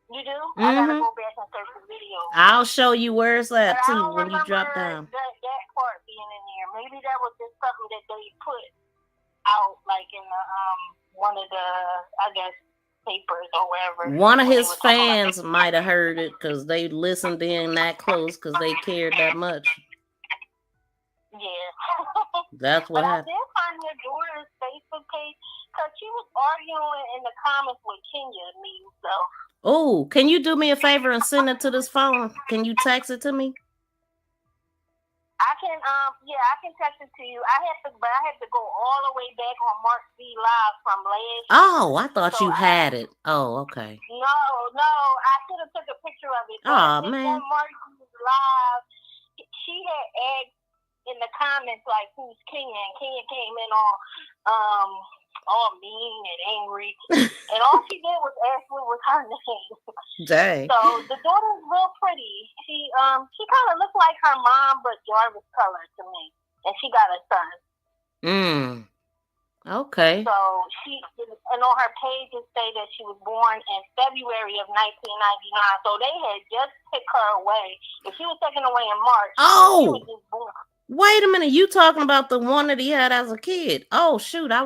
You do? I gotta go back and search the video. I'll show you where it's at too when you drop down. That part being in there. Maybe that was just something that they put out, like in the one of the, I guess, papers or whatever. One of his fans might have heard it because they listened in that close because they cared that much. Yeah. That's what happened. I did find her daughter's Facebook page because she was arguing in the comments with Kenya and me. So. Oh, can you do me a favor and send it to this phone? Can you text it to me? I I can text it to you. I had to go all the way back on Mark V Live from last year. Oh, I thought you had it. Oh, okay. No, I should have took a picture of it. Oh, man. On Mark V Live, she had asked in the comments like, "Who's Kenya?" And Kenya came in all mean and angry, and all she did was ask what was her name. Dang. So the daughter's real pretty. She kind of looks like her mom, but Jarvis color to me, and she got a son. Okay. So and on her page it say that she was born in February of 1999. So they had just took her away. If she was taken away in March, she was just born. Wait a minute, you talking about the one that he had as a kid? Oh shoot, I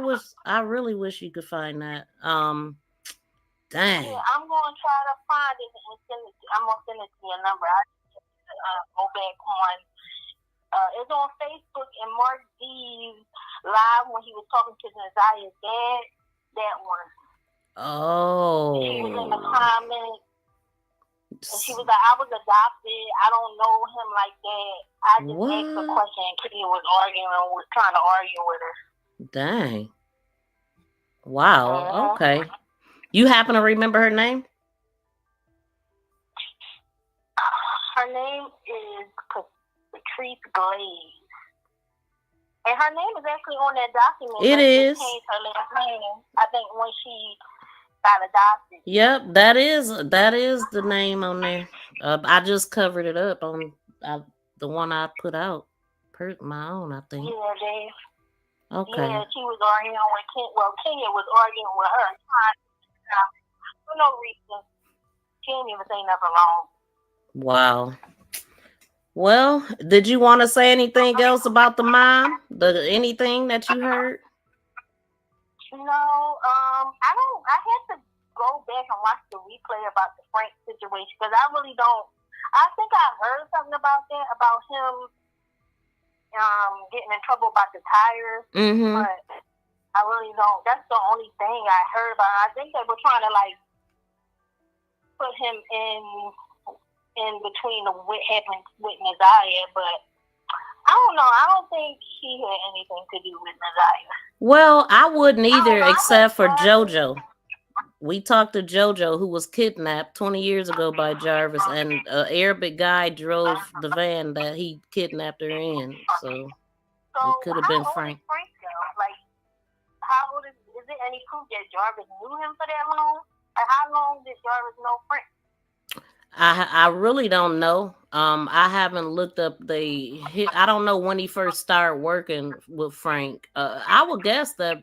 really wish you could find that. Dang. Yeah, I'm gonna try to find it and send it. I'm gonna send it to your number. I go back on. It's on Facebook and Mark D's live when he was talking to ZIYAH's dad. That one. Oh. She was in the comments. And she was like, I was adopted. I don't know him like that. I just asked a question and Kitty was trying to argue with her. Dang. Wow. Okay. You happen to remember her name? Her name is Patrice Glaze. And her name is actually on that document. It is. She changed her last name, I think, when she got adopted. Yep, that is the name on there. I just covered it up on the one I put out, my own, I think. Yeah, Dave. Okay. Yeah, she was arguing with Kenya. Well, Kenya was arguing with her. For no reason. She didn't even say nothing wrong. Wow. Well, did you want to say anything else about the mom? Anything that you heard? No, I had to go back and watch the replay about the Frank situation because I really don't. I think I heard something about that, about him getting in trouble about the tires, but I really don't. That's the only thing I heard about. I think they were trying to like put him in between what happened with ZIYAH, but I don't know. I don't think he had anything to do with ZIYAH. Well, I wouldn't either, except for JoJo. We talked to JoJo, who was kidnapped 20 years ago by Jarvis, and an Arabic guy drove the van that he kidnapped her in. So it could have been Frank. Like, how old is it any proof that Jarvis knew him for that long? Like, how long did Jarvis know Frank? I really don't know. I haven't looked up I don't know when he first started working with Frank. I would guess that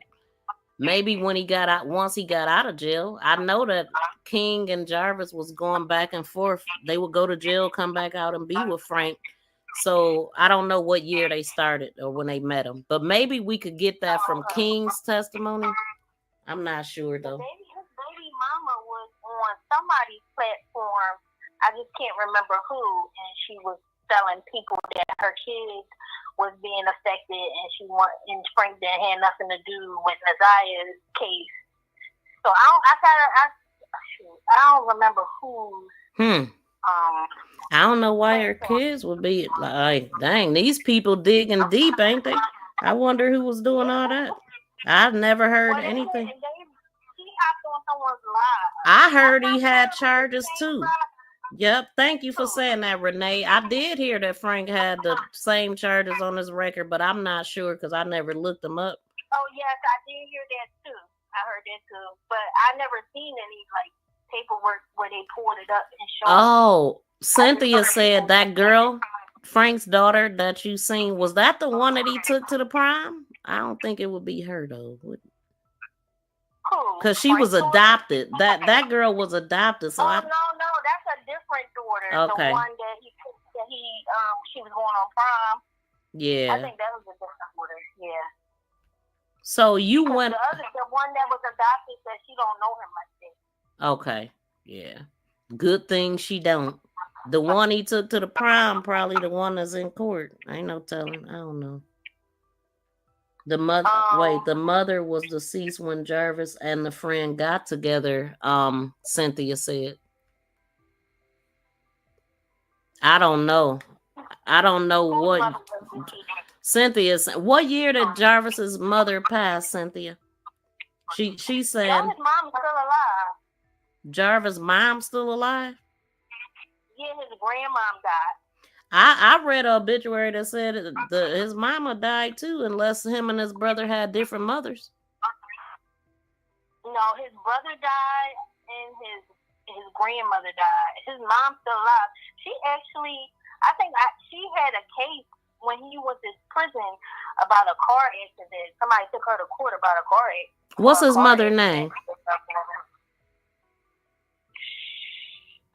maybe when once he got out of jail. I know that King and Jarvis was going back and forth. They would go to jail, come back out and be with Frank. So I don't know what year they started or when they met him, but maybe we could get that from King's testimony. I'm not sure though. Maybe his BabyMama was on somebody's platform. I just can't remember who, and she was telling people that her kids was being affected, and Frank didn't have nothing to do with ZIYAH's case. So I don't remember who. I don't know why her kids would be like, dang, these people digging deep, ain't they? I wonder who was doing all that. I've never heard anything. He hopped on someone's live. I heard he had charges too. Yep, thank you for saying that, Renee. I did hear that Frank had the same charges on his record, but I'm not sure because I never looked them up. Oh, yes, I did hear that too. I heard that too. But I never seen any paperwork where they pulled it up and showed. Oh, Cynthia said that girl, Frank's daughter that you seen, was that the one that he took to the prom? I don't think it would be her though. Because she was adopted. That girl was adopted. So no, that's a different daughter. Okay. The one that she was going on prom. Yeah. I think that was a different daughter. Yeah. So you went. The one that was adopted said she don't know him like that. Okay. Yeah. Good thing she don't. The one he took to the prom, probably the one that's in court. Ain't no telling. I don't know. The mother was deceased when Jarvis and the friend got together, Cynthia said. I don't know. I don't know what Cynthia. What year did Jarvis's mother pass, Cynthia? She said Jarvis' mom's still alive. Jarvis' mom still alive? Yeah, his grandmom died. I read an obituary that said his mama died too, unless him and his brother had different mothers. No, his brother died and his grandmother died. His mom's still alive. She actually, she had a case when he was in prison about a car accident. Somebody took her to court about a car accident. What's his mother's name?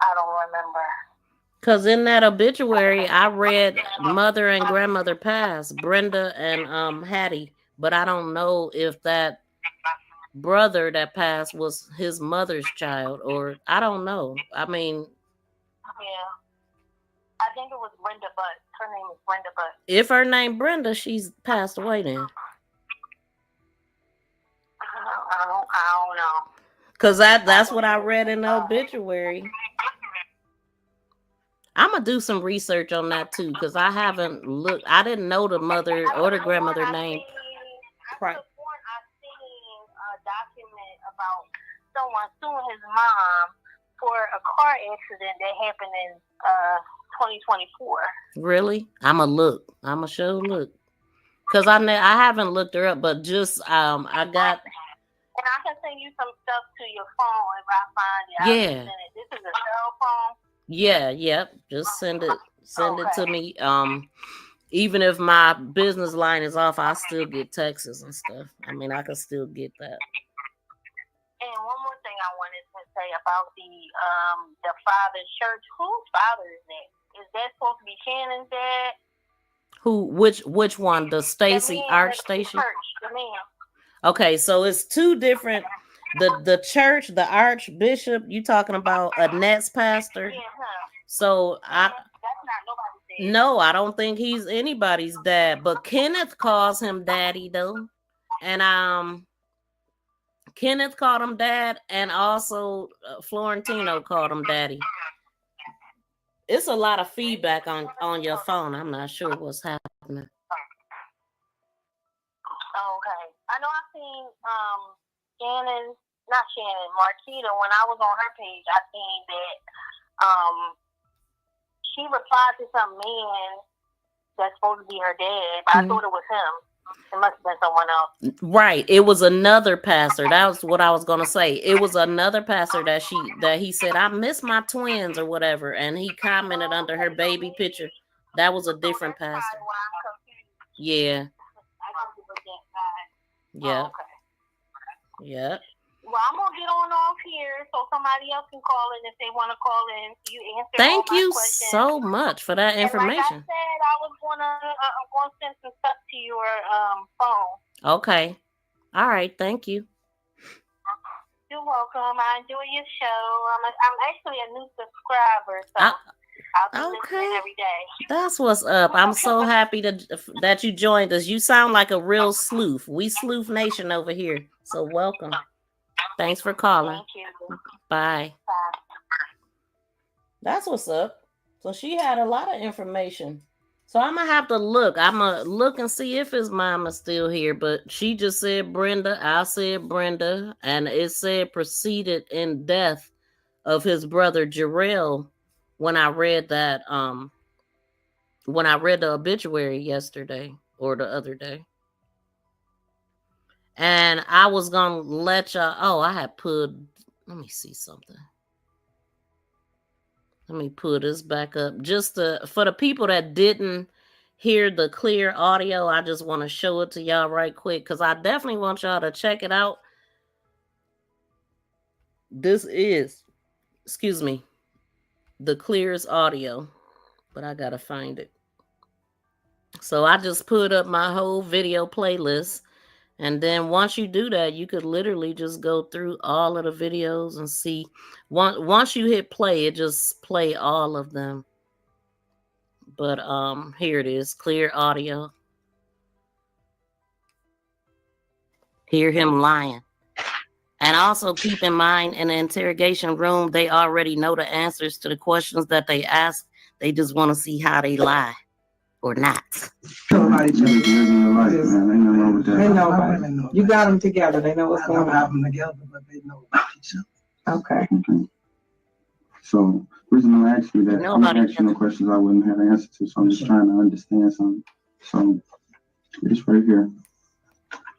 I don't remember. Because in that obituary, I read mother and grandmother passed, Brenda and Hattie. But I don't know if that brother that passed was his mother's child, or I don't know. I mean, yeah, I think it was Brenda Butt. Her name is Brenda Butt. If her name Brenda, she's passed away then. I don't know. Because that's what I read in the obituary. I'm going to do some research on that too, because I haven't looked. I didn't know the mother or the grandmother name. I seen a document about someone suing his mom for a car accident that happened in 2024. Really? I'm going to look. I'm going to show look. Because I haven't looked her up, but just I got... And I can send you some stuff to your phone if I find it. Yeah. This is a cell phone? Yeah, yep. Just send it to me. Even if my business line is off, I still get texts and stuff. I mean, I can still get that. And one more thing I wanted to say about the father's church. Whose father is that? Is that supposed to be Shannon's dad? Who? Which one? The Stacy Archstation? The man. Okay, so it's two different. The church, the archbishop. You talking about Annette's pastor? Yeah. So that's not nobody's dad. No, I don't think he's anybody's dad. But Kenneth calls him daddy though, and Kenneth called him dad, and also Florentino called him daddy. It's a lot of feedback on your phone. I'm not sure what's happening. Okay. I know I've seen Marquita, when I was on her page, I seen that she replied to some man that's supposed to be her dad, but I thought it was him. It must have been someone else. Right. It was another pastor. That was what I was gonna say. It was another pastor that he said, I miss my twins or whatever. And he commented under her baby picture. That was a different pastor. Yeah. Yeah. Yeah. Well, I'm gonna get on off here so somebody else can call in if they want to call in. You answer. Thank all my you questions. so much for that information. And like I said, I was gonna send some stuff to your phone. Okay. All right. Thank you. You're welcome. I enjoy your show. I'm actually a new subscriber, so I'll be listening every day. That's what's up. I'm so happy that you joined us. You sound like a real sleuth. We Sleuth Nation over here. So welcome. Thanks for calling. Thank you. Bye. That's what's up. So she had a lot of information. So I'm going to have to look. I'm going to look and see if his mom is still here. But she just said Brenda. I said Brenda. And it said proceeded in death of his brother Jarrell when I read that. When I read the obituary yesterday or the other day. And I was going to let y'all... Oh, I had put... Let me see something. Let me put this back up. Just for the people that didn't hear the clear audio, I just want to show it to y'all right quick. Because I definitely want y'all to check it out. This is... Excuse me. The clearest audio. But I got to find it. So I just put up my whole video playlist. And then once you do that, you could literally just go through all of the videos and see. Once you hit play, it just play all of them. But here it is, clear audio. Hear him lying. And also keep in mind, in the interrogation room, they already know the answers to the questions that they ask. They just want to see how they lie. or not? Ain't nobody. You got them together. They know what's going on. I have them together, but they know about each other. Okay. So, the reason I'm asking you that, I'm not asking no questions I wouldn't have answers to, so I'm just trying to understand something. So, this right here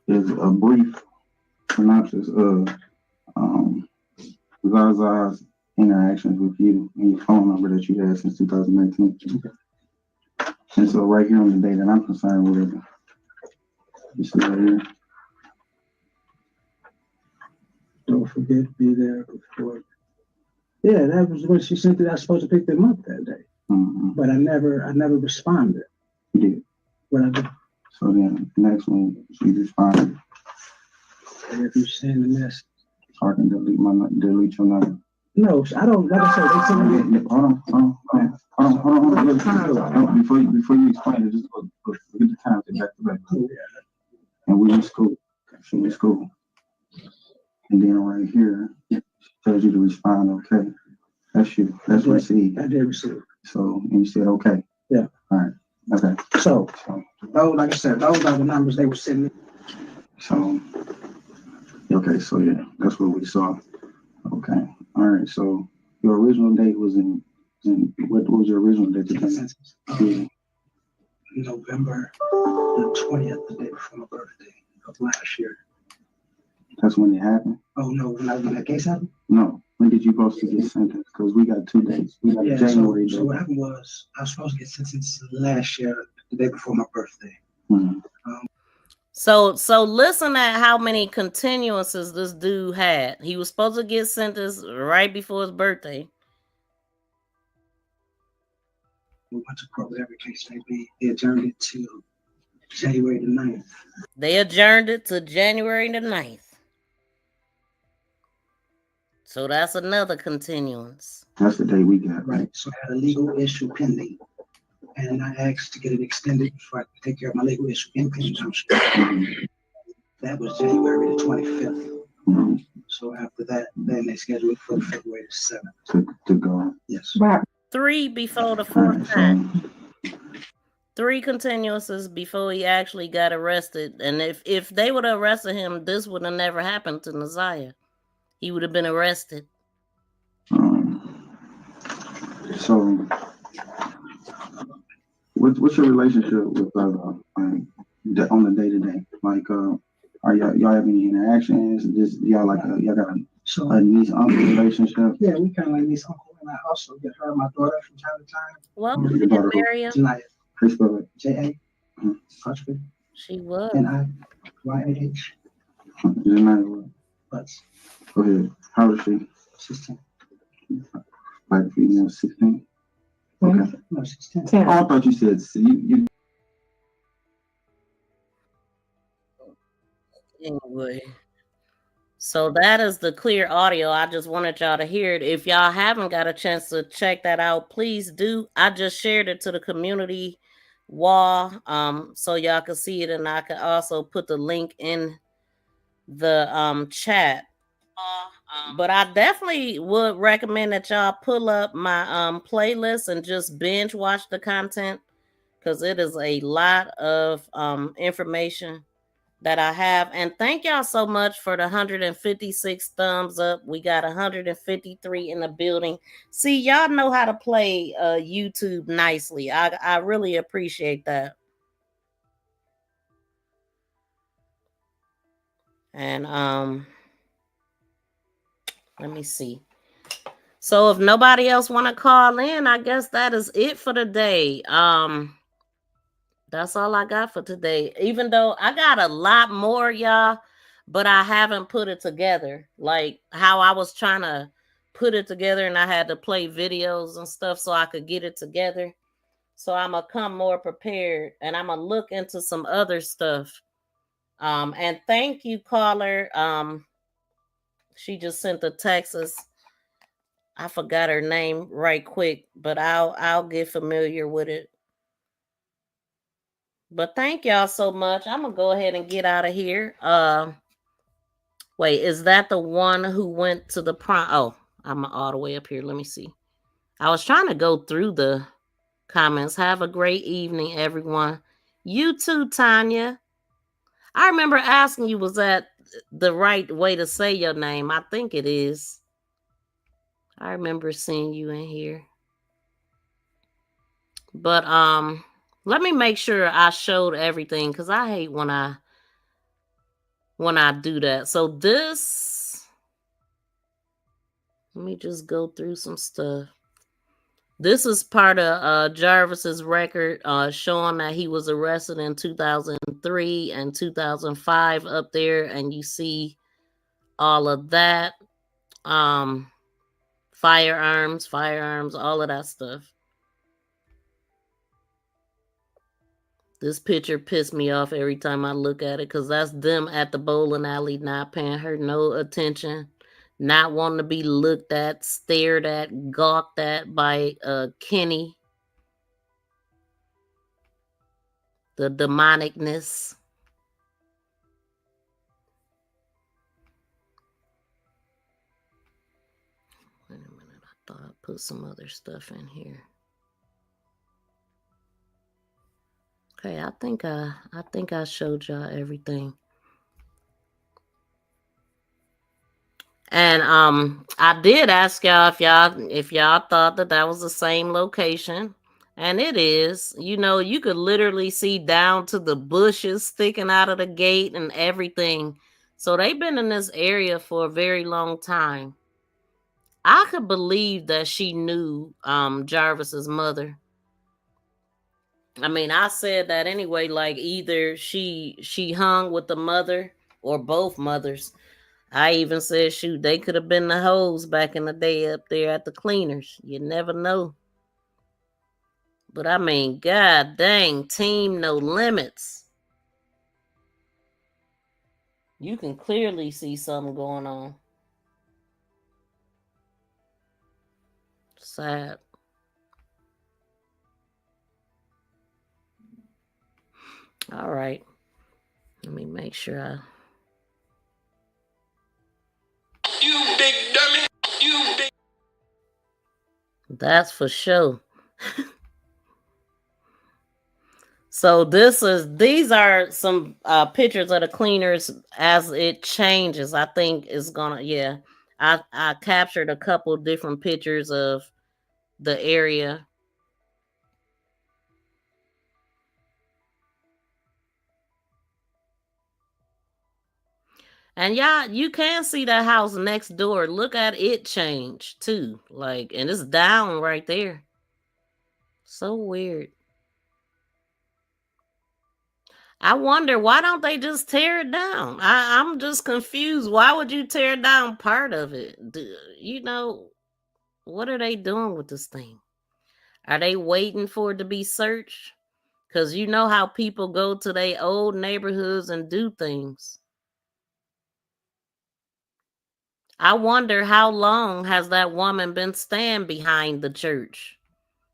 is a brief synopsis of ZIYAH's interactions with you and your phone number that you had since 2019. And so, right here on the day that I'm concerned with, you see right here. Don't forget to be there before. Yeah, that was when she sent it. I was supposed to pick them up that day, but I never responded. You did. What I did. So then, the next one, she responded. And if you send a message, so I can delete your number. No, I don't. Like I said, they send me. Hold on. Before you explain it, just look at the times back to back. And we in school. She in school. And then right here, it tells you to respond, okay. That's you. That's received. I did receive. So, and you said, okay. Yeah. All right. Okay. So those, like I said, those are the numbers they were sending. So, okay. So, yeah, that's what we saw. Okay. All right. So, your original date was in what was your original date? November the 20th, the day before my birthday of last year. That's when it happened? Oh, no, when that case happened? No. When did you supposed to get sentenced? Because we got 2 dates. We got January. So what happened was I was supposed to get sentenced last year, the day before my birthday. So listen at how many continuances this dude had. He was supposed to get sentenced right before his birthday. We went to court with every case may be. They adjourned it to January the 9th. They adjourned it to January the 9th. So that's another continuance. That's the day we got. Right. So I had a legal issue pending. And I asked to get it extended before I could take care of my legal issue in conjunction. That was January the 25th. So after that, then they scheduled it for February the 7th. To go. Yes. 3 before the 4th time. 3 continuances before he actually got arrested. And if they would have arrested him, this would have never happened to ZIYAH. He would have been arrested. So, what's your relationship with on the day to day? Like, are y'all have any interactions? Just y'all y'all got a niece uncle relationship? Yeah, we kind of like niece uncle, and I also get her and my daughter from time to time. Well, we didn't marry him. Tonight. How you spell it? J.A. She was. N.I.Y.A.H. But go ahead. How old is she? 16. Like female 16? Okay. No, 16. Oh, I thought you said you. Anyway. So that is the clear audio. I just wanted y'all to hear it. If y'all haven't got a chance to check that out, please do. I just shared it to the community wall so y'all can see it, and I can also put the link in the chat. But I definitely would recommend that y'all pull up my playlist and just binge watch the content, because it is a lot of information that I have. And thank y'all so much for the 156 thumbs up. We got 153 in the building. See, y'all know how to play YouTube nicely. I really appreciate that. And let me see. So if nobody else want to call in, I guess that is it for today. That's all I got for today. Even though I got a lot more, y'all, but I haven't put it together. Like how I was trying to put it together, and I had to play videos and stuff so I could get it together. So I'm going to come more prepared, and I'm going to look into some other stuff. And thank you, caller. She just sent the Texas. I forgot her name right quick, but I'll get familiar with it. But thank y'all so much. I'm gonna go ahead and get out of here. Wait, is that the one who went to the prom? Oh, I'm all the way up here. Let me see. I was trying to go through the comments. Have a great evening, everyone. You too, Tanya. I remember asking you, was that the right way to say your name? I think it is. I remember seeing you in here. But let me make sure I showed everything, because I hate when I do that. So this, let me just go through some stuff. This is part of Jarvis's record, showing that he was arrested in 2003 and 2005 up there, and you see all of that. Firearms, all of that stuff. This picture pissed me off every time I look at it, because that's them at the bowling alley not paying her no attention, not wanting to be looked at, stared at, gawked at by Kenny. The demonicness. Wait a minute, I thought I put some other stuff in here. Okay, I think I showed y'all everything. And I did ask y'all if y'all thought that was the same location. And it is. You know, you could literally see down to the bushes sticking out of the gate and everything. So they've been in this area for a very long time. I could believe that she knew Jarvis's mother. I mean, I said that anyway, like either she hung with the mother or both mothers. I even said, shoot, they could have been the hoes back in the day up there at the cleaners. You never know. But I mean, god dang, team no limits. You can clearly see something going on. Sad. All right. Let me make sure I... You big dummy. You big... That's for sure. So these are some pictures of the cleaners as it changes. I think it's gonna, yeah. I captured a couple different pictures of the area. And yeah, you can see that house next door. Look at it change too. Like, and it's down right there. So weird. I wonder, why don't they just tear it down? I'm just confused. Why would you tear down part of it? You know, what are they doing with this thing? Are they waiting for it to be searched? Because you know how people go to their old neighborhoods and do things. I wonder how long has that woman been staying behind the church?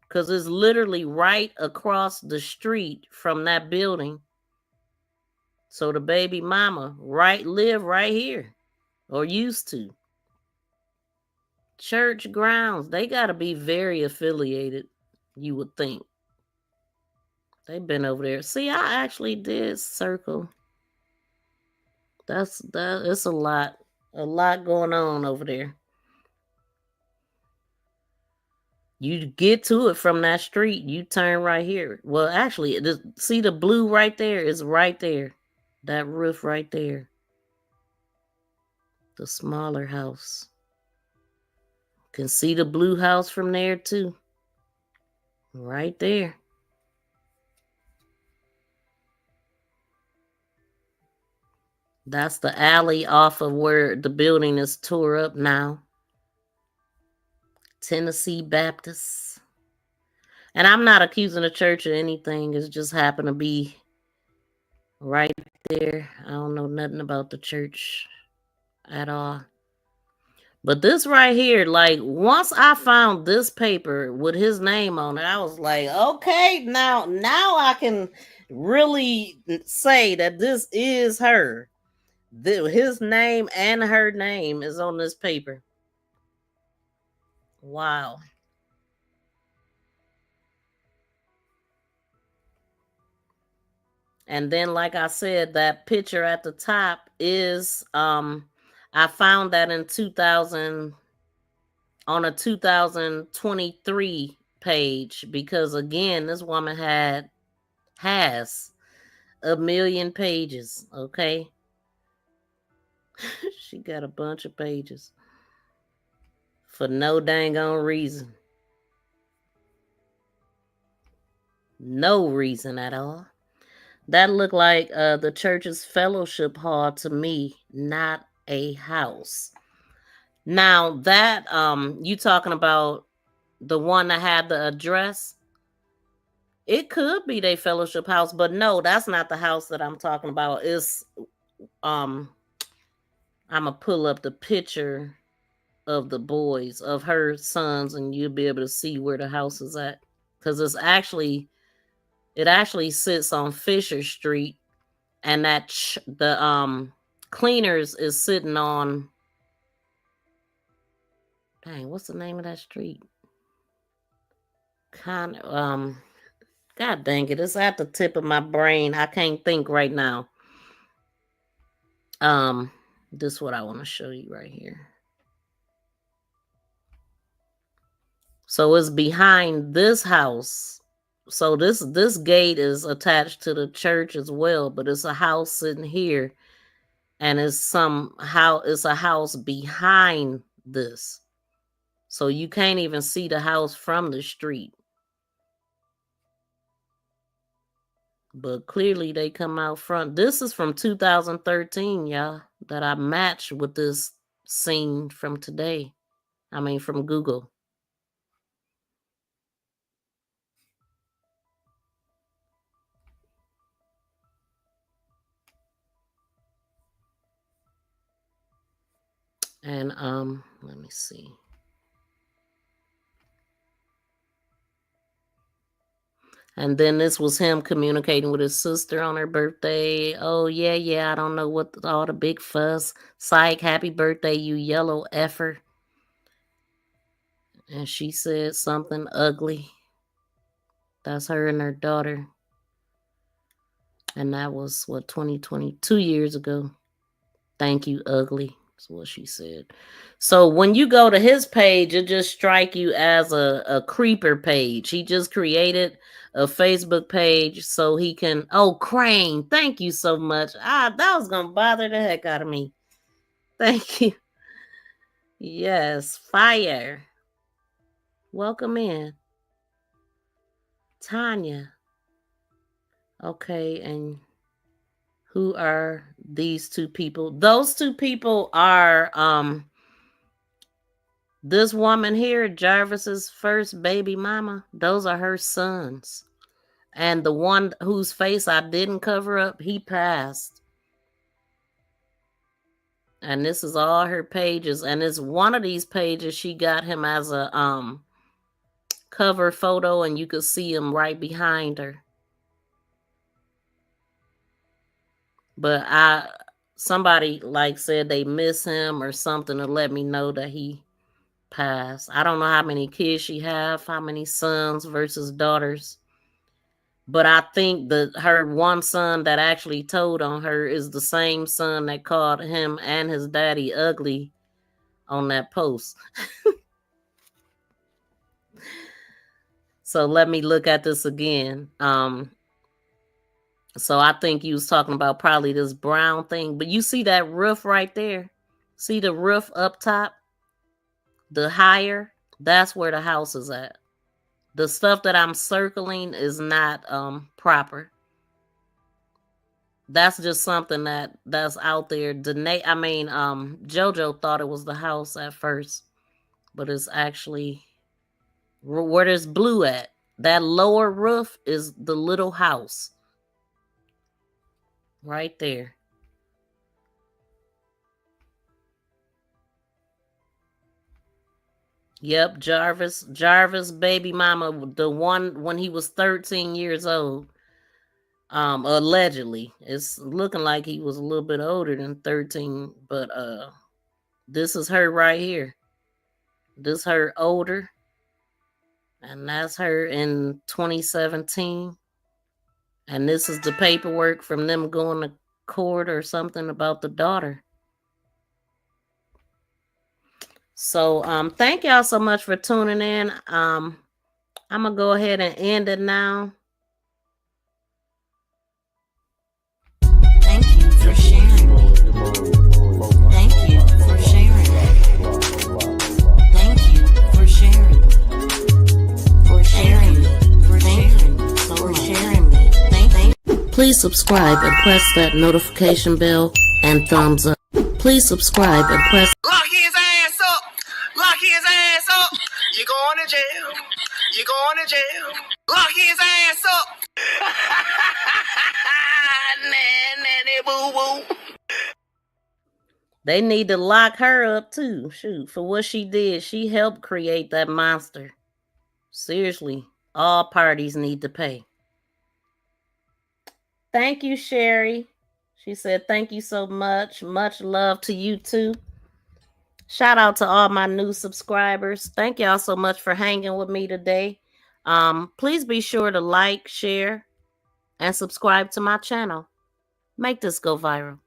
Because it's literally right across the street from that building. So the baby mama live right here, or used to. Church grounds, they got to be very affiliated, you would think. They've been over there. See, I actually did circle. It's a lot going on over there. You get to it from that street, you turn right here. Well, actually, see the blue right there is right there. That roof right there. The smaller house. Can see the blue house from there too. Right there. That's the alley off of where the building is tore up now. Tennessee Baptist. And I'm not accusing the church of anything. It just happened to be right there. I don't know nothing about the church at all. But this right here, like, once I found this paper with his name on it, I was like, okay, now I can really say that this is her. His name and her name is on this paper. Wow. And then, like I said, that picture at the top is, I found that in 2000, on a 2023 page, because again, this woman has 1 million pages, okay? She got a bunch of pages for no dang on reason. No reason at all. That looked like the church's fellowship hall to me, not a house. Now that you talking about the one that had the address, it could be their fellowship house, but no, that's not the house that I'm talking about. It's I'm gonna pull up the picture of the boys, of her sons, and you'll be able to see where the house is at, because it actually sits on Fisher Street, and that the cleaners is sitting on, dang, what's the name of that street? God dang it, it's at the tip of my brain. I can't think right now. This is what I want to show you right here. So it's behind this house. So this gate is attached to the church as well, but it's a house sitting here, and it's a house behind this. So you can't even see the house from the street. But clearly they come out front. This is from 2013, y'all, that I matched with this scene from today. I mean, from Google. And let me see. And then this was him communicating with his sister on her birthday. Oh, yeah, I don't know what all the big fuss. Psych, happy birthday, you yellow effer. And she said something ugly. That's her and her daughter. And that was, 2022 years ago. Thank you, ugly. That's what she said. So when you go to his page, it just strike you as a creeper page. He just created a Facebook page so he can, oh, Crane, thank you so much. That was going to bother the heck out of me. Thank you. Yes, fire. Welcome in. Tanya. Okay, and who are these two people? Those two people are this woman here, Jarvis's first baby mama. Those are her sons. And the one whose face I didn't cover up, he passed. And this is all her pages. And it's one of these pages, she got him as a cover photo, and you could see him right behind her. But somebody said they miss him or something to let me know that he passed. I don't know how many kids she have, how many sons versus daughters. But I think that her one son that actually told on her is the same son that called him and his daddy ugly on that post. So let me look at this again. So I think you was talking about probably this brown thing, but you see that roof right there? See the roof up top? The higher, that's where the house is at. The stuff that I'm circling is not proper. That's just something that's out there. JoJo thought it was the house at first, but it's actually where there's blue at. That lower roof is the little house. Right there. Yep, Jarvis baby mama, the one when he was 13 years old. Allegedly. It's looking like he was a little bit older than 13, but this is her right here. This her older. And that's her in 2017. And this is the paperwork from them going to court or something about the daughter. So thank y'all so much for tuning in. I'm gonna go ahead and end it now. Thank you for sharing. Thank you for sharing. Thank you for sharing. For sharing. For sharing. For sharing. Thank. Please subscribe and press that notification bell and thumbs up. Please subscribe and press. Lock his ass up. Lock his ass up. You going to jail. You going to jail. Lock his ass up. Nanny boo boo. They need to lock her up too. Shoot, for what she did. She helped create that monster. Seriously, all parties need to pay. Thank you, Sherry. She said, thank you so much. Much love to you too. Shout out to all my new subscribers. Thank y'all so much for hanging with me today. Please be sure to like, share, and subscribe to my channel. Make this go viral.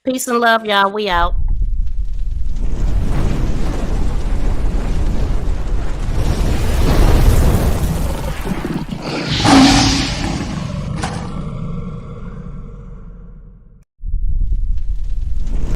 Peace and love, y'all. We out.